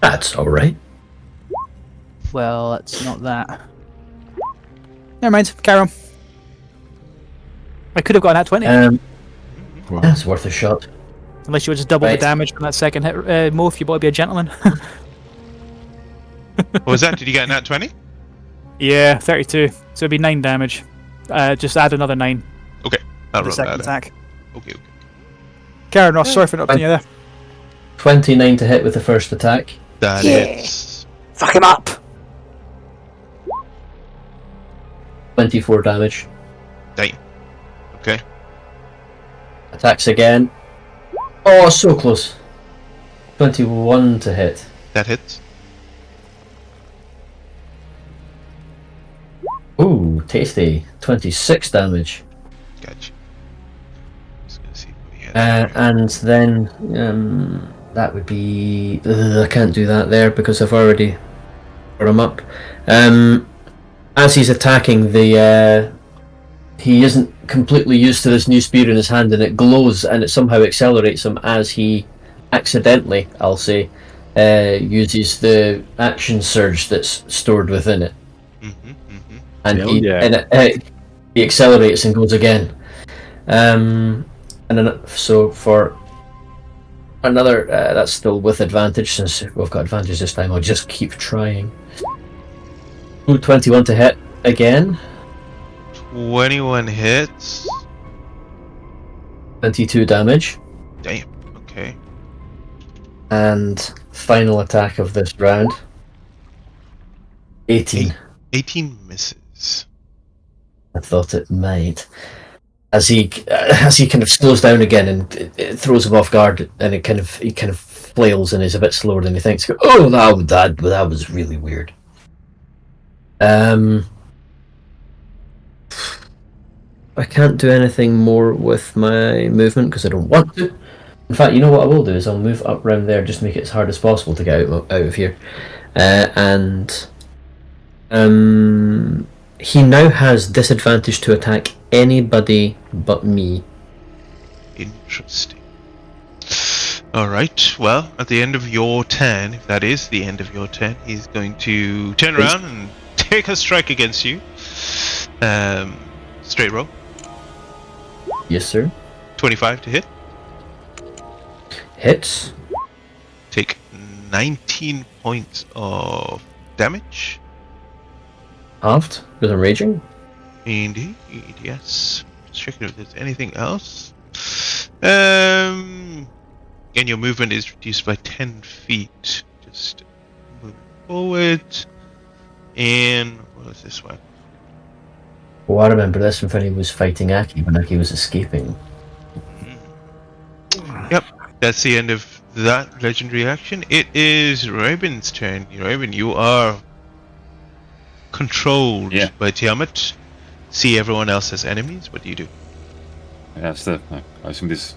That's alright. Well, it's not that. Never mind, carry on. I could have got a nat 20. That's worth a shot. Unless you would just double the damage from that second hit. Mo, if you want to be a gentleman. What was that? Did you get a nat 20? Yeah, 32. So it'd be 9 damage. Just add another 9. Okay, I'll the roll second that. attack. Okay. Karen Ross, sorry for interrupting you there. 29 to hit with the first attack. That hits. Fuck him up! 24 damage. Damn. Okay. Attacks again. Oh, so close. 21 to hit. That hits. Ooh, tasty. 26 damage. Gotcha. Just gonna see what we have. And then that would be. I can't do that there because I've already put him up. As he's attacking, he isn't completely used to this new spear in his hand, and it glows, and it somehow accelerates him as he accidentally, I'll say, uses the action surge that's stored within it. And he accelerates and goes again. And then, so for another, that's still with advantage, since we've got advantage this time, I'll just keep trying. Ooh, 21 to hit again. 21 hits. 22 damage. Damn. Okay. And final attack of this round. 18. 18 misses. I thought it might. As he kind of slows down again, and it throws him off guard, and he kind of flails and is a bit slower than he thinks. Oh, that was really weird. I can't do anything more with my movement because I don't want to. In fact, you know what I will do is I'll move up around there, just make it as hard as possible to get out of here. He now has disadvantage to attack anybody but me. Interesting. Alright, well, at the end of your turn, if that is the end of your turn, he's going to turn around and take a strike against you. Straight roll. Yes, sir. 25 to hit. Hits. Take 19 points of damage. Halved, because I'm raging. Indeed, yes. Just checking if there's anything else. And your movement is reduced by 10 feet. Just move forward. And what was this one? Oh, I remember this from when he was fighting Aki, when Aki was escaping. Yep, that's the end of that legendary action. It is Raven's turn. Raven, you are controlled by Tiamat. See everyone else as enemies. What do you do? Yeah, I assume this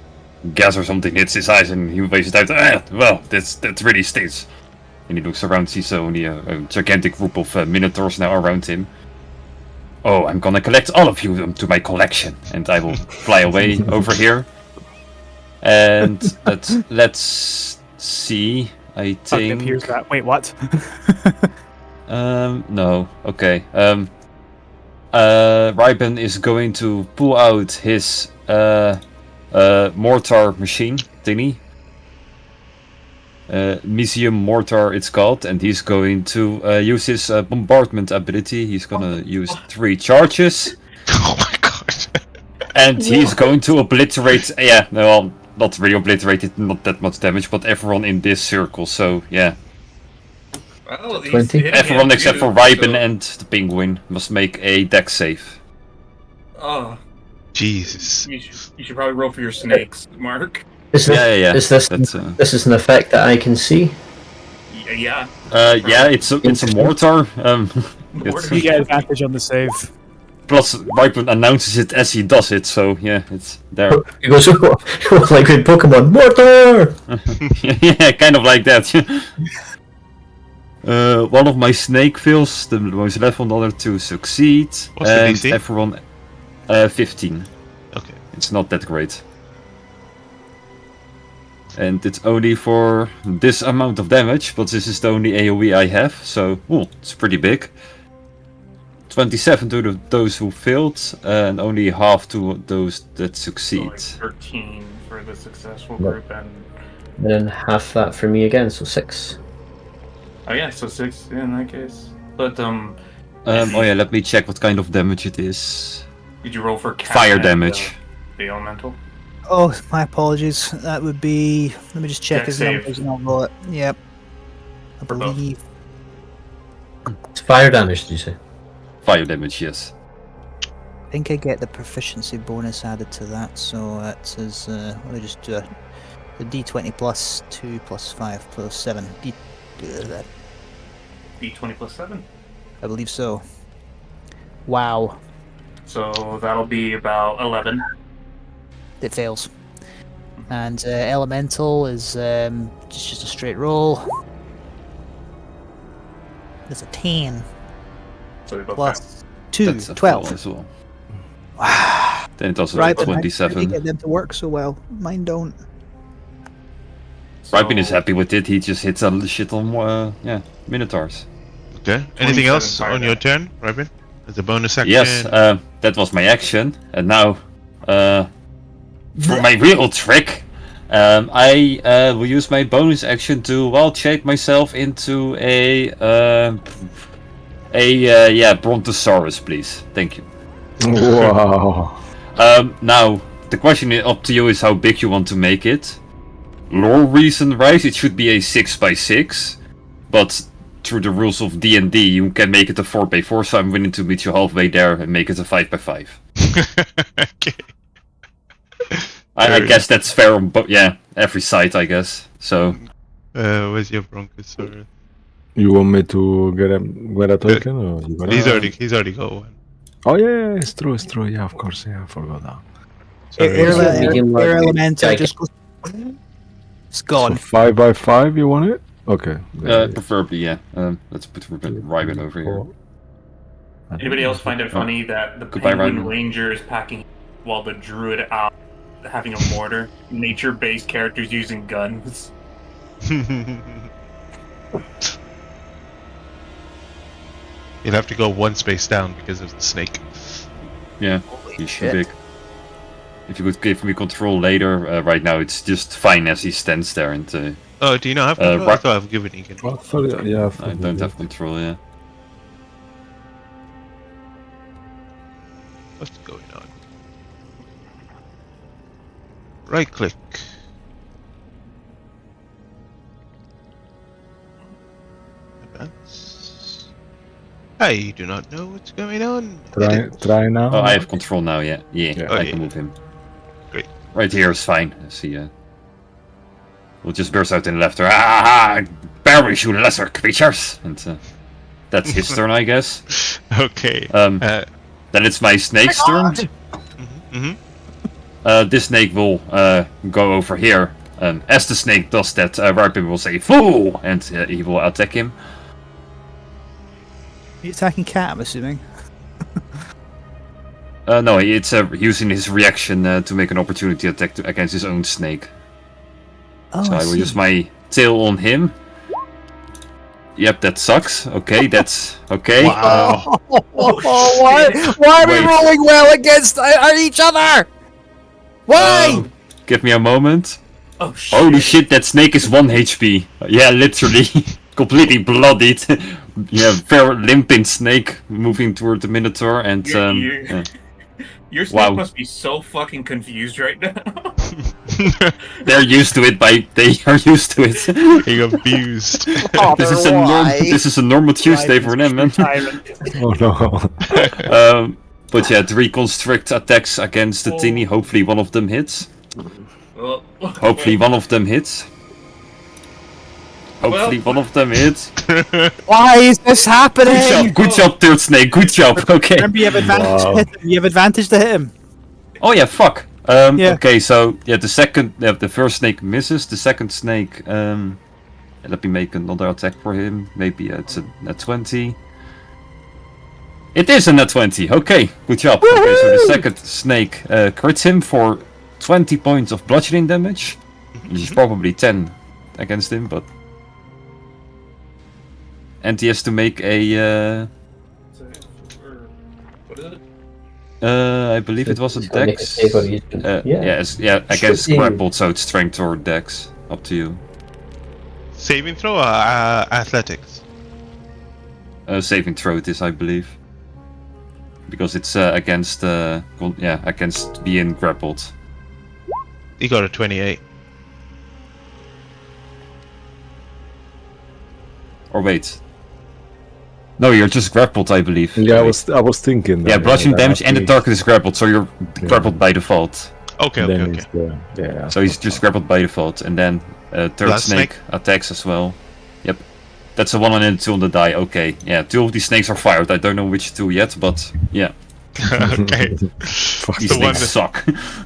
gas or something hits his eyes and he faces out. Well, that really stinks. And he looks around, sees only a gigantic group of minotaurs now around him. Oh, I'm gonna collect all of you to my collection, and I will fly away over here. And let's see. I Fuck, it think. appears that. Wait, what? No. Okay. Ryben is going to pull out his mortar machine thingy. Museum mortar, it's called, and he's going to use his bombardment ability. He's gonna use 3 charges. Oh my god. And he's going to obliterate, well, not really obliterate it, not that much damage, but everyone in this circle, so yeah. Well, he's 20? hitting Everyone it except too, for Ryben so- and the penguin must make a dex save. Oh, Jesus. you should probably roll for your snakes, Mark. Is Yeah. Is this That's, this is an effect that I can see? Yeah. it's a mortar. Mortar. You get advantage on the save. Plus, Ryben announces it as he does it, so yeah, it's there. He goes like in Pokemon, mortar. Yeah, kind of like that. One of my snake fails, the most left one, the other 2 succeed. What's the and DC? everyone 15. Okay. It's not that great. And it's only for this amount of damage, but this is the only AoE I have, so it's pretty big. 27 to those who failed, and only half to those that So succeed. like 13 for the successful No. group, and And then half that for me again, so 6. oh yeah, so 6 in that case. But Let me check what kind of damage it is. did you roll for cat Fire and, damage. the elemental? Oh, my apologies. That would be. Let me just check Dex his save. numbers and I'll roll it. Yep. I For both. believe. It's fire damage, did you say? Fire damage, yes. I think I get the proficiency bonus added to that, so it says. Let me just do a D20 plus 2 plus 5 plus 7. D20 plus 7. I believe so. Wow. So that'll be about 11. It fails. And elemental is just a straight roll. That's a 10 So they both plus 2, That's a 12. fail as well. Wow. Then it also Right, but I 27. get them to work so well. Mine don't. So Ryben is happy with it, he just hits a shit on, Minotaurs. Okay. Anything 27 else fire on your damage. turn, Robin? As a bonus action? Yes, that was my action, and now, for my real trick, I will use my bonus action to shape myself into a Brontosaurus, please. Thank you. Wow. Now, the question up to you is how big you want to make it. Lore reason, right? It should be a 6x6, but through the rules of D&D, you can make it a 4x4, so I'm willing to meet you halfway there and make it a 5x5. Okay. I Fair guess that's fair on every side, I guess. So, Where's your Bronchosaurus? You want me to get a token? Or you gonna... He's already got one. Oh yeah, it's true. Yeah, of course. Yeah, I forgot that. Air elemental just goes. It's So gone. 5x5, you want it? Okay. preferably, yeah. Let's put Ryben over here. Anybody else find it funny that the Goodbye, penguin Ryben. ranger is packing while the druid out having a mortar? Nature-based characters using guns. You'd have to go one space down because of the snake. Yeah, Holy he's shit. too big. If you could give me control later, right now it's just fine as he stands there and Oh, do you not have control? I thought I've given Egan. Oh, sorry, yeah. I don't have control, yeah. What's going on? Right click. Advance. I do not know what's going on. Try now. Oh, I have control now, yeah. Yeah. I Oh, yeah. can move him. Great. Right here is fine. I see, we'll just burst out in laughter. Ah, perish, you lesser creatures! And that's his turn, I guess. Okay. Then it's my snake's turn. Mm-hmm. This snake will go over here. As the snake does that, Ryben will say, "Fool!" and he will attack him. You attacking cat, I'm assuming. No, it's using his reaction to make an opportunity attack against his own snake. Oh, So I will use my tail on him, Yep, that sucks. Okay, that's okay. Wow. Why are we Wait. rolling well against each other? Why? Give me a moment. Oh shit! Holy shit, that snake is 1 HP. Yeah, literally. Completely bloodied. Yeah, very limping snake moving toward the Minotaur and Your snake Wow. must be so fucking confused right now. they're used to it they are used to it. Being abused. This is a normal Tuesday for them, man. Oh no. But yeah, 3 constrict attacks against the Tini. Hopefully one of them hits. Well, Hopefully one of them hits. Hopefully one of them hits. Why is this happening? Good job, third snake. Good job. Okay. Remember, you have advantage to hit him. You have advantage to hit him. Oh yeah, fuck. Yeah. Okay, so yeah, the first snake misses. The second snake, let me make another attack for him. Maybe it's a net 20. It is a net 20. Okay, good job. Okay, so the second snake crits him for 20 points of bludgeoning damage, which is probably 10 against him, but. And he has to make a. what is it? I believe it was a He's gotta make a dex. save or he's gonna- Yeah, I guess Should be. grappled, so it's strength or dex. Up to you. Saving throw or athletics? Saving throw it is, I believe. Because it's against against being grappled. He got a 28. Or wait. No, you're just grappled, I believe. Yeah, I was thinking that. Yeah, bludgeoning that damage at and the least target is grappled, so you're grappled by default. Okay, okay, then okay. it's yeah. So he's just grappled by default, and then third Last snake attacks as well. Yep. That's a 1 and a 2 on the die. Okay, yeah, 2 of these snakes are fired. I don't know which 2 yet, but yeah, Okay. Fuck. these The one snakes that- suck.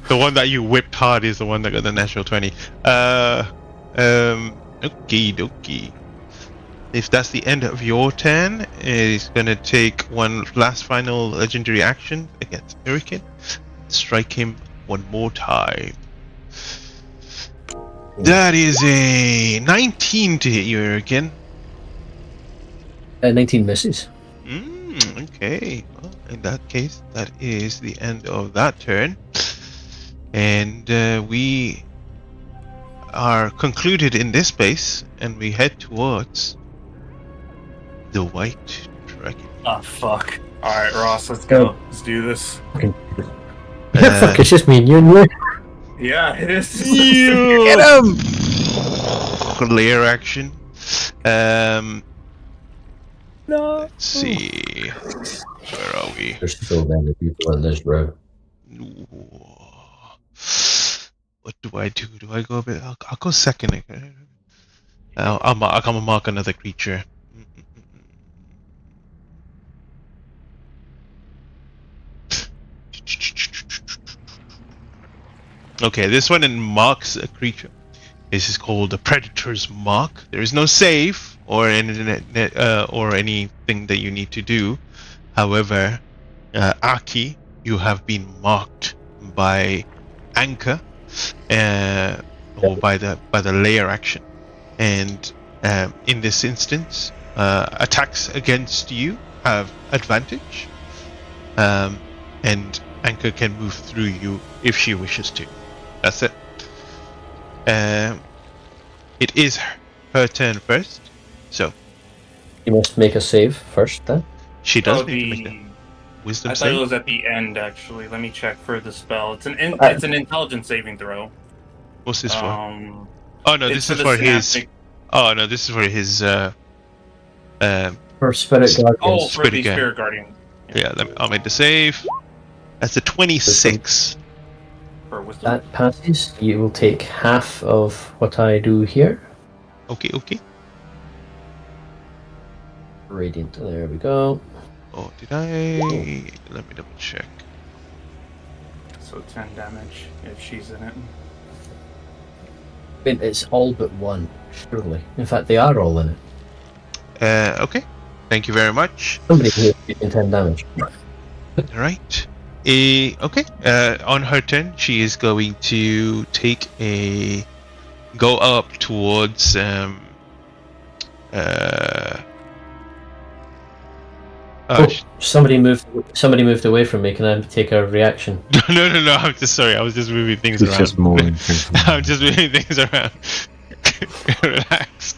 The one that you whipped hard is the one that got the natural 20. Okie dokie. If that's the end of your turn, it's gonna take one last final legendary action against Hurricane. Strike him one more time. That is a 19 to hit you, Hurricane. 19 misses. Okay. Well, in that case, that is the end of that turn. And we are concluded in this space, and we head towards the White Dragon. Oh fuck! All right, Ross, let's go. Let's do this. Fuck, it's just me and you and you. Yeah, it is. Get him! Layer action. No. Let's see. Where are we? There's so many people in this room. What do I do? Do I go a bit? I'll go second. I'll mark another creature. Okay, this one marks a creature. This is called the Predator's Mark. There is no save or anything that you need to do. However, Aki, you have been marked by Anchor, or by the layer action, and in this instance, attacks against you have advantage, and Anchor can move through you if she wishes to. That's it. It is her turn first, so You must make a save first, then. she does Oh, need to make a wisdom I thought it save. was at the end. Actually, let me check for the spell. It's an intelligence saving throw. What's this for? Um, Oh no, it's this is the for his. synaptic- Oh no, this is for his. For Spirit Guardians. Oh, for Spirit the again. Spirit Guardian. Yeah, I'll make the save. That's a 26. For wisdom. That passes. You will take half of what I do here. Okay. Radiant. There we go. Oh, did I? Let me double check. So 10 damage if she's in it. I mean, it's all but one, surely. In fact, they are all in it. Okay. Thank you very much. Somebody here is taking 10 damage. All right. Okay. On her turn, she is going to go up towards Oh, somebody moved away from me. Can I take a reaction? No. I'm just sorry. I was just moving things He's around. just moving things. I'm just moving things around. Relax.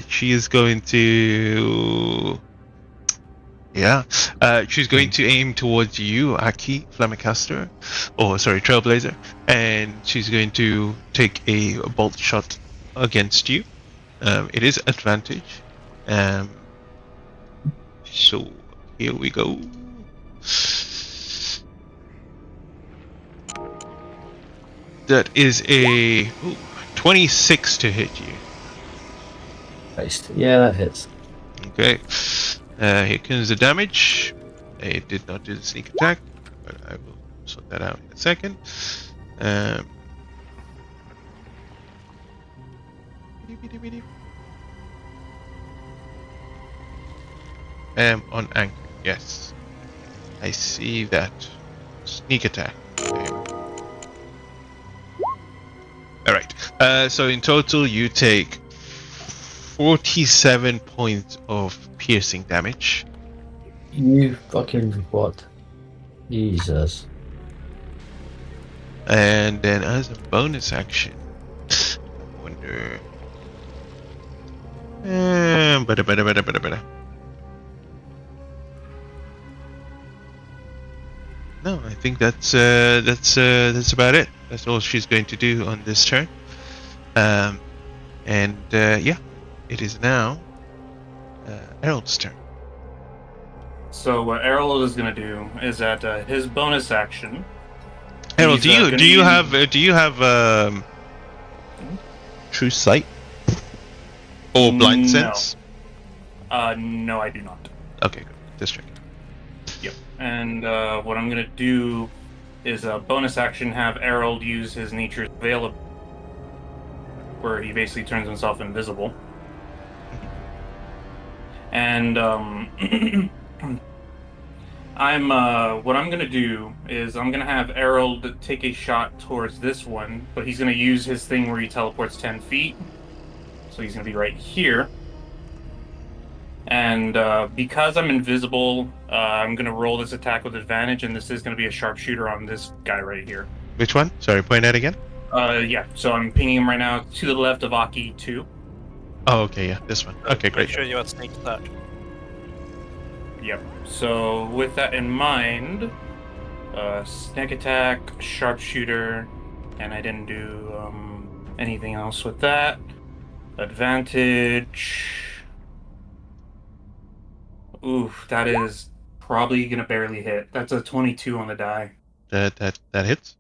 She is going to. Yeah. She's going to aim towards you, Aki Flamicaster, Trailblazer, and she's going to take a bolt shot against you. It is advantage. So here we go. That is a 26 to hit you. Christ. Yeah, that hits. Okay. Here comes the damage. It did not do the sneak attack, but I will sort that out in a second. On anchor, yes. I see that. Sneak attack. Okay. Alright. So in total you take 47 points of piercing damage. You fucking what? Jesus. And then as a bonus action, I wonder. Better. No, I think that's about it. That's all she's going to do on this turn. Yeah, it is now Errol's turn. So what Errol is going to do is that his bonus action. Errol, he's, do you have true sight or blind No. sense? No, I do not. Okay, good. Just checking. Yep. And what I'm going to do is a bonus action have Errol use his nature's veil, where he basically turns himself invisible. And what I'm gonna do is I'm gonna have Errol take a shot towards this one, but he's gonna use his thing where he teleports 10 feet. So he's gonna be right here. And because I'm invisible, I'm gonna roll this attack with advantage, and this is gonna be a sharpshooter on this guy right here. Which one? Sorry, point that again. Yeah. So I'm pinging him right now to the left of Aki 2. Oh, okay, yeah, this one. Okay, great. Make sure you had sneak attack. Yep. So with that in mind, snack attack, sharpshooter, and I didn't do anything else with that. Advantage. Oof, that is probably gonna barely hit. That's a 22 on the die. That hits.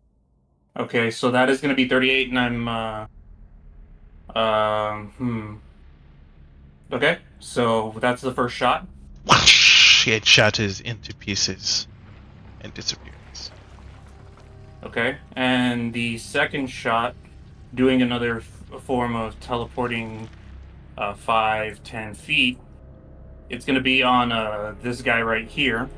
Okay, so that is gonna be 38, and I'm Okay, so that's the first shot. It shatters into pieces and disappears. Okay, and the second shot, doing another form of teleporting 5, 10 feet, it's going to be on this guy right here.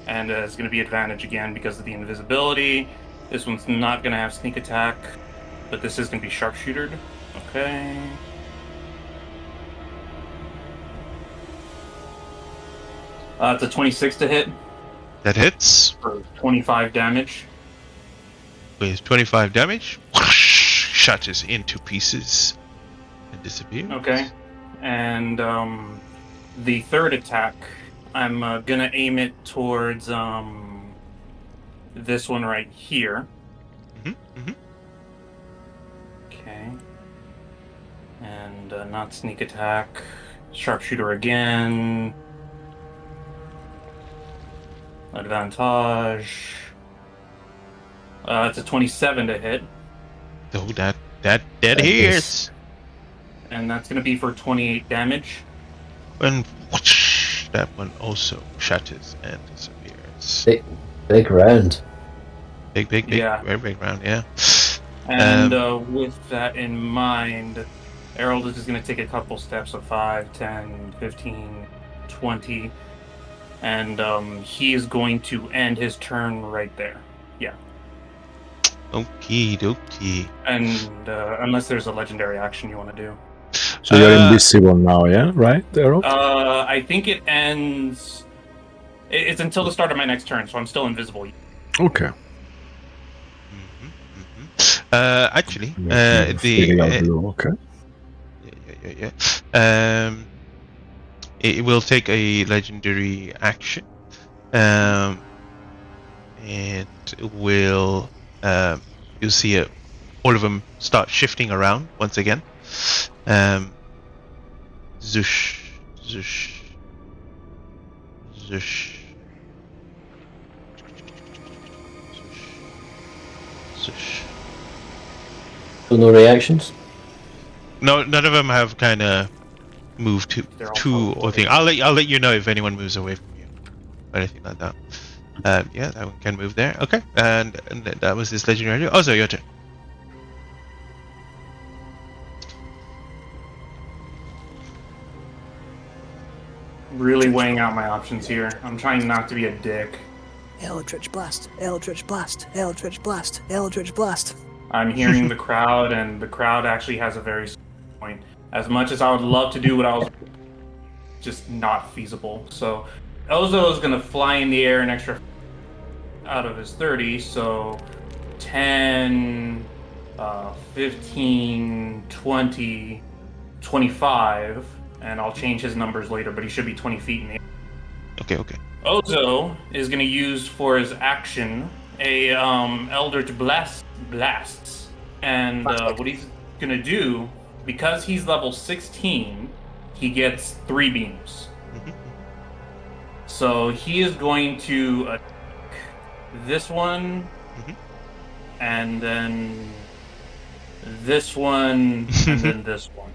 And it's going to be advantage again because of the invisibility. This one's not going to have sneak attack, but this is going to be sharpshootered. Okay. It's a 26 to hit. That hits. For 25 damage. With 25 damage, shatters into pieces and disappears. Okay. And the third attack, I'm gonna aim it towards this one right here. Okay. And not sneak attack. Sharpshooter again. Advantage. It's a 27 to hit. Oh, that hits. And that's gonna be for 28 damage. And that one also shatters and disappears. Big round. Big, Yeah. very big round, yeah. And with that in mind, Errol is going to take a couple steps of 5, 10, 15, 20, and he is going to end his turn right there. Yeah. Okie dokie. And unless there's a legendary action you want to do. So you're invisible now, yeah? Right, Daryl? I think it ends. It's until the start of my next turn, so I'm still invisible. Okay. Actually, Filling out blue, okay. yeah. It will take a legendary action. And will you'll see all of them start shifting around once again. Zush, zush, zush, zush. So no reactions? No, none of them have kind of moved to or thing. I'll let you know if anyone moves away from you or anything like that. Yeah, that one can move there. Okay, and that was this legendary. Also, your turn. Really weighing out my options here. I'm trying not to be a dick. Eldritch Blast, Eldritch Blast, Eldritch Blast, Eldritch Blast. I'm hearing the crowd, and the crowd actually has a very strong point. As much as I would love to do what I was, just not feasible. So Ozo is going to fly in the air an extra out of his 30, so 10, 15, 20, 25, and I'll change his numbers later, but he should be 20 feet in the air. Okay. Ozo is going to use for his action a Eldritch Blasts, and what he's going to do, because he's level 16, he gets 3 beams. So he is going to attack this one, and then this one, and then this one.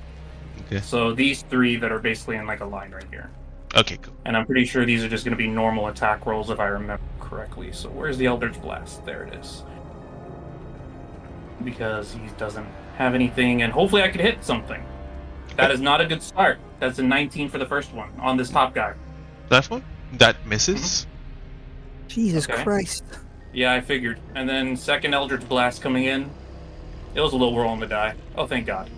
Okay. So these 3 that are basically in like a line right here. Okay, cool. And I'm pretty sure these are just going to be normal attack rolls if I remember correctly. So where's the Eldritch Blast? There it is. Because he doesn't have anything, and hopefully I could hit something. That is not a good start. That's a 19 for the first one on this top guy. Last one? That misses. Jesus Okay. Christ. Yeah, I figured. And then second Eldritch Blast coming in. It was a little roll on the die. Oh, thank God.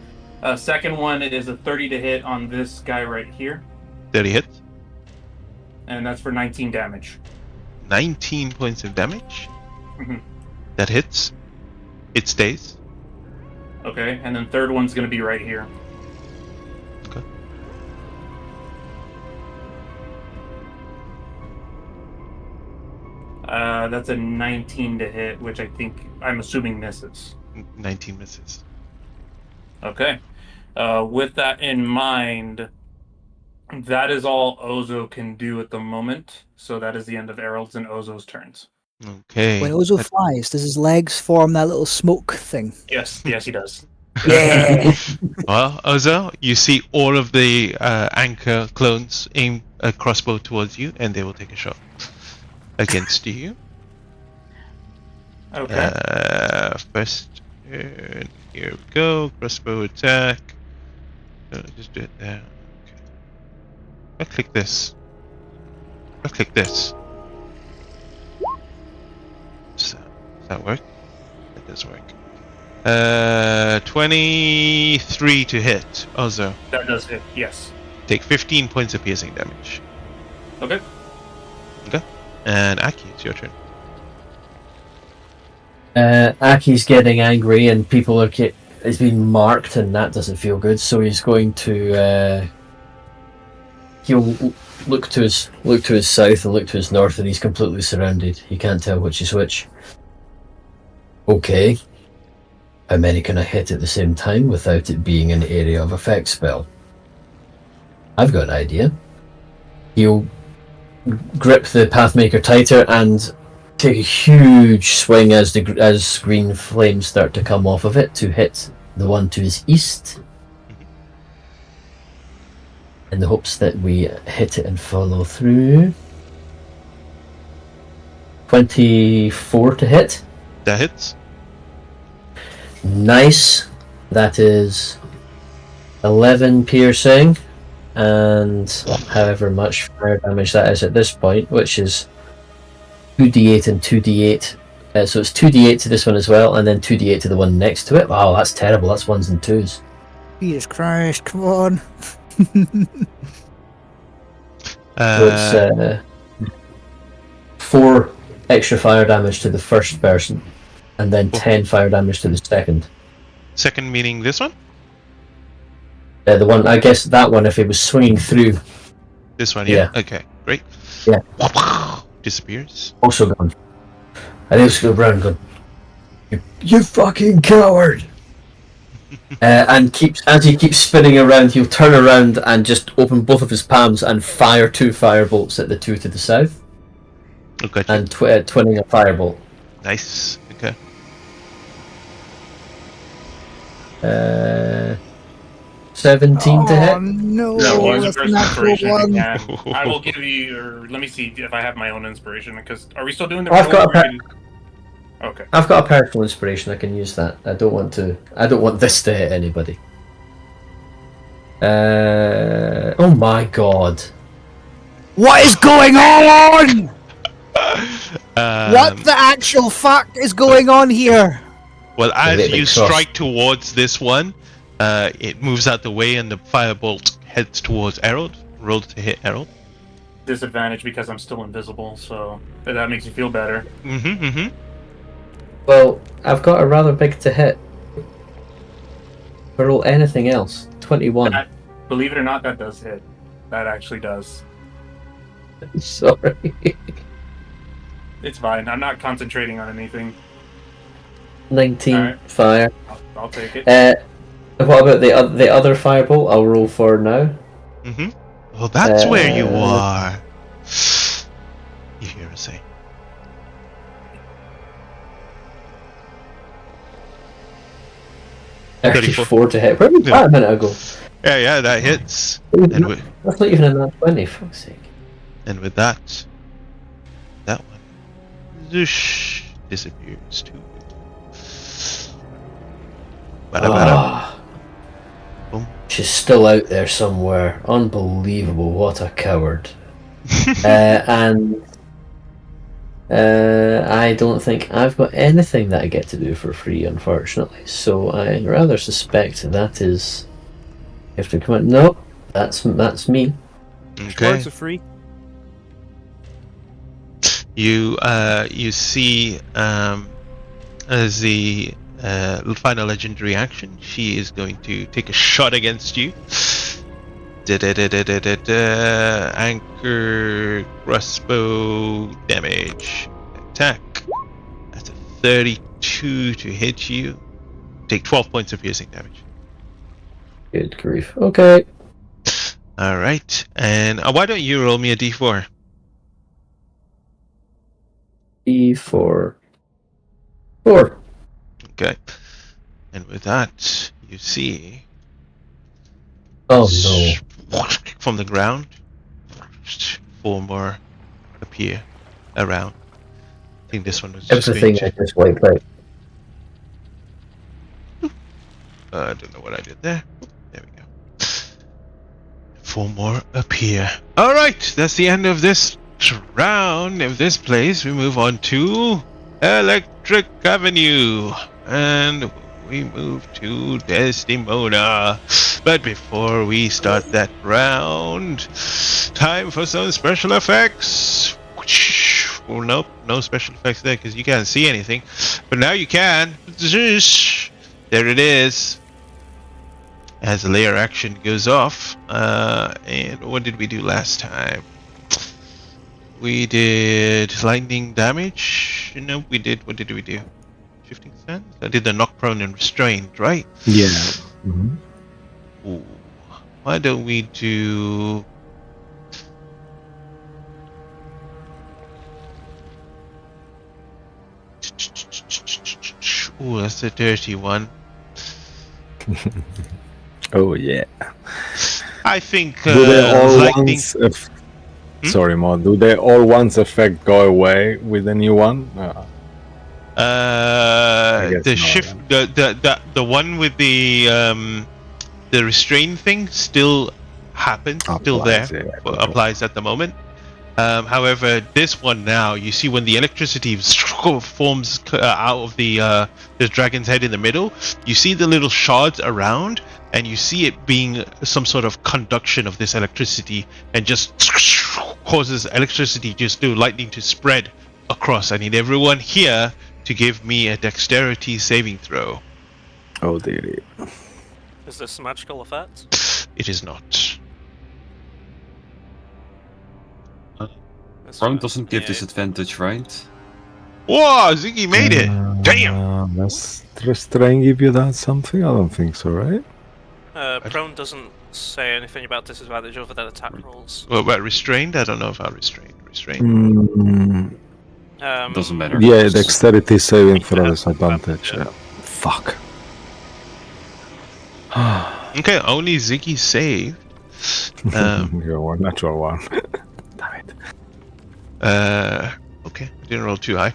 Second one, it is a 30 to hit on this guy right here. 30 hits. And that's for 19 damage. 19 points of damage. Mhm. That hits. It stays. Okay, and then third one's going to be right here. Okay. That's a 19 to hit, which I'm assuming misses. 19 misses. Okay. With that in mind, that is all Ozo can do at the moment. So that is the end of Errol's and Ozo's turns. Okay. When Ozo flies, does his legs form that little smoke thing? Yes, he does. Yeah. Well, Ozo, you see all of the anchor clones aim a crossbow towards you, and they will take a shot against you. Okay. First turn. Here we go. Crossbow attack. Just do it there. Okay. I'll click this. I'll click this. So, does that work? It does work. 23 to hit. Ozo. That does hit, yes. Take 15 points of piercing damage. Okay. Okay. And Aki, it's your turn. Aki's getting angry, and people is being marked, and that doesn't feel good. So he's going to he'll look to his south and look to his north, and he's completely surrounded. He can't tell which is which. Okay, how many can I hit at the same time without it being an area of effect spell? I've got an idea. He'll grip the Pathmaker tighter and take a huge swing as green flames start to come off of it to hit the one to his east, in the hopes that we hit it and follow through. 24 to hit. That hits. Nice. That is 11 piercing and however much fire damage that is at this point, which is 2d8 and 2d8 So it's 2d8 to this one as well, and then 2d8 to the one next to it. Wow, that's terrible. That's 1s and 2s. Jesus Christ, come on. So it's 4 extra fire damage to the first person, and then 10 fire damage to the second. Second meaning this one? The one, I guess that one, if it was swinging through. This one, yeah? Okay, great. Yeah. Disappears. Also gone. I think it's go around going, you fucking coward! And as he keeps spinning around, he'll turn around and just open both of his palms and fire 2 firebolts at the 2 to the south. Okay. And twinning a firebolt. Nice. Okay. 17 to hit. No, No, use that's a a first natural inspiration if you one. can. I will give you, or let me see if I have my own inspiration. Because are we still doing the? I've got roll, a Okay. I've got a personal inspiration. I can use that. I don't want this to hit anybody. Oh my god! What is going on? What Um, the actual fuck is going on here? Well, as bit you cross. strike towards this one, it moves out the way and the firebolt heads towards Harold. Roll to hit Harold. Disadvantage because I'm still invisible, so if that makes you feel better. Well, I've got a rather big to hit. Roll anything else. 21. Believe it or not, that does hit. That actually does. Sorry. It's fine. I'm not concentrating on anything. 19 Alright. fire. I'll take it. What about the other firebolt? I'll roll for now. Well, that's where you Uh, are. You hear her say. $34 to hit. Where was that a minute ago? Yeah, that hits. And with, That's not even in that 20, fuck's sake. and with that one, zoosh, disappears too. Bada bada. Ah. Boom. She's still out there somewhere. Unbelievable. What a coward. And I don't think I've got anything that I get to do for free, unfortunately. So I rather suspect that is. You have to come out. No, that's me. Okay. Words are free. You see as the final legendary action, she is going to take a shot against you. Anchor crossbow damage attack. That's a 32 to hit you. Take 12 points of piercing damage. Good grief. Okay. All right, and why don't you roll me a d4? E4. 4. Okay, and with that, you see. Oh no. From the ground, 4 more appear around. I think this one was just Everything going I just wiped out. I don't know what I did there. There we go. 4 more appear. Alright, that's the end of this round of this place. We move on to Electric Avenue. And we move to Desdemona. But before we start that round, time for some special effects. Well, nope, no special effects there because you can't see anything. But now you can. There it is. As the layer action goes off. And what did we do last time? We did lightning damage. No, we did. What did we do? Shifting sands? I did the knock prone and restrained, right? Yeah. Ooh. Why don't we do... Ooh, that's a dirty one. Oh yeah. I think Do they all lightning... once? Sorry, Mo. Do they all once effect go away with the new one? guess The not, shift, the one with the restrain thing still happens, still there, Applies, yeah, applies at the moment. However, this one now, you see when the electricity forms out of the dragon's head in the middle, you see the little shards around, and you see it being some sort of conduction of this electricity, and just causes electricity just do lightning to spread across. I need everyone here to give me a dexterity saving throw. Oh dear. Is this a magical effect? It is not. Prone doesn't give disadvantage, right? Whoa, Ziggy made it! Damn! Does restrain give you that something? I don't think so, right? Prone doesn't say anything about disadvantage other than attack rolls. Well, but restrained? I don't know about restrained. Mm, Doesn't matter. yeah, dexterity saving throw disadvantage. Yeah. Fuck. Okay, only Ziggy saved. Yeah, one natural one. Damn it. Okay, I didn't roll too high.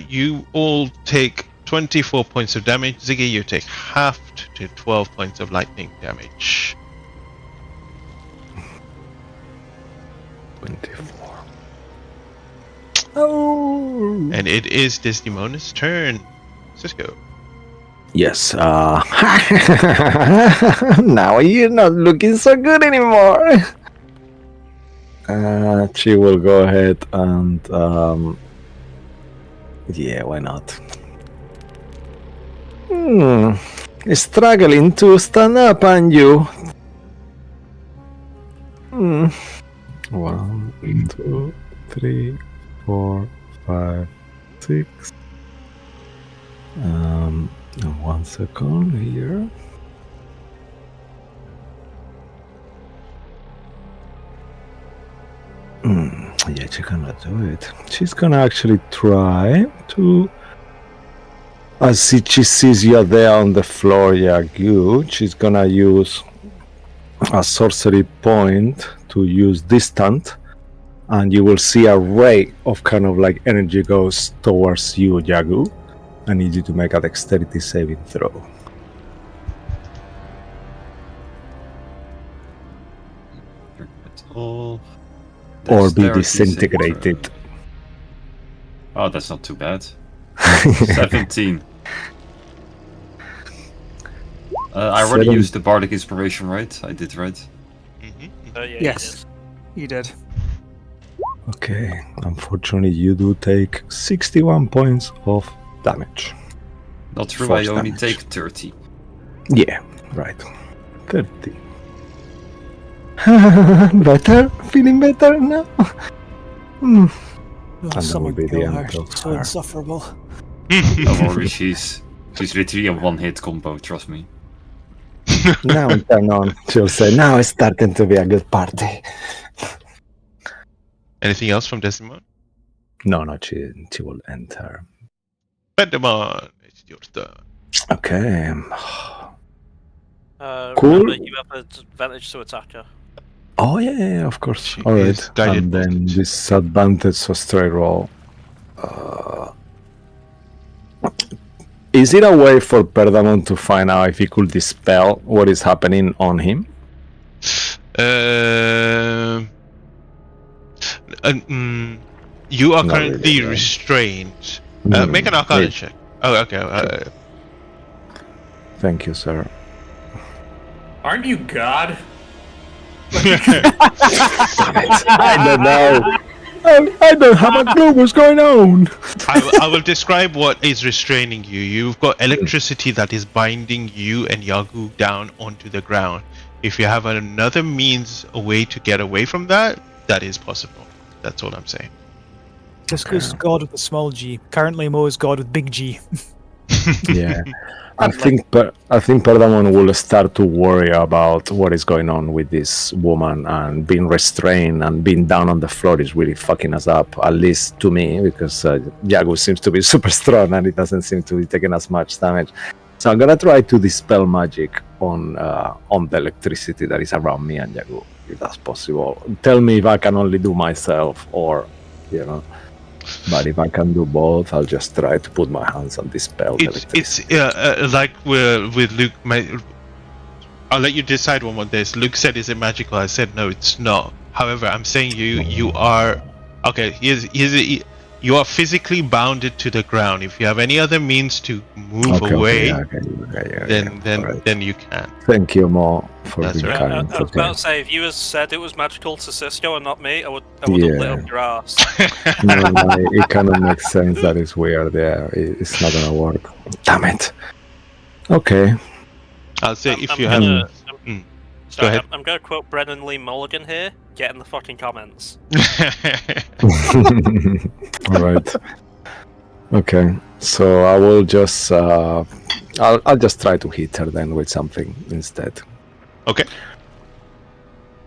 You all take 24 points of damage. Ziggy, you take halved to 12 points of lightning damage. 24. Oh. And it is Desdemona's turn. Cisco. Yes. Now you're not looking so good anymore. She will go ahead and yeah, why not? Struggling to stand up, and you. 1, 2, 3, 4, 5, 6. 1 second here. Yeah, she cannot do it. She's gonna actually try to. As she sees you there on the floor, Yagu, she's gonna use a sorcery point to use distant, and you will see a ray of kind of like energy goes towards you, Yagu. I need you to make a dexterity saving throw. Or be disintegrated. Oh, that's not too bad. 17. I already used the bardic inspiration, right? I did, right? Yeah, Yes, you did. Okay, unfortunately, you do take 61 points of damage. Not true, Force I only damage. take 30. Yeah, right. 30. Better? Feeling better now? Oh, And that will someone be the kill end her. of She's so her. insufferable. Don't worry, she's literally a one-hit combo, trust me. Now turn on. She'll say, now it's starting to be a good party. Anything else from Desdemona? No, she will enter. Desdemona, it's your turn. Okay. Cool. Remember, you have advantage to attack her. Oh, yeah, of course. She All right. is guided And then voltage. disadvantage, so straight roll. Is it a way for Perdamon to find out if he could dispel what is happening on him? You are Not currently really, no. restrained. Make an Arcana Wait. check. Oh, okay. Thank you, sir. Aren't you God? I don't know. I don't have a clue what's going on. I will describe what is restraining you. You've got electricity that is binding you and Yagu down onto the ground. If you have another means, a way to get away from that, that is possible. That's all I'm saying. Cisco's God with a small g. Currently, Mo is God with big G. Yeah. I think Perdamon will start to worry about what is going on with this woman, and being restrained and being down on the floor is really fucking us up, at least to me, because Yagu seems to be super strong and it doesn't seem to be taking as much damage. So I'm gonna try to dispel magic on the electricity that is around me and Yagu, if that's possible. Tell me if I can only do myself or, you know. But if I can do both, I'll just try to put my hands on dispel the electricity. It's like with Luke. I'll let you decide on what this. Luke said, "Is it magical?" I said, "No, it's not." However, I'm saying you are Okay, you are physically bounded to the ground. If you have any other means to move away, then you can. Thank you, Mo, for That's being right. kind. I was about to say, if you had said it was magical to Cisco and not me, I would have lit up your ass. No, it cannot make sense. That is weird. Yeah, it's not gonna work. Damn it. Okay. I'll say if you gonna, have. Go ahead. I'm going to quote Brennan Lee Mulligan here. Get in the fucking comments. All right. Okay. So I will just. I'll just try to hit her then with something instead. Okay.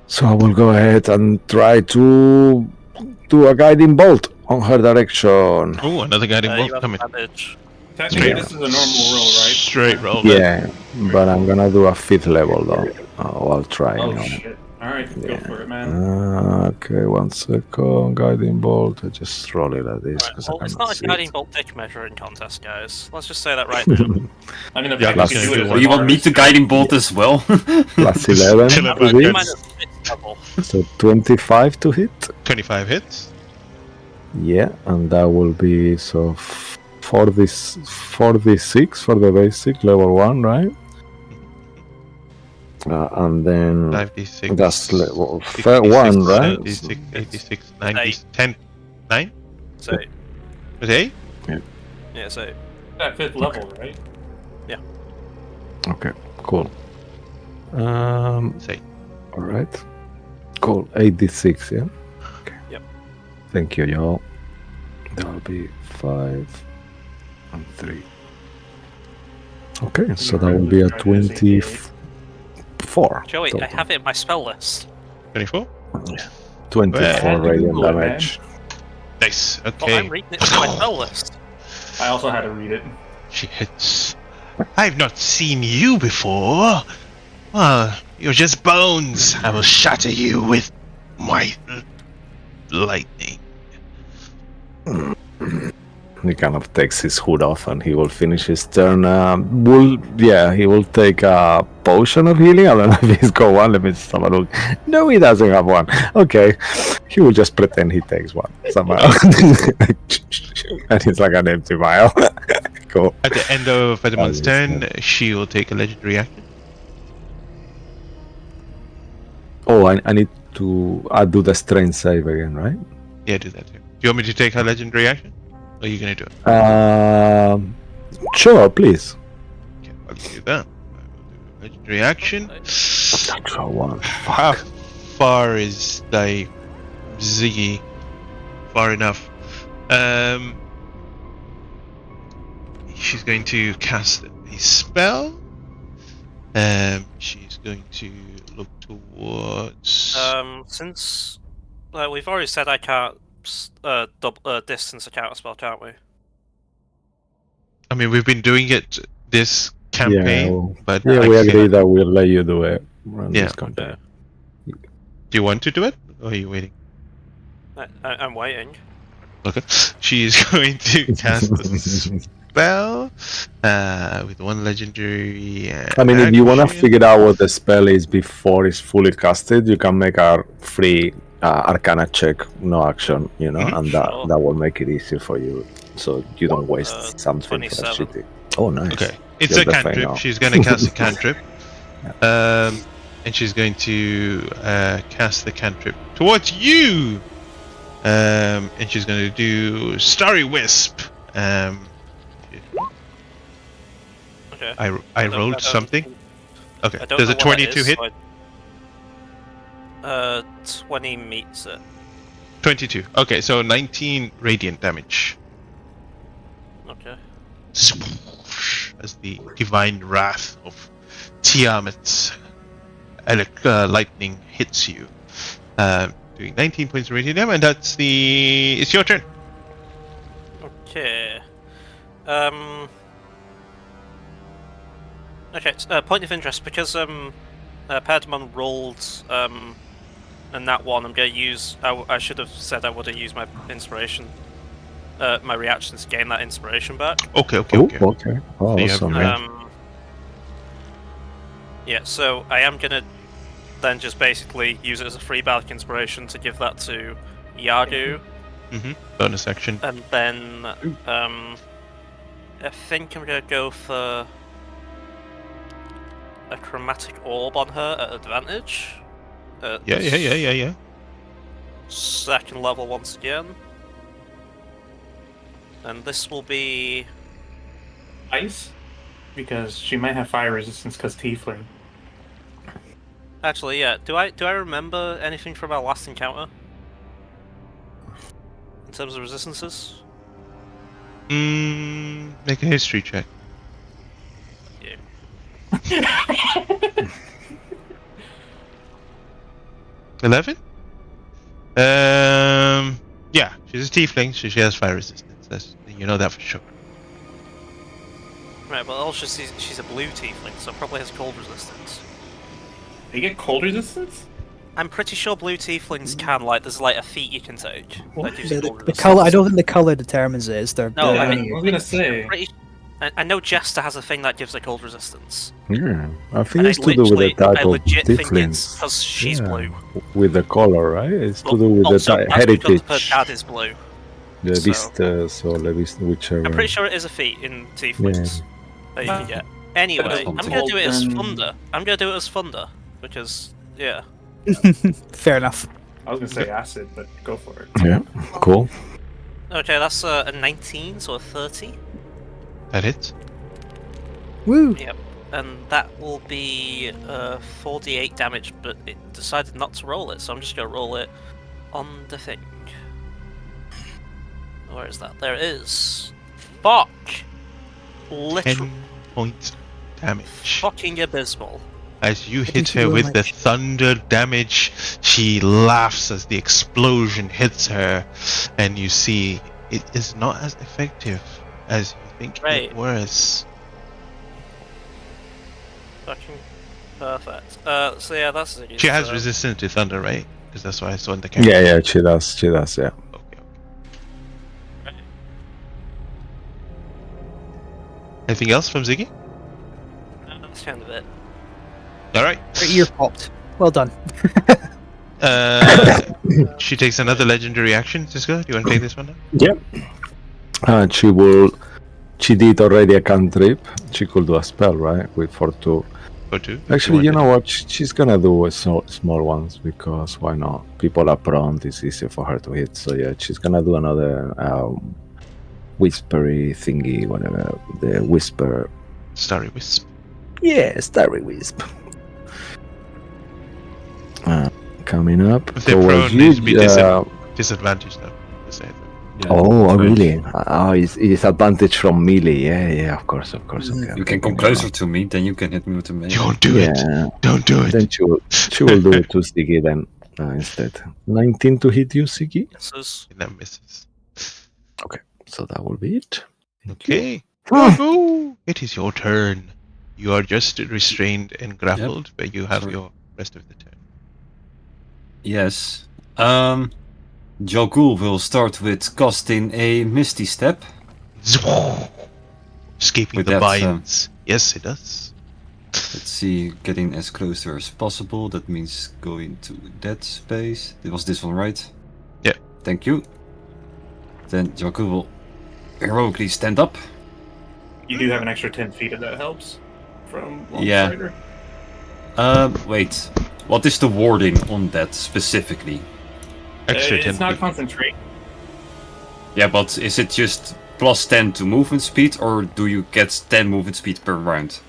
So I will go ahead and try to do a guiding bolt on her direction. Oh, another guiding bolt coming. Technically, this is a normal roll, right? Straight roll. Yeah, but I'm gonna do a 5th level though. I'll try. Oh shit! All right, go for it, man. Okay, 1 second. Guiding bolt. I just roll it like this. Right, well, it's not a guiding bolt dick measuring contest, guys. Let's just say that right now. I mean, yeah, do you want me to guiding bolt as well? Plus 11. So 25 to hit. 25 hits. Yeah, and that will be 4d6 for the basic level 1, right? And then 5d6. That's level 66, 1, right? 86, 86, 90, 10, 9? So, was it 8? Yeah, so. That 5th level, right? Yeah. Okay, cool. Say. Alright. Cool. 8d6, yeah? Okay. Yep. Thank you, y'all. That'll be 5 and 3. Okay, so that will be a 24. Joey, total. I have it in my spell list. 24? Yeah. 24 radiant damage. Nice. Well, Okay. I'm reading it from my spell list. I also had to read it. She hits. I've not seen you before. Well, you're just bones. I will shatter you with my lightning. He kind of takes his hood off and he will finish his turn. He will take a potion of healing. I don't know if he's got one. Let me just have a look. No, he doesn't have one. Okay. He will just pretend he takes one somehow. And it's like an empty vial. Cool. At the end of Veteman's turn, she will take a legendary action. Oh, I need to do the strength save again, right? Yeah, do that too. Do you want me to take her legendary action? Or are you going to do it? Sure, please. Okay, I'll do that. I will do legendary action. Natural one. How far is thy Ziggy? Far enough. She's going to cast a spell. She's going to look towards. Since we've already said I can't distance a counter spell, can't we? I mean, we've been doing it this campaign, but we agree that we'll let you do it. This campaign. Do you want to do it, or are you waiting? I'm waiting. Okay, she is going to cast a spell with one legendary. I mean, if you want to figure out what the spell is before it's fully casted, you can make a free Arcana check, no action, and that will make it easier for you, so you don't waste something for that shitty. Oh, nice. Okay, it's a cantrip. She's going to cast a cantrip, and she's going to cast the cantrip towards you, and she's going to do Starry Wisp. Okay. I rolled something. Okay, does a 22 hit? 20 meets it. 22. Okay, so 19 radiant damage. Okay. As the divine wrath of Tiamat's lightning hits you, doing 19 points of radiant damage, and it's your turn. Okay. Okay. Point of interest, because Padman rolled and that one, I'm going to use. I should have said I would have used my inspiration, my reaction to gain that inspiration back. Okay. Okay. Oh, awesome. Yeah, so I am going to then just basically use it as a free Baltic inspiration to give that to Yagu, Bonus action. And then, I think I'm gonna go for a chromatic orb on her at advantage. Yeah. Second level once again. And this will be... Ice? Because she might have fire resistance because tiefling. Actually, yeah. Do I remember anything from our last encounter? In terms of resistances? Make a history check. Yeah. 11? Yeah, she's a tiefling, so she has fire resistance. You know that for sure. Right, but also she's a blue tiefling, so probably has cold resistance. They get cold resistance? I'm pretty sure blue tieflings can, like, there's like a feat you can take that gives you cold The resistance. color. I don't think the color determines it. It's their. No, Yeah, I I mean, was gonna say. I know Jester has a thing that gives her cold resistance. Yeah, I think And it's to do with the type I of legit think it's difference. because she's Yeah, blue. with the color, right? It's to But do with the also, that's because heritage. her dad is blue. The so- vistas or the whichever. I'm pretty sure it is a feat in tieflings that you can get. Anyway, I'm Something. gonna do it as Then- Thunder. I'm gonna do it as Thunder because, yeah. Fair enough. I was gonna say acid, but go for it. Yeah, cool. Okay, that's a 19, so a 30. That hits. Woo! Yep. And that will be 48 damage, but it decided not to roll it, so I'm just gonna roll it on the thing. Where is that? There it is. Fuck! Literal 10 points damage. fucking abysmal. As you I hit think you her will with the manage. thunder damage, she laughs as the explosion hits her, and you see it is not as effective as you think Right. it was. Fucking perfect. So yeah, that's it. She has So- resistance to thunder, right? Because that's why I saw in the camera. Yeah, she does, yeah. Okay. Anything else from Ziggy? That's kind of it. All right. Her ear popped. Well done. She takes another legendary action. Cisco, do you want to take this one now? Yep. She did already a cantrip. She could do a spell, right? With for 2. For 2. Actually, you know what? She's gonna do a small ones because why not? People are prone. It's easier for her to hit. So yeah, she's gonna do another whispery thingy, whatever. The whisper. Starry Wisp. Yeah, starry wisp. Coming up If they're towards prone, you. it'd be disadvantage though. To save them. Yeah, Oh, so really? Oh, it's advantage from melee. Yeah, of course. Okay, You can come closer to me, then you can hit me with the melee. Don't do it. Yeah, Don't do it. then she will do it to Siggy then instead. 19 to hit you, Siggy. Misses. And that misses. So that will be it. Okay. Ah. Go. It is your turn. You are just restrained and grappled, but you have Sorry. your rest of the turn. Yes. Jogul will start with casting a Misty Step. Escaping With the that, vines. Yes, it does. Let's see, getting as close to her as possible. That means going to that space. It was this one, right? Yeah. Thank you. Then Jogul will heroically stand up. You do have an extra 10 feet if that helps. From Yeah. Longstrider. Wait. What is the wording on that specifically? Extra 10 It's not feet. concentrate. Yeah, but is it just plus 10 to movement speed, or do you get 10 movement speed per round?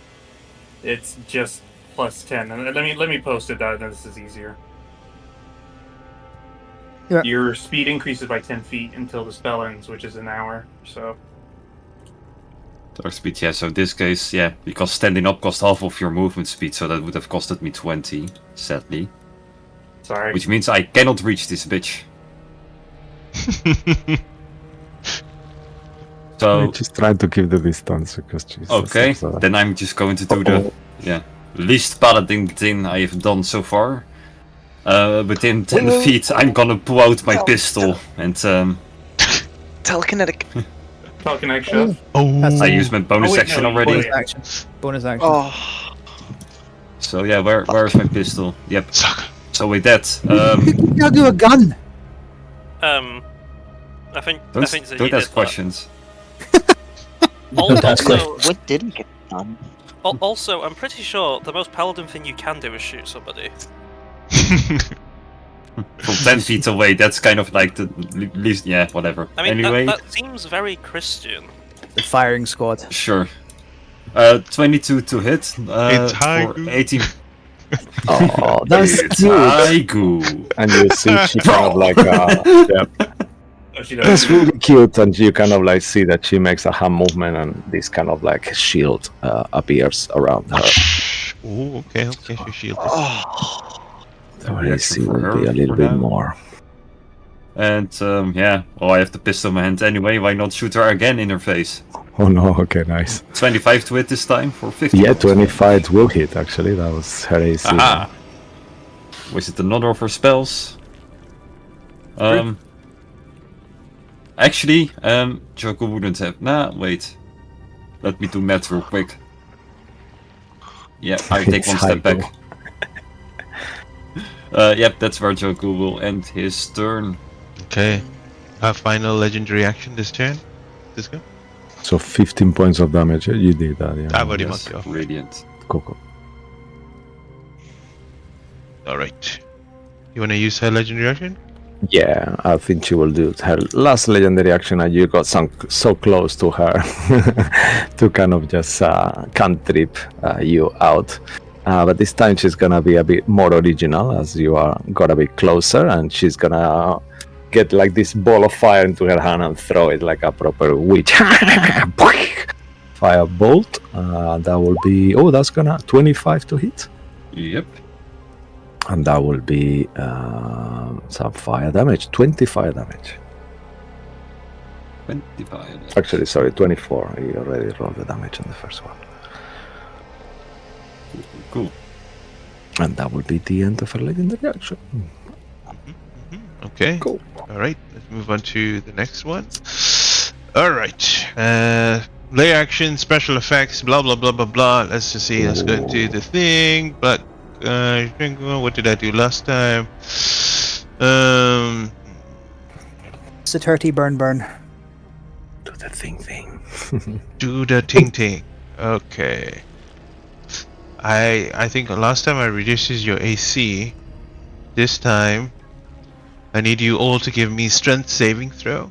It's just plus 10. And let me post it. Then this is easier. Yeah. Your speed increases by 10 feet until the spell ends, which is an hour. So Dark speed, yeah, so in this case, yeah, because standing up cost half of your movement speed, so that would have costed me 20, sadly. sorry. Which means I cannot reach this bitch. So, I'm just trying to keep the distance because Jesus. okay, so- then I'm just going to do the least paladin thing I have done so far. Within 10 feet, I'm gonna pull out my pistol and Telekinetic. Telekinetic shove. Oh, I used my bonus Oh, wait, action no, you already. Bonus Yeah. action. Bonus action. Oh, So yeah, where's my pistol? Yep. suck. So with that, Now do a gun. I think Don't Ziggy don't did ask that. questions. Don't ask Also, What didn't get done? also, I'm pretty sure the most paladin thing you can do is shoot somebody. From 10 feet away, that's kind of like the least. Yeah, whatever. I mean, Anyway, that seems very Christian. The firing squad. sure. 22 to hit. It's For Haigu. 18. Oh, that's It's cute. Haigu. And you see, she kind of like, yeah, Oh, she that's does. really cute. And you kind of like see that she makes a hand movement, and this kind of like shield appears around her. Oh, okay, she shielded. The Reaction AC for will her be a little for bit now. more. And yeah, well, I have the pistol in my hand anyway. Why not shoot her again in her face? Oh no, okay, nice. 25 to hit this time for 50. Yeah, 25 will hit actually. That was her AC. Aha! Was it another of her spells? Actually, Joko wouldn't have. Nah, wait. Let me do math real quick. Yeah, I take It's one step Haigu. back. Yep, that's where Joko will end his turn. Okay. A final legendary action this turn. This go. So 15 points of damage. You did that, yeah. I've already Yes, marked it off. Radiant. Coco. Alright. You wanna use her legendary action? Yeah, I think she will do her last legendary action, and you got so close to her to kind of just cantrip you out. But this time she's gonna be a bit more original, as you are got a bit closer, and she's gonna get like this ball of fire into her hand and throw it like a proper witch. Firebolt. That will be that's gonna 25 to hit. Yep. And that will be some fire damage, 20 fire damage. 25. Actually, sorry, 24. You already rolled the damage on the first one. Cool. And that will be the end of her legendary action. Okay. Cool. Alright, let's move on to the next one. Alright. Layer action, special effects, blah blah blah blah blah. Let's just see, let's go into the thing. But what did I do last time? It's a 30 burn. Do the thing. Do the ting. Okay. I think last time I reduces your AC. This time I need you all to give me strength saving throw.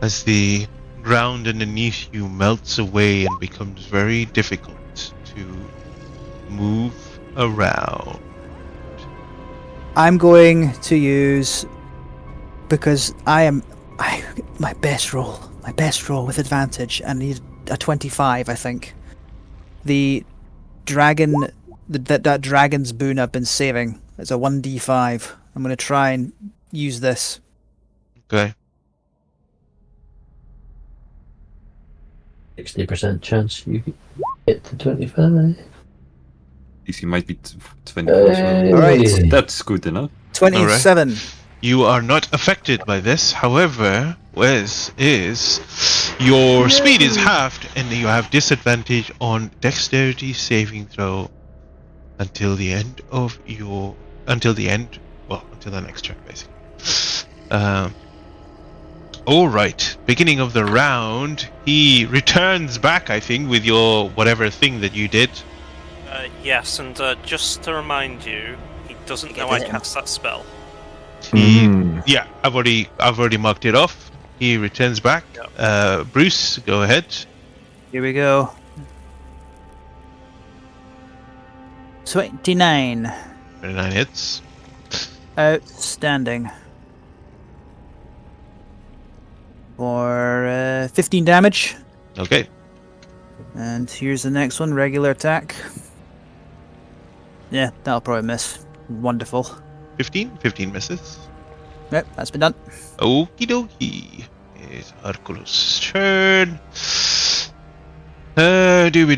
As the ground underneath you melts away and becomes very difficult to move around. I'm going to use, because my best roll with advantage, and need a 25, I think. The dragon, that dragon's boon I've been saving is a 1d5. I'm going to try and use this. Okay. 60% chance you get to 25. DC might be 24 as well. Alright. That's good enough. 27. You are not affected by this. However, Wes is your speed is halved and you have disadvantage on dexterity saving throw until the next turn basically. Alright, beginning of the round, he returns back, I think, with your whatever thing that you did. Yes, and just to remind you, he doesn't know I cast that spell. Yeah, I've already marked it off. He returns back. Yep. Bruce, go ahead. Here we go. 29. 29 hits. Outstanding. For 15 damage. Okay. And here's the next one, regular attack. Yeah, that'll probably miss. Wonderful. 15 misses. Yep, that's been done. Okie dokie. It's Hercules' turn. Dooby.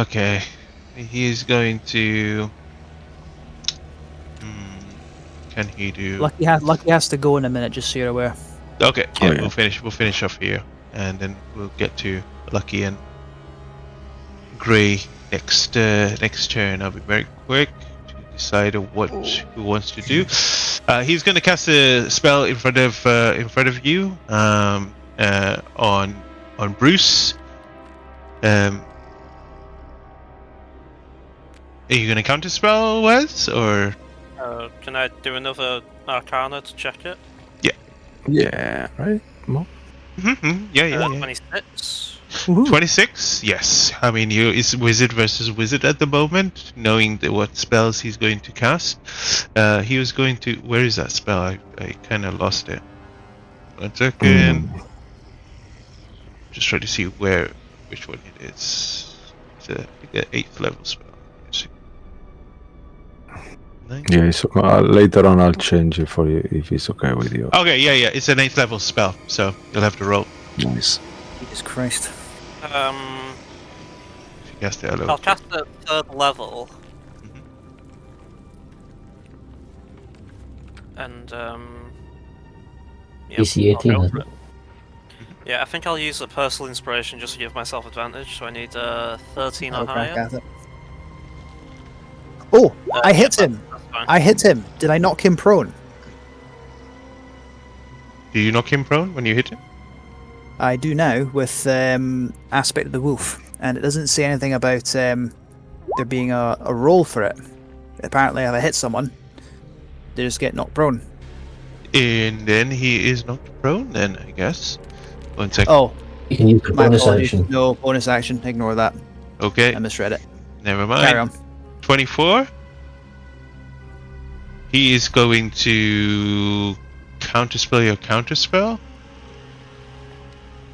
Okay. He's going to. Can he do? Lucky has to go in a minute, just so you're aware. Okay. Yeah, yeah. We'll finish off here, and then we'll get to Lucky and Gray next turn. I'll be very quick. decide what he wants to do. He's going to cast a spell in front of you on Bruce. Are you going to counter spell, Wes, or? Can I do another Arcana to check it? Yeah, right? Mo? Mm-hmm. Yeah. 26. 26. Yes. I mean, it's wizard versus wizard at the moment, knowing what spells he's going to cast. He was going to. Where is that spell? I kind of lost it. 1 second. Just trying to see which one it is. It's an 8th level spell. Yeah, so later on I'll change it for you if it's okay with you. Okay, yeah. It's an 8th level spell, so you'll have to roll. Nice. Jesus Christ. If you cast it I'll cast at 3rd level. And yeah, DC 18, I'll go isn't for it? Yeah, I think I'll use a personal inspiration just to give myself advantage. So I need 13 or higher. Oh, I hit him. That's fine. I hit him. Did I knock him prone? Do you knock him prone when you hit him? I do now with Aspect of the Wolf, and it doesn't say anything about there being a roll for it. Apparently, if I hit someone, they just get knocked prone. And then he is knocked prone. Then I guess. 1 second. Oh, You can use the my bonus apologies. action. No bonus action. Ignore that. Okay. I misread it. Never mind. Carry on. 24. He is going to counterspell your counterspell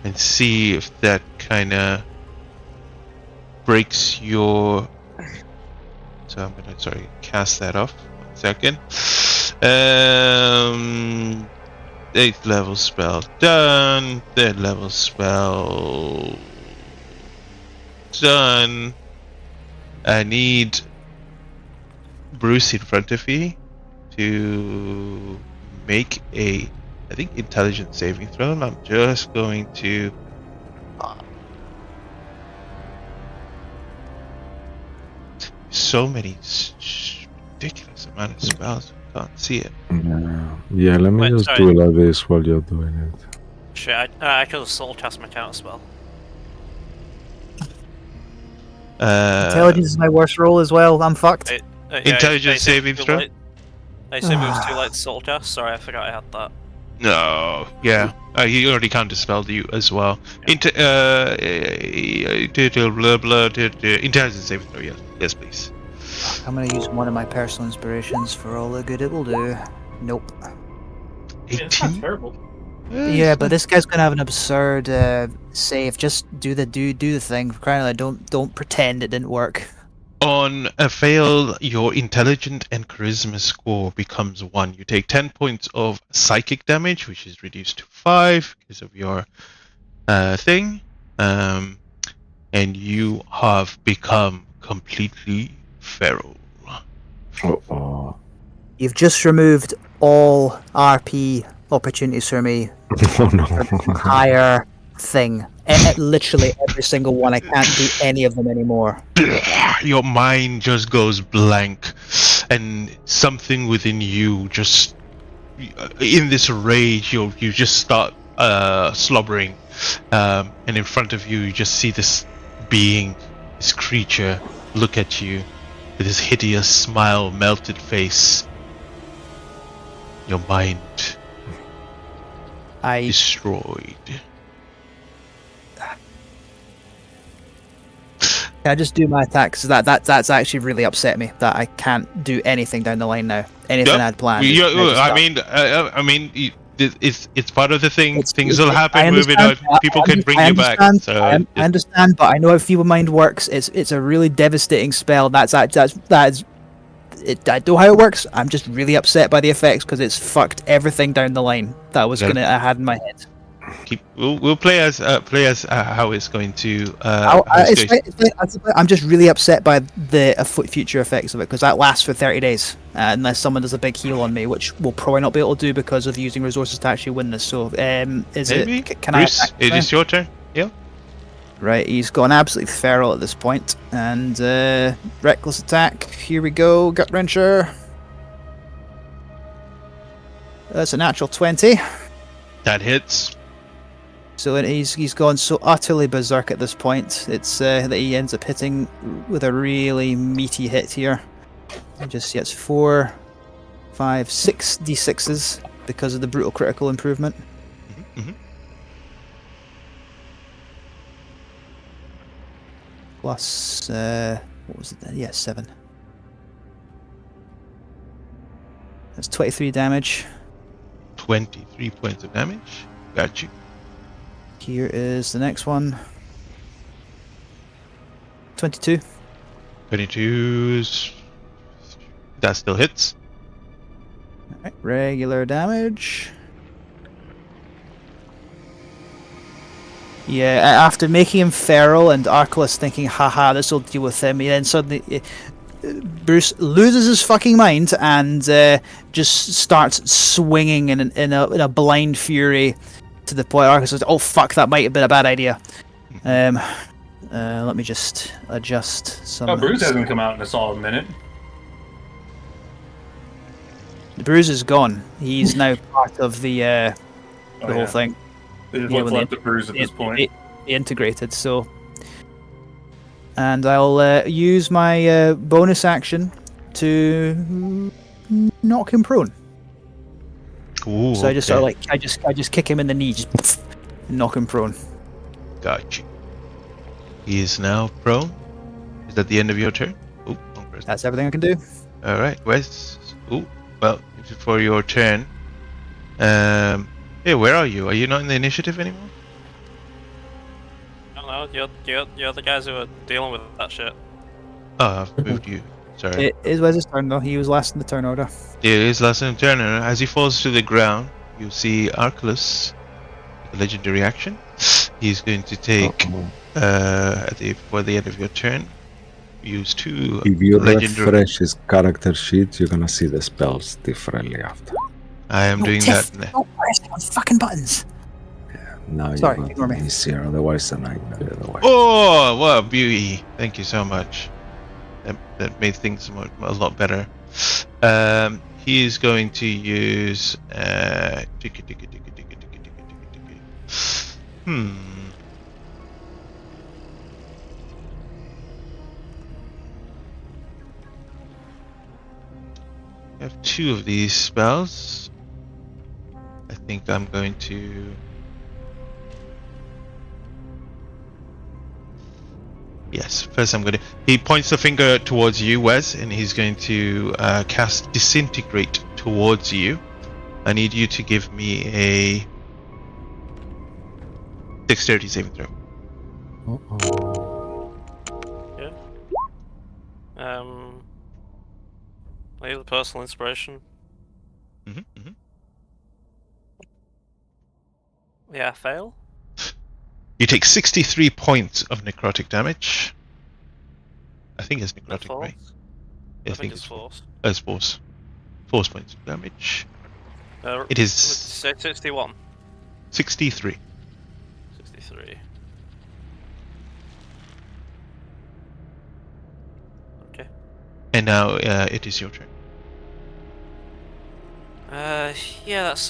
and see if that kind of breaks your. So I'm gonna cast that off. 1 second. 8th level spell done. 3rd level spell done. I need Bruce in front of me to make a, I think, intelligence saving throw. I'm just going to. So many ridiculous amount of spells. I can't see it. Yeah, let me Wait, just sorry. do it like this while you're doing it. Shit, I could have soul cast my counter spell. Intelligence is my worst roll as well. I'm fucked. Intelligence saving throw? I assume it was too late to soul cast. Sorry, I forgot I had that. No, yeah. He already counterspelled you as well. Intelligence saving throw, yes, please. I'm gonna use one of my personal inspirations for all the good it will do. Nope. It's not 18? terrible. Yeah, but this guy's gonna have an absurd save. Just do the thing. Crying out loud, don't pretend it didn't work. On a fail, your intelligence and charisma score becomes 1. You take 10 points of psychic damage, which is reduced to 5 because of your thing. And you have become completely feral. Oh. You've just removed all RP opportunities for me. Oh no. Entire thing. Literally every single one. I can't do any of them anymore. Your mind just goes blank, and something within you just, in this rage, you just start slobbering, and in front of you, you just see this being, this creature, look at you with his hideous smile, melted face. Your mind destroyed. Can I just do my attacks? That's actually really upset me that I can't do anything down the line now. Anything I'd planned. I mean, it's part of the thing. Things will I happen. Moving on, people can bring you back. So I understand, but I know how Feeble Mind works. It's a really devastating spell. That's it. I know how it works. I'm just really upset by the effects because it's fucked everything down the line that I had in my head. We'll play as how it's going to. I'm just really upset by the future effects of it because that lasts for 30 days unless someone does a big heal on me, which we'll probably not be able to do because of using resources to actually win this. So, Maybe? Can Bruce, I? it is your turn. Yeah. Right, he's gone absolutely feral at this point, and reckless attack. Here we go, gut wrencher. That's a natural 20. That hits. So he's gone so utterly berserk at this point. It's that he ends up hitting with a really meaty hit here. He just gets 4, 5, 6 d6s because of the brutal critical improvement. Mm-hmm. Plus, what was it then? Yeah, 7. That's 23 damage. 23 points of damage. Got you. Here is the next one. 22. 22's... That still hits. Alright, regular damage. Yeah, after making him feral and Arclus thinking, haha, this will deal with him, he then suddenly... Bruce loses his fucking mind and just starts swinging in a blind fury to the point Arclus says, oh fuck, that might have been a bad idea. Let me just adjust some... Oh, Bruce hasn't come out in a solid minute. The Bruce is gone. He's now part of the whole thing. They just Yeah, left the Bruce at this point. Integrated, so... And I'll use my bonus action to knock him prone. Ooh, So I just sort of like I just kick him in the knee, just and knock him prone. Got you. He is now prone. Is that the end of your turn? Ooh, wrong person. That's everything I can do. All right, Wes. Ooh, well, for your turn. Hey, where are you? Are you not in the initiative anymore? I don't know, you're the guys who are dealing with that shit. Oh, I've moved you. Sorry. It is Wes's turn though. He was last in the turn order. It is last in turn. As he falls to the ground, you see Arclus, a legendary action. He's going to take for the end of your turn. Use 2 If you legendary. refresh his character sheet, you're gonna see the spells differently after. I am doing Tiff, that. don't press those fucking buttons. Now Sorry, you got ignore me. easier, otherwise a nightmare the other way. Oh, what a beauty! Thank you so much. That made things a lot better. He is going to use. I have 2 of these spells. I think I'm going to. Yes, first I'm going to... He points the finger towards you, Wes, and he's going to cast Disintegrate towards you. I need you to give me a Dexterity saving throw. I have the personal inspiration. Yeah, fail. You take 63 points of necrotic damage. I think it's necrotic, Force? right? I think it's force. It's force. Force points of damage. It is 61. 63. 63. Okay. And now it is your turn. Yeah, that's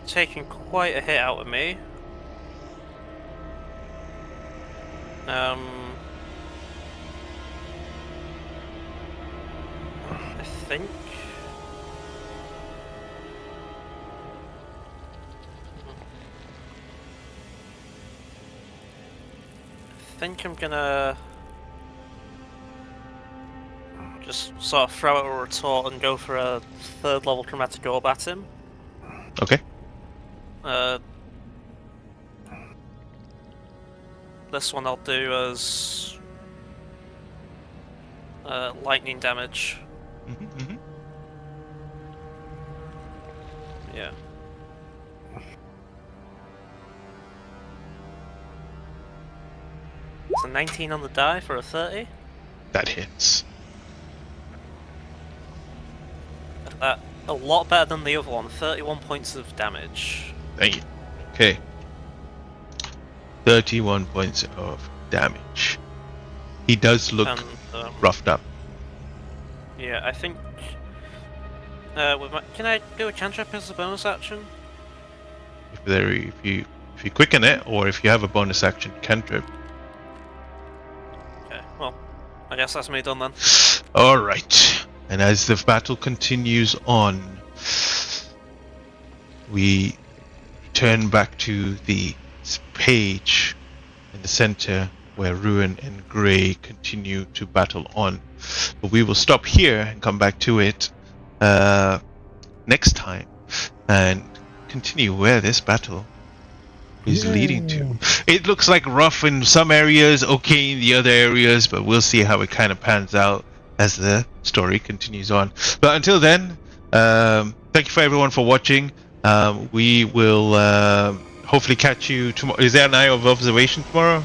taking quite a hit out of me. I think. I think I'm gonna just sort of throw out a retort and go for a 3rd level chromatic orb at him. Okay. This one I'll do as lightning damage. Yeah. It's a 19 on the die for a 30. That hits. That a lot better than the other one. 31 points of damage. Thank you. Okay. 31 points of damage. He does look And, roughed up. yeah, I think. Can I do a cantrip as a bonus action? If you quicken it, or if you have a bonus action cantrip. Okay, well, I guess that's me done then. All right. And as the battle continues on, we turn back to the page in the center where Ruin and Grey continue to battle on. But we will stop here and come back to it next time and continue where this battle is leading to. It looks like rough in some areas, okay in the other areas, but we'll see how it kind of pans out as the story continues on. But until then, thank you for everyone for watching. We will hopefully catch you tomorrow. Is there an Eye of Observation tomorrow?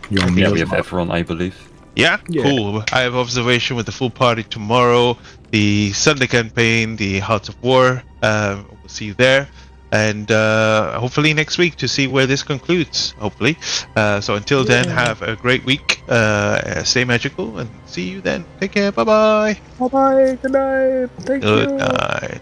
Yeah, we have everyone, I believe. Yeah? Cool. I have observation with the full party tomorrow. The Sunday campaign, the Hearts of War. We'll see you there. And hopefully next week to see where this concludes. Hopefully. So until then, have a great week. Stay magical and see you then. Take care. Bye bye. Bye bye. Good night. Thank you. Good night.